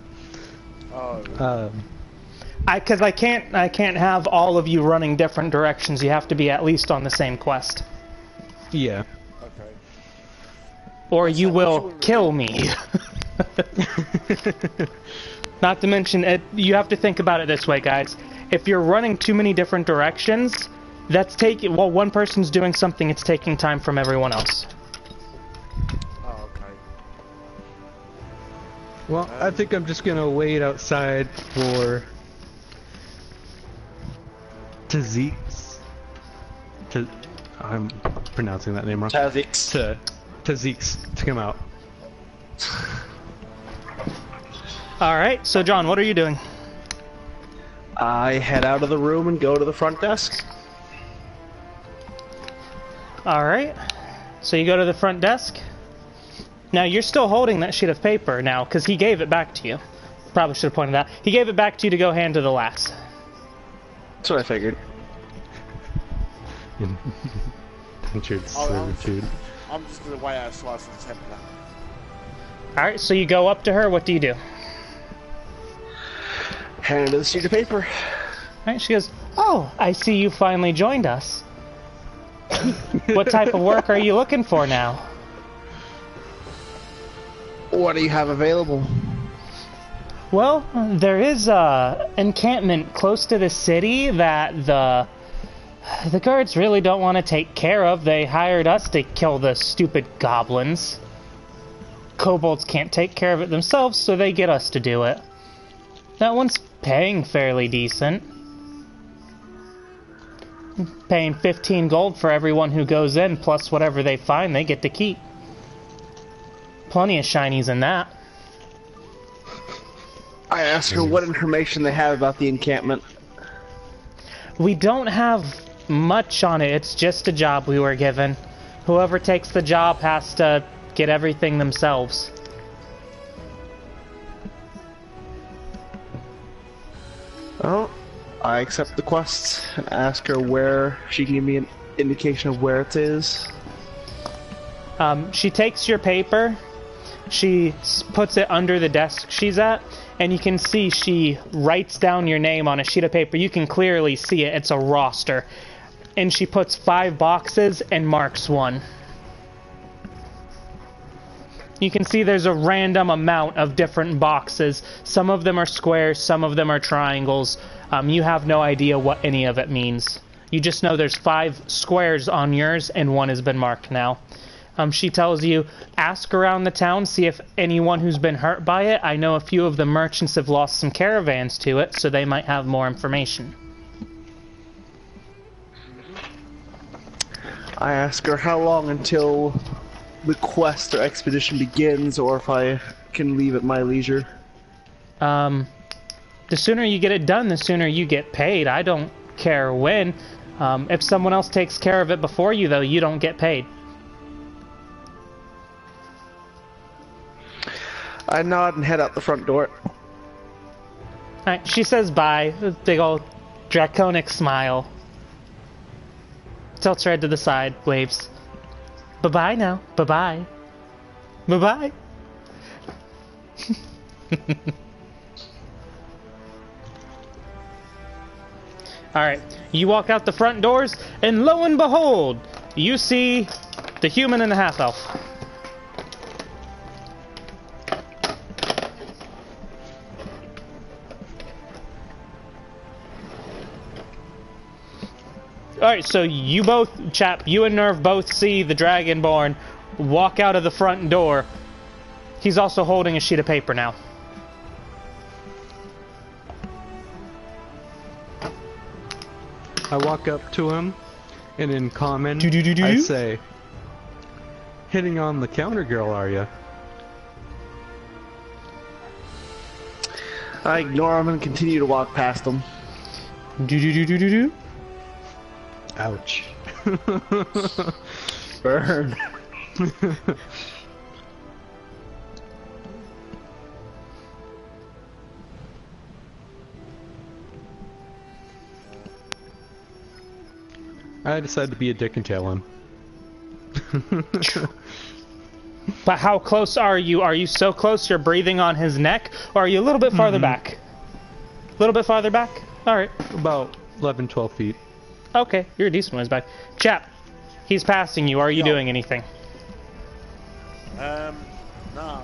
Because I can't have all of you running different directions. You have to be at least on the same quest. Yeah. Okay. Or you will kill me. Not to mention, you have to think about it this way, guys. If you're running too many different directions, that's taking... While one person's doing something, it's taking time from everyone else. Oh, okay. Well, I think I'm just gonna wait outside for... I'm pronouncing that name wrong. Tazix. Tazix to come out. Alright, so John, what are you doing? I head out of the room and go to the front desk. Alright, so you go to the front desk. Now, you're still holding that sheet of paper now, because he gave it back to you. Probably should have pointed that. He gave it back to you to go hand to the lass. That's what I figured. Indentured servitude. I'm just going to wait outside for the Templar. Alright, so you go up to her, what do you do? Hand her the sheet of paper. Alright, she goes, "Oh, I see you finally joined us. What type of work are you looking for now?" What do you have available? Well, there is a encampment close to the city that the guards really don't want to take care of. They hired us to kill the stupid goblins. Kobolds can't take care of it themselves, so they get us to do it. That one's paying fairly decent. Paying 15 gold for everyone who goes in, plus whatever they find they get to keep. Plenty of shinies in that. I ask her what information they have about the encampment. We don't have much on it, it's just a job we were given. Whoever takes the job has to get everything themselves. Well, I accept the quest and ask her where she can give me an indication of where it is. She takes your paper, she puts it under the desk she's at, and you can see she writes down your name on a sheet of paper. You can clearly see it, it's a roster. And she puts 5 boxes and marks one. You can see there's a random amount of different boxes. Some of them are squares, some of them are triangles. You have no idea what any of it means. You just know there's 5 squares on yours and one has been marked now. She tells you, ask around the town, see if anyone who's been hurt by it. I know a few of the merchants have lost some caravans to it, so they might have more information. I ask her how long until the quest or expedition begins, or if I can leave at my leisure. The sooner you get it done, the sooner you get paid. I don't care when. If someone else takes care of it before you, though, you don't get paid. I nod and head out the front door. Alright, she says bye. A big old draconic smile. Tilts her head to the side, waves. Bye-bye now. Bye-bye. Bye-bye. Alright, you walk out the front doors, and lo and behold, you see the human and the half-elf. Alright, so you both, you and Nerve both see the Dragonborn walk out of the front door. He's also holding a sheet of paper now. I walk up to him, and in common, I say, hitting on the counter girl, are ya? I ignore him and continue to walk past him. Ouch. Burn. I decided to be a dick and tail him. But how close are you? Are you so close you're breathing on his neck? Or are you a little bit farther back? A little bit farther back? Alright. About 11, 12 feet. Okay, you're a decent ways back. Chap, he's passing you. Are you doing anything? No, I don't know.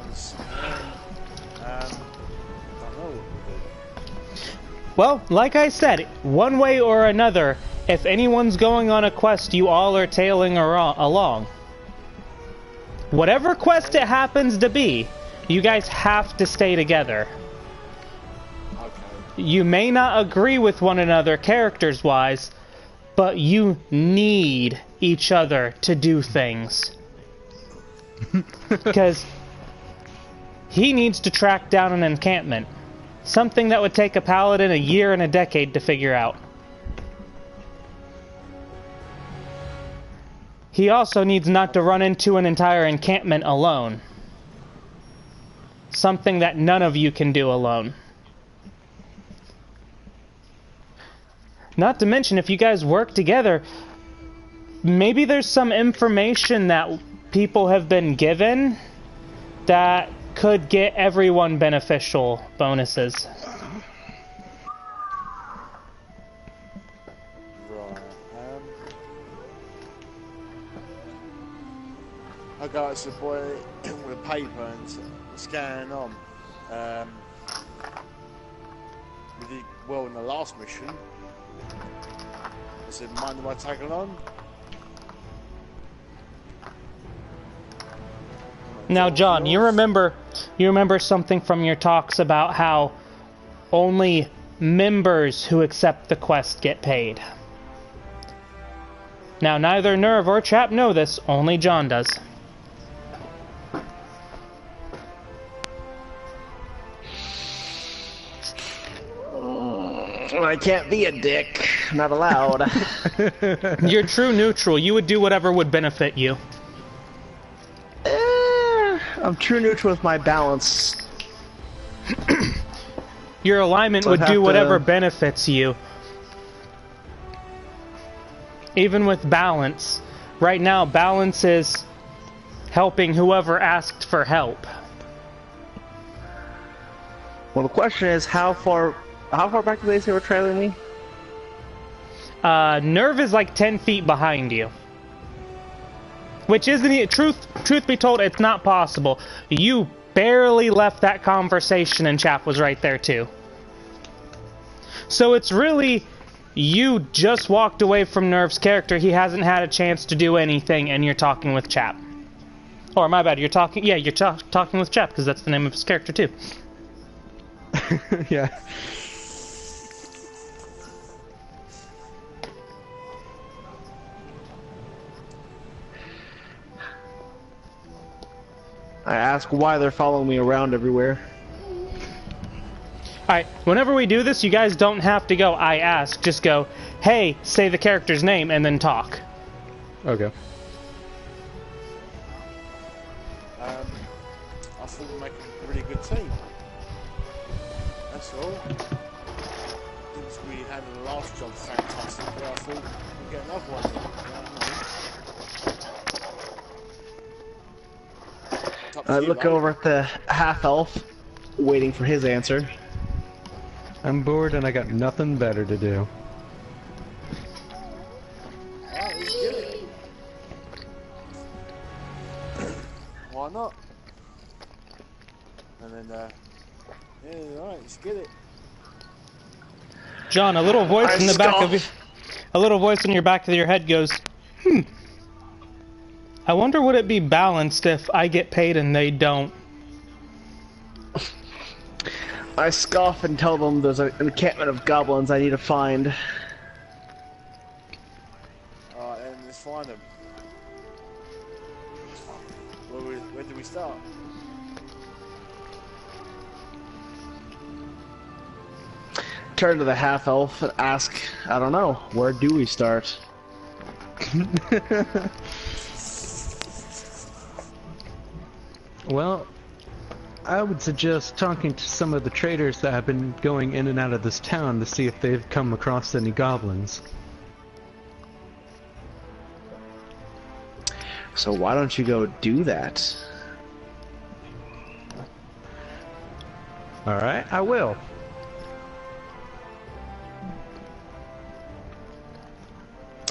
Well, like I said, one way or another, if anyone's going on a quest, you all are tailing along. Whatever quest it happens to be, you guys have to stay together. Okay. You may not agree with one another characters-wise, but you need each other to do things. Because he needs to track down an encampment. Something that would take a paladin a year and a decade to figure out. He also needs not to run into an entire encampment alone. Something that none of you can do alone. Not to mention, if you guys work together, maybe there's some information that people have been given that could get everyone beneficial bonuses. Right. I got the boy with a paper and scanning on. We did well in the last mission. I said, mind am I tagging on? Now, John, you remember something from your talks about how only members who accept the quest get paid. Now, neither Nerve or Chap know this, only John does. I can't be a dick. I'm not allowed. You're true neutral. You would do whatever would benefit you. I'm true neutral with my balance. Your alignment So would I'd do have whatever to- benefits you. Even with balance. Right now, balance is helping whoever asked for help. Well, the question is, how far back do they say we're trailing me? Nerve is like 10 feet behind you. Which isn't... Truth be told, it's not possible. You barely left that conversation and Chap was right there too. So it's really... You just walked away from Nerve's character. He hasn't had a chance to do anything and you're talking with Chap. Or, my bad, you're talking... Yeah, you're talking with Chap because that's the name of his character too. Yeah. I ask why they're following me around everywhere. Alright, whenever we do this, you guys don't have to go, I ask. Just go, hey, say the character's name, and then talk. Okay. I thought we'd make a really good team. That's all. Since we had the last job fantastic, but I thought we'd get another one. It's up to I you, look though. over at the half-elf, waiting for his answer. I'm bored and I got nothing better to do. Alright, let's get it. Why not? And then, yeah, alright, let's get it. John, a little voice in the back of you... A little voice in your back of your head goes, I wonder would it be balanced if I get paid and they don't. I scoff and tell them there's an encampment of goblins I need to find. Alright, then let's find them. Where do we start? Turn to the half-elf and ask, I don't know, where do we start? Well, I would suggest talking to some of the traders that have been going in and out of this town to see if they've come across any goblins. So why don't you go do that? Alright, I will.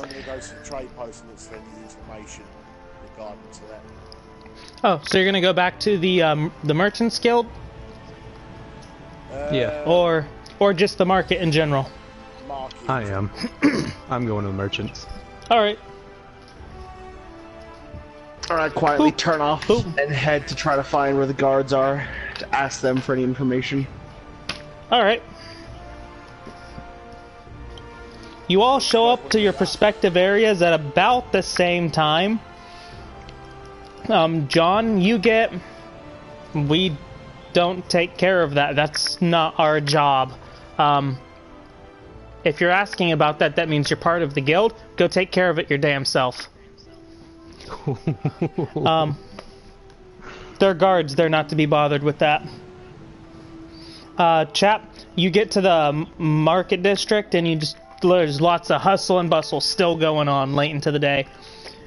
I'm going to go to the trade post and look for any information regarding to that. Oh, so you're gonna go back to the Merchants Guild? Yeah. Or just the market in general? Market. I am. I'm going to the merchants. Alright. Alright, quietly turn off and head to try to find where the guards are, to ask them for any information. Alright. You all show up to your respective areas at about the same time. John, we don't take care of that. That's not our job. If you're asking about that, that means you're part of the guild. Go take care of it your damn self. They're guards. They're not to be bothered with that. Chap, you get to the market district and there's lots of hustle and bustle still going on late into the day.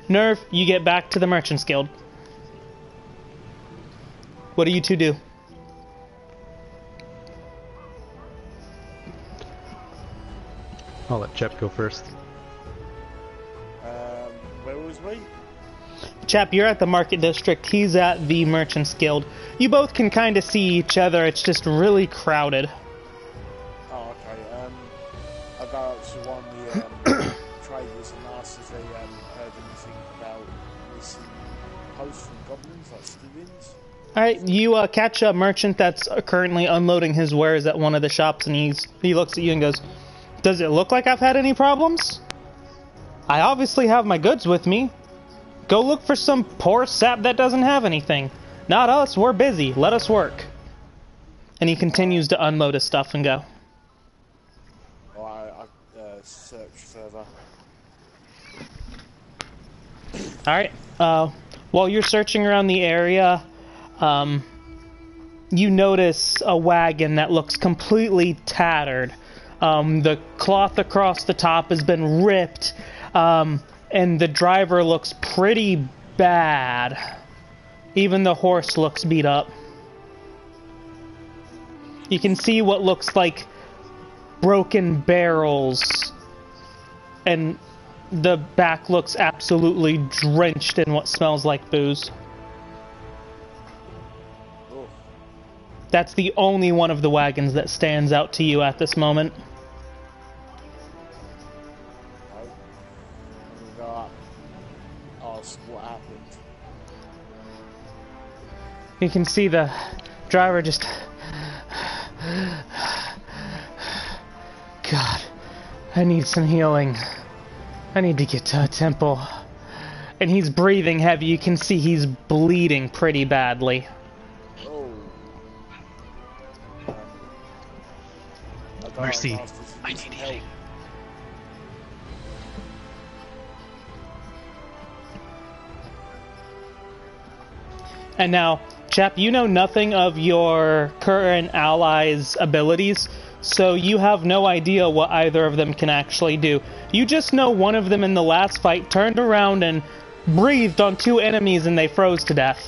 Nerve, you get back to the Merchants Guild. What do you two do? I'll let Chep go first. Where was we? Chap, you're at the market district. He's at the Merchants Guild. You both can kind of see each other. It's just really crowded. Oh, to one of the traders and asked if they heard anything about missing posts from goblins, like civilians. Alright, you catch a merchant that's currently unloading his wares at one of the shops, and he looks at you and goes, "Does it look like I've had any problems? I obviously have my goods with me. Go look for some poor sap that doesn't have anything. Not us, we're busy. Let us work." And he continues to unload his stuff and go. I search further. Alright, while you're searching around the area, you notice a wagon that looks completely tattered. The cloth across the top has been ripped, and the driver looks pretty bad. Even the horse looks beat up. You can see what looks like broken barrels, and the back looks absolutely drenched in what smells like booze. Oh, That's the only one of the wagons that stands out to you at this moment. okay. I'm gonna go up, ask what happened. You can see the driver just... God, I need some healing. I need to get to a temple. And he's breathing heavy. You can see he's bleeding pretty badly. Oh. I go Mercy, and ask if I there's need help. healing. And now, chap, you know nothing of your current allies' abilities, so you have no idea what either of them can actually do. You just know one of them in the last fight turned around and breathed on two enemies and they froze to death.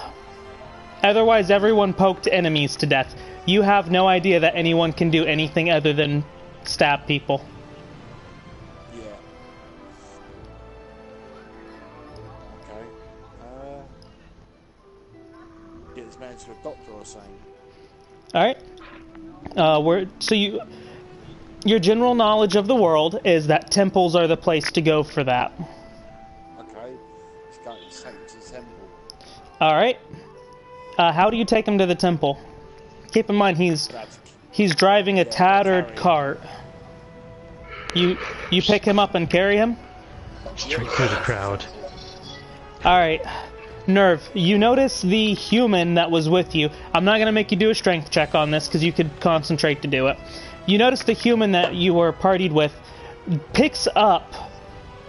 Otherwise, everyone poked enemies to death. You have no idea that anyone can do anything other than stab people. Yeah. Okay. Get this man to a doctor or something. Alright. Your general knowledge of the world is that temples are the place to go for that. Okay. Let's go and take him to the temple. Alright. How do you take him to the temple? Keep in mind he's driving a tattered cart. You pick him up and carry him? Straight through the crowd. Alright. Nerve, you notice the human that was with you. I'm not going to make you do a strength check on this because you could concentrate to do it. You notice the human that you were partied with picks up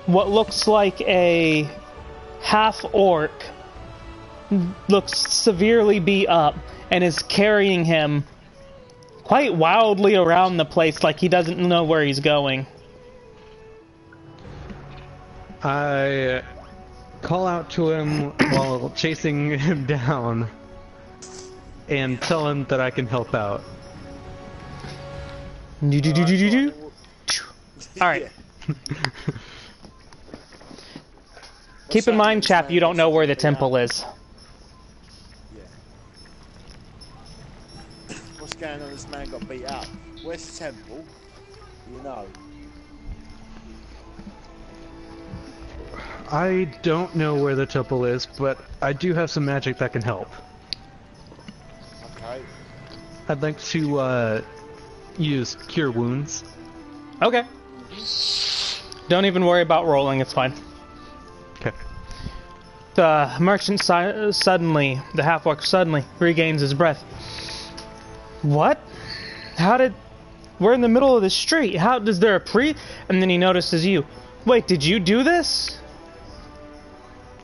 what looks like a half-orc, looks severely beat up, and is carrying him quite wildly around the place like he doesn't know where he's going. I call out to him while chasing him down and tell him that I can help out. Alright. Keep in mind, chap, you don't know where the temple is. Yeah. What's going on? This man got beat up. Where's the temple? You know. I don't know where the temple is, but I do have some magic that can help. Okay. I'd like to use Cure Wounds. Okay. Don't even worry about rolling, it's fine. Okay. The merchant suddenly, the half-orc suddenly regains his breath. What? We're in the middle of the street. Is there a And then he notices you. Wait, did you do this?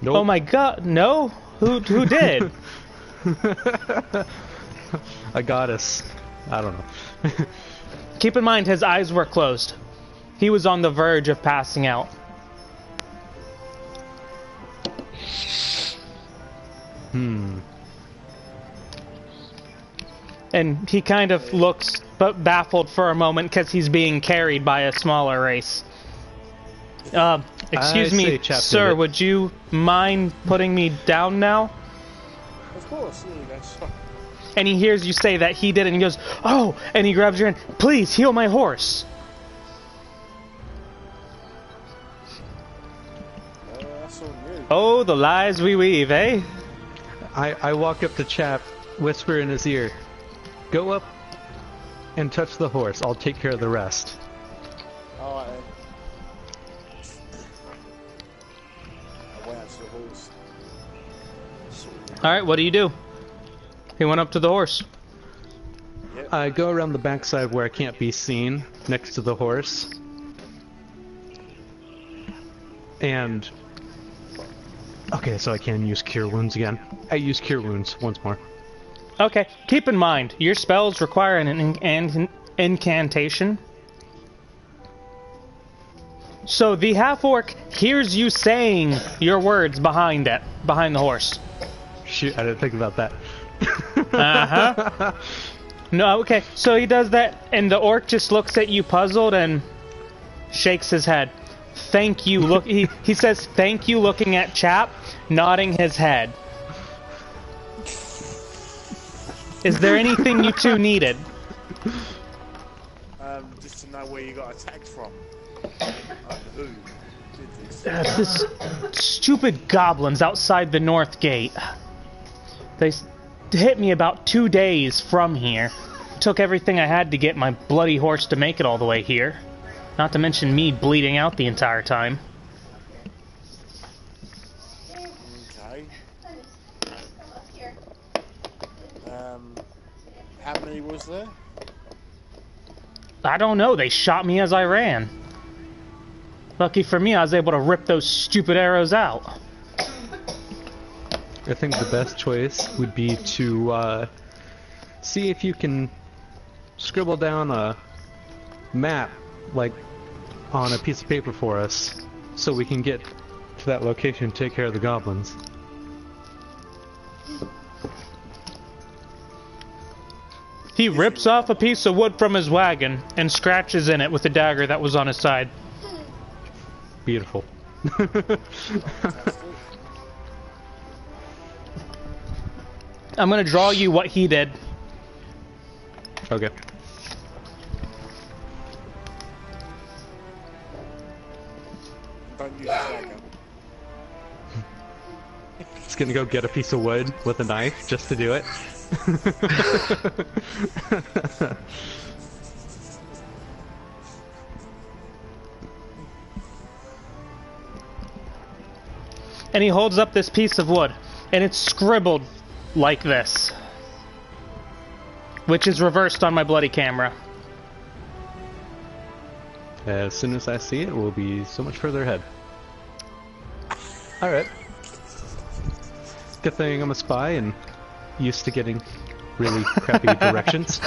Nope. Oh my god, no? Who did? A goddess. I don't know. Keep in mind his eyes were closed. He was on the verge of passing out. And he kind of looks baffled for a moment because he's being carried by a smaller race. Excuse me, sir, would you mind putting me down now? Of course, yeah, that's fine. And he hears you say that he did, and he goes, "Oh!" And he grabs your hand. "Please, heal my horse." Oh, the lies we weave, eh? I walk up to Chap, whisper in his ear, "Go up and touch the horse. I'll take care of the rest." Alright then. I went out to the horse. Alright, what do you do? He went up to the horse. Yep. I go around the backside where I can't be seen, next to the horse. And... okay, so I can use Cure Wounds again. I use Cure Wounds once more. Okay, keep in mind, your spells require an incantation. So the half-orc hears you saying your words behind it, behind the horse. Shoot, I didn't think about that. Uh-huh. No, okay, so he does that, and the orc just looks at you puzzled and shakes his head. Thank you, look, he says thank you looking at Chap, nodding his head. Is there anything you two needed? Just to know where you got attacked from. Who did this? This stupid goblins outside the north gate. They hit me about 2 days from here. Took everything I had to get my bloody horse to make it all the way here. Not to mention me bleeding out the entire time. Okay. How many was there? I don't know, they shot me as I ran. Lucky for me, I was able to rip those stupid arrows out. I think the best choice would be to see if you can scribble down a map, like on a piece of paper for us, so we can get to that location and take care of the goblins. He rips off a piece of wood from his wagon and scratches in it with the dagger that was on his side. Beautiful. I'm gonna draw you what he did. Okay. Don't use a dagger. It's gonna go get a piece of wood with a knife just to do it. And he holds up this piece of wood, and it's scribbled like this, which is reversed on my bloody camera. As soon as I see it, we'll be so much further ahead. Alright. Good thing I'm a spy and used to getting really crappy directions.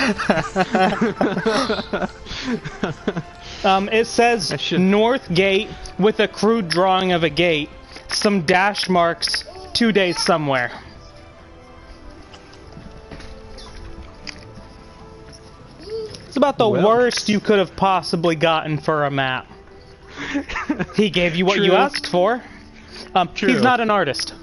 It says North Gate with a crude drawing of a gate, some dash marks, 2 days somewhere. It's about the worst you could have possibly gotten for a map. He gave you what you asked for. He's not an artist.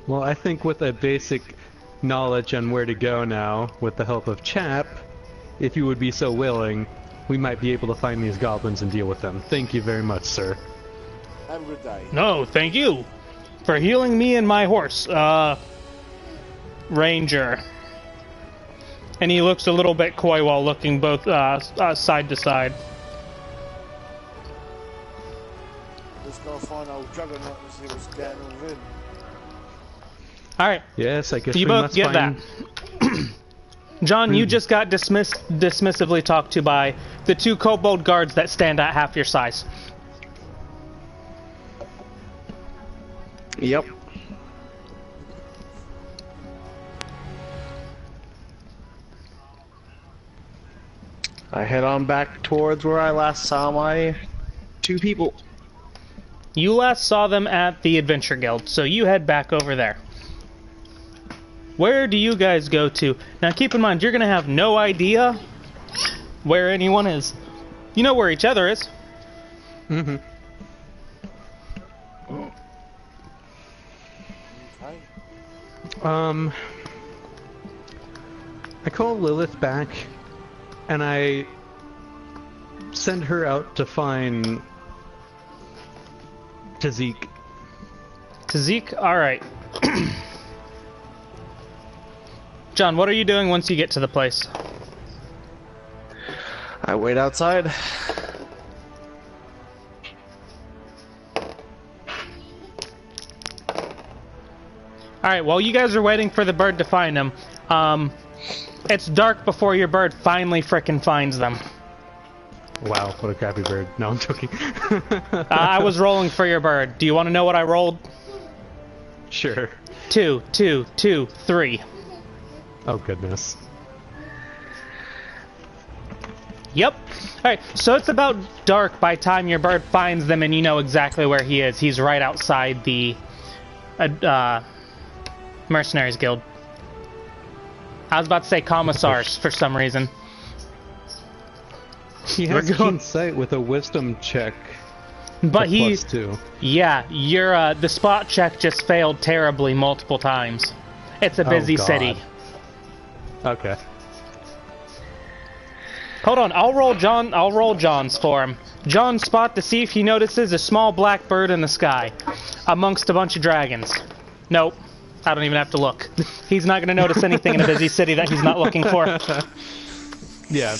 Well, I think with a basic knowledge on where to go now, with the help of Chap, if you would be so willing, we might be able to find these goblins and deal with them. Thank you very much, sir. Have a good day. No, thank you for healing me and my horse, Ranger. And he looks a little bit coy while looking both side to side. Let's go find old Juggernaut and see what's going on with him. All right. Yes, I guess You we both must get find... that. John, you just got dismissively talked to by the 2 kobold guards that stand at half your size. Yep. I head on back towards where I last saw my 2 people. You last saw them at the Adventure Guild, so you head back over there. Where do you guys go to? Now keep in mind, you're going to have no idea where anyone is. You know where each other is. Mm-hmm. Okay. I call Lilith back, and I send her out to find Tazik. Tazik? Alright. John, what are you doing once you get to the place? I wait outside. Alright, while you guys are waiting for the bird to find them, it's dark before your bird finally frickin' finds them. Wow, what a crappy bird. No, I'm joking. I was rolling for your bird. Do you want to know what I rolled? Sure. 2, 2, 2, 3. Oh, goodness. Yep. Alright, so it's about dark by the time your bird finds them and you know exactly where he is. He's right outside the Mercenaries Guild. I was about to say commissars for some reason. He has keen sight with a wisdom check. But he... +2. Yeah, your the spot check just failed terribly multiple times. It's a busy city. Okay. Hold on, I'll roll John's for him. John spot to see if he notices a small black bird in the sky amongst a bunch of dragons. Nope. I don't even have to look. He's not going to notice anything in a busy city that he's not looking for. Yeah.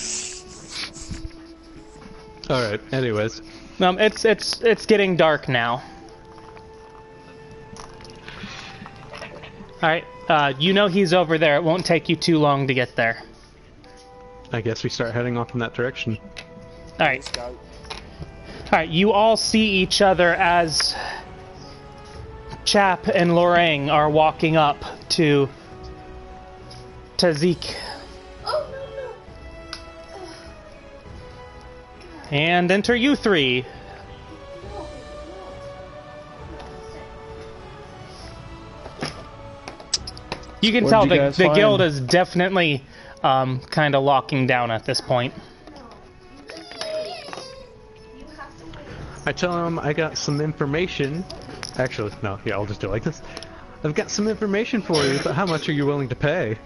Alright, anyways. It's getting dark now. Alright, you know he's over there. It won't take you too long to get there. I guess we start heading off in that direction. Alright. Let's go. Alright, you all see each other as Chap and Lorang are walking up to Zeke. Oh, no. And enter you three. You can tell the guild is definitely kind of locking down at this point. I tell him I got some information. Actually, no, yeah, I'll just do it like this. I've got some information for you, but how much are you willing to pay?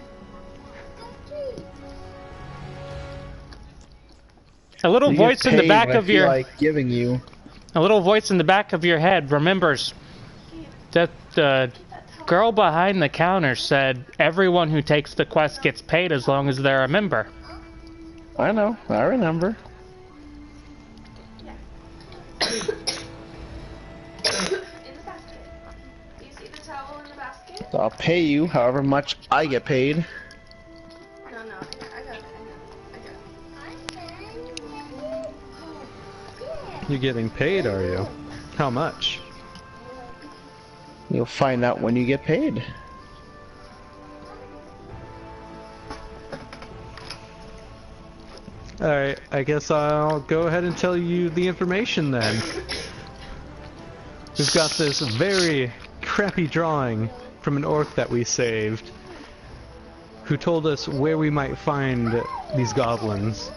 A little voice in the back of your... like giving you. A little voice in the back of your head remembers that the girl behind the counter said everyone who takes the quest gets paid as long as they're a member. I know, I remember. In the basket. Do you see the towel in the basket? So I'll pay you however much I get paid. No, I got it. You're getting paid, are you? How much? You'll find out when you get paid. Alright, I guess I'll go ahead and tell you the information then. We've got this very crappy drawing from an orc that we saved, who told us where we might find these goblins.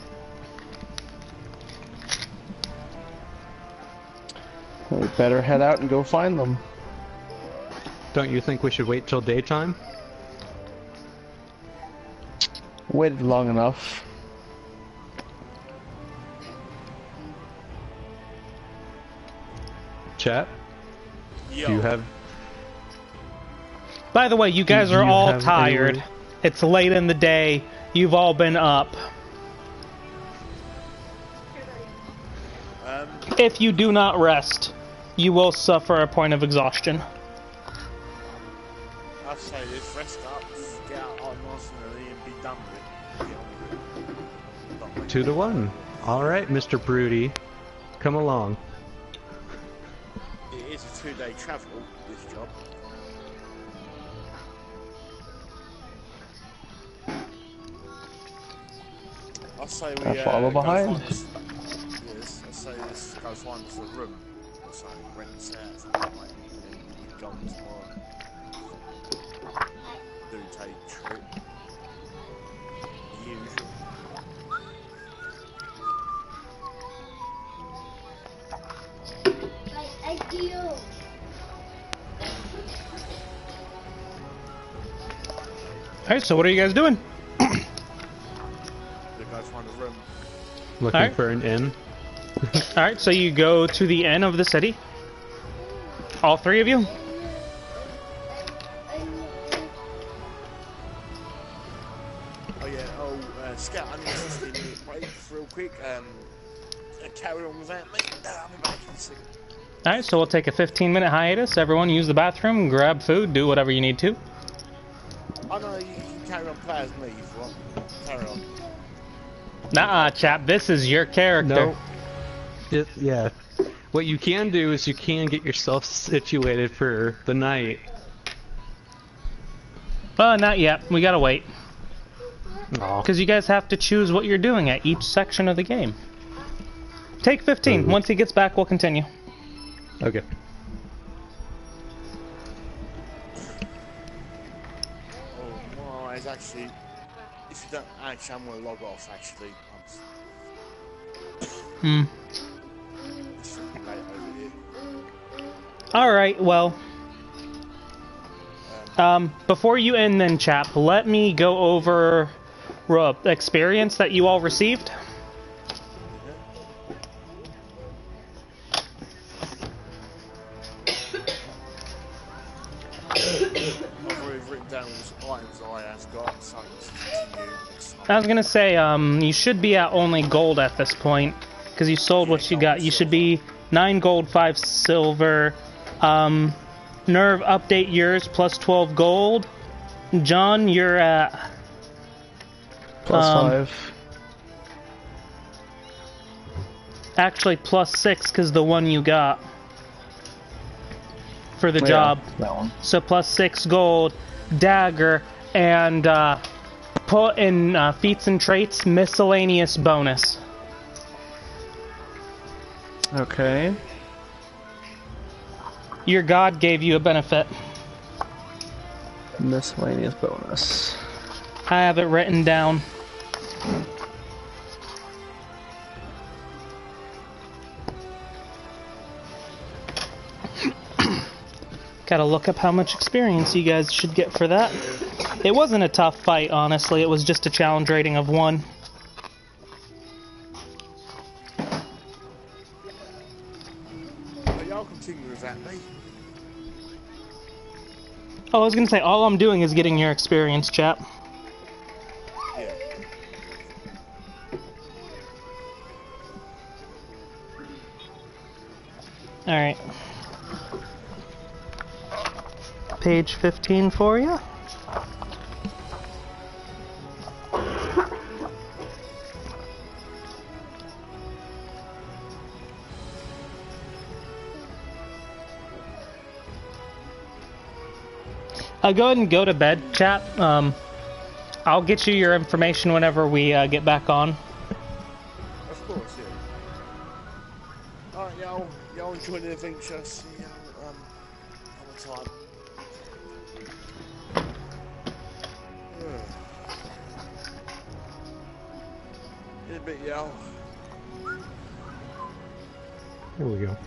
We better head out and go find them. Don't you think we should wait till daytime? Waited long enough. Chat? Yo. Do you have... By the way, you guys Do are you all have tired. any- It's late in the day. You've all been up. If you do not rest, you will suffer a point of exhaustion. I say this, rest up, get out nice and early and be done with it. Get on with it. 2 to 1. Alright, Mr. Broody. Come along. It is a 2-day travel, this job. I say we I follow behind. Yes, I say let's go find us a room. Or something, rent us out, something like that. And then we go on tomorrow. Do take trip. The usual. Ideal. Alright, so what are you guys doing? room. Looking Alright. for an inn. Alright, so you go to the end of the city. All three of you? Oh yeah, Scout, I need to just give you a break real quick. Carry on with that, mate. I'll be back in a second. Alright, so we'll take a 15-minute hiatus. Everyone use the bathroom, grab food, do whatever you need to. Oh no, you can carry on playing as me if you want. Carry on. Nuh-uh, chap, this is your character. No. Yeah. What you can do is you can get yourself situated for the night. Not yet. We gotta wait. Aw. Because you guys have to choose what you're doing at each section of the game. Take 15. Once he gets back, we'll continue. Okay. Oh, well, it's actually... If you don't... Actually, I'm going to log off, actually. It's late over here. Alright, well... before you end then, chap, let me go over experience that you all received. I've written down all the items I have got, so I was gonna say, you should be at only gold at this point, because you sold what you got. You should be 9 gold, 5 silver. Nerve, update yours, plus 12 gold. John, you're at... Plus 5. Actually, plus 6, because the one you got for the job. That one. So plus 6 gold, dagger, and put in feats and traits, miscellaneous bonus. Okay. Your god gave you a benefit. Miscellaneous bonus. I have it written down. Gotta look up how much experience you guys should get for that. It wasn't a tough fight, honestly. It was just a challenge rating of 1. Y'all continue with that, mate. Oh, I was gonna say, all I'm doing is getting your experience, chap. Yeah. Alright. Page 15 for you. Go ahead and go to bed, chap. I'll get you your information whenever we get back on. Of course, yeah. Alright, y'all enjoy the adventure. See y'all, another time. In a bit, y'all. Here we go.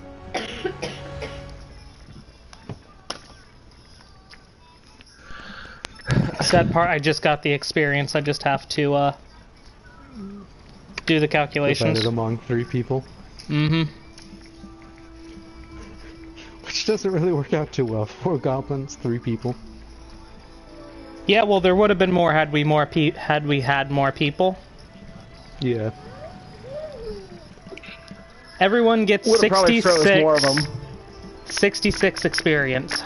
Sad part, I just got the experience. I just have to do the calculations. Divided among 3 people. Mm-hmm. Which doesn't really work out too well. 4 goblins, 3 people. Yeah, well, there would have been more had we had more people. Yeah. Everyone gets Would've probably froze 66. more of them. 66 experience.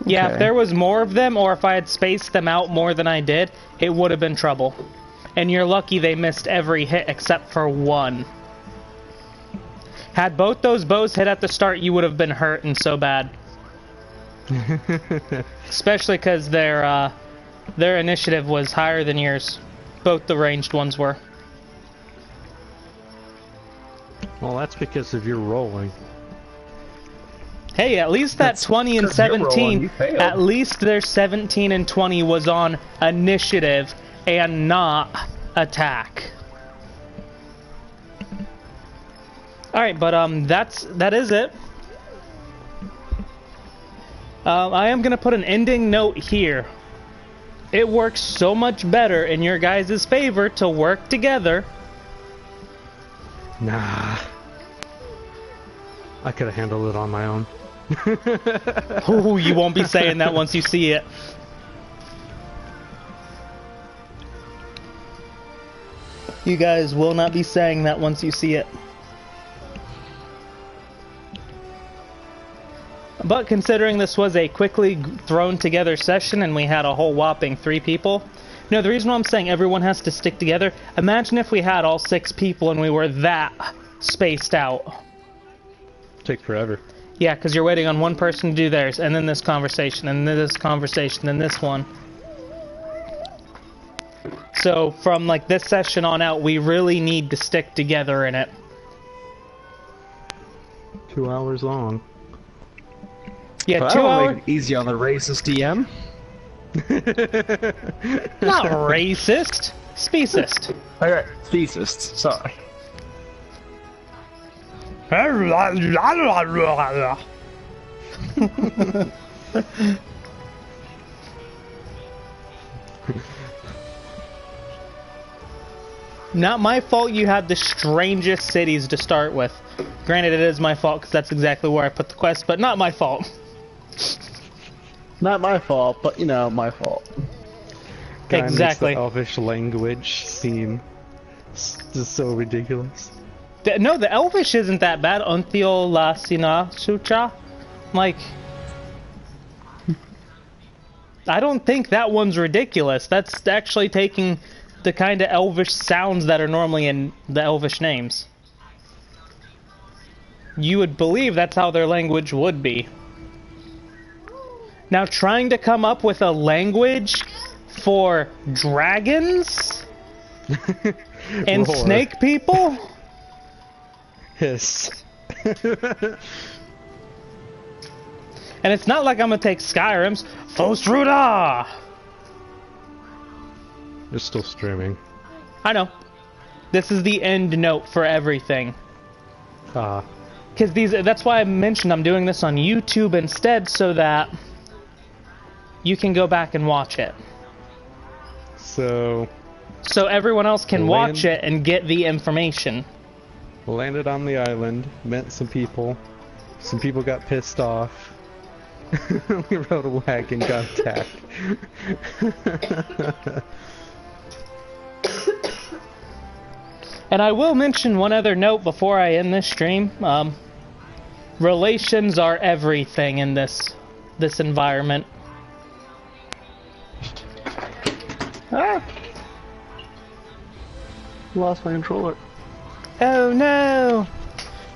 Yeah, Okay. if there was more of them, or if I had spaced them out more than I did, it would have been trouble. And you're lucky they missed every hit except for 1. Had both those bows hit at the start, you would have been hurt and so bad. Especially because their initiative was higher than yours. Both the ranged ones were. Well, that's because of your rolling. Hey, at least that 20 and 'cause you're rolling, 17, you failed. at least their 17 and 20 was on initiative and not attack. Alright, but that is it. I am gonna put an ending note here it works so much better in your guys' favor to work together. Nah. I could have handled it on my own. Ooh, you won't be saying that once you see it. You guys will not be saying that once you see it. But considering this was a quickly thrown together session and we had a whole whopping 3 people. No, the reason why I'm saying everyone has to stick together, imagine if we had all 6 people and we were that spaced out. Take forever. Yeah, because you're waiting on one person to do theirs, and then this conversation, and then this conversation, and this one. So from like this session on out, we really need to stick together in it. 2 hours long. Yeah, Well, 2 that'll hours. make it easy on the racist DM. Not racist. Speciest. Okay, speciest. Sorry. Not my fault you had the strangest cities to start with. Granted, it is my fault because that's exactly where I put the quest, but not my fault. Not my fault, but you know, my fault. Guy Exactly. Makes the Elvish language seem just so ridiculous. No, the Elvish isn't that bad. Untio la sina sucha. Like, I don't think that one's ridiculous. That's actually taking the kind of Elvish sounds that are normally in the Elvish names. You would believe that's how their language would be. Now, trying to come up with a language for dragons and Roar. snake people? Hiss. And it's not like I'm gonna take Skyrim's Fosruda! They're still streaming. I know. This is the end note for everything. Ah. Because that's why I mentioned I'm doing this on YouTube instead, so that you can go back and watch it. So, So everyone else can watch Land- it and get the information. landed on the island, met some people. Some people got pissed off. We rode a wagon, got attacked. And I will mention one other note before I end this stream. Relations are everything in this environment. Ah! Lost my controller. Oh no!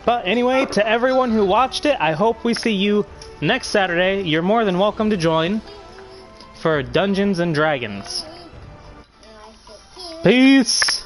But anyway, to everyone who watched it, I hope we see you next Saturday. You're more than welcome to join for Dungeons and Dragons. Peace!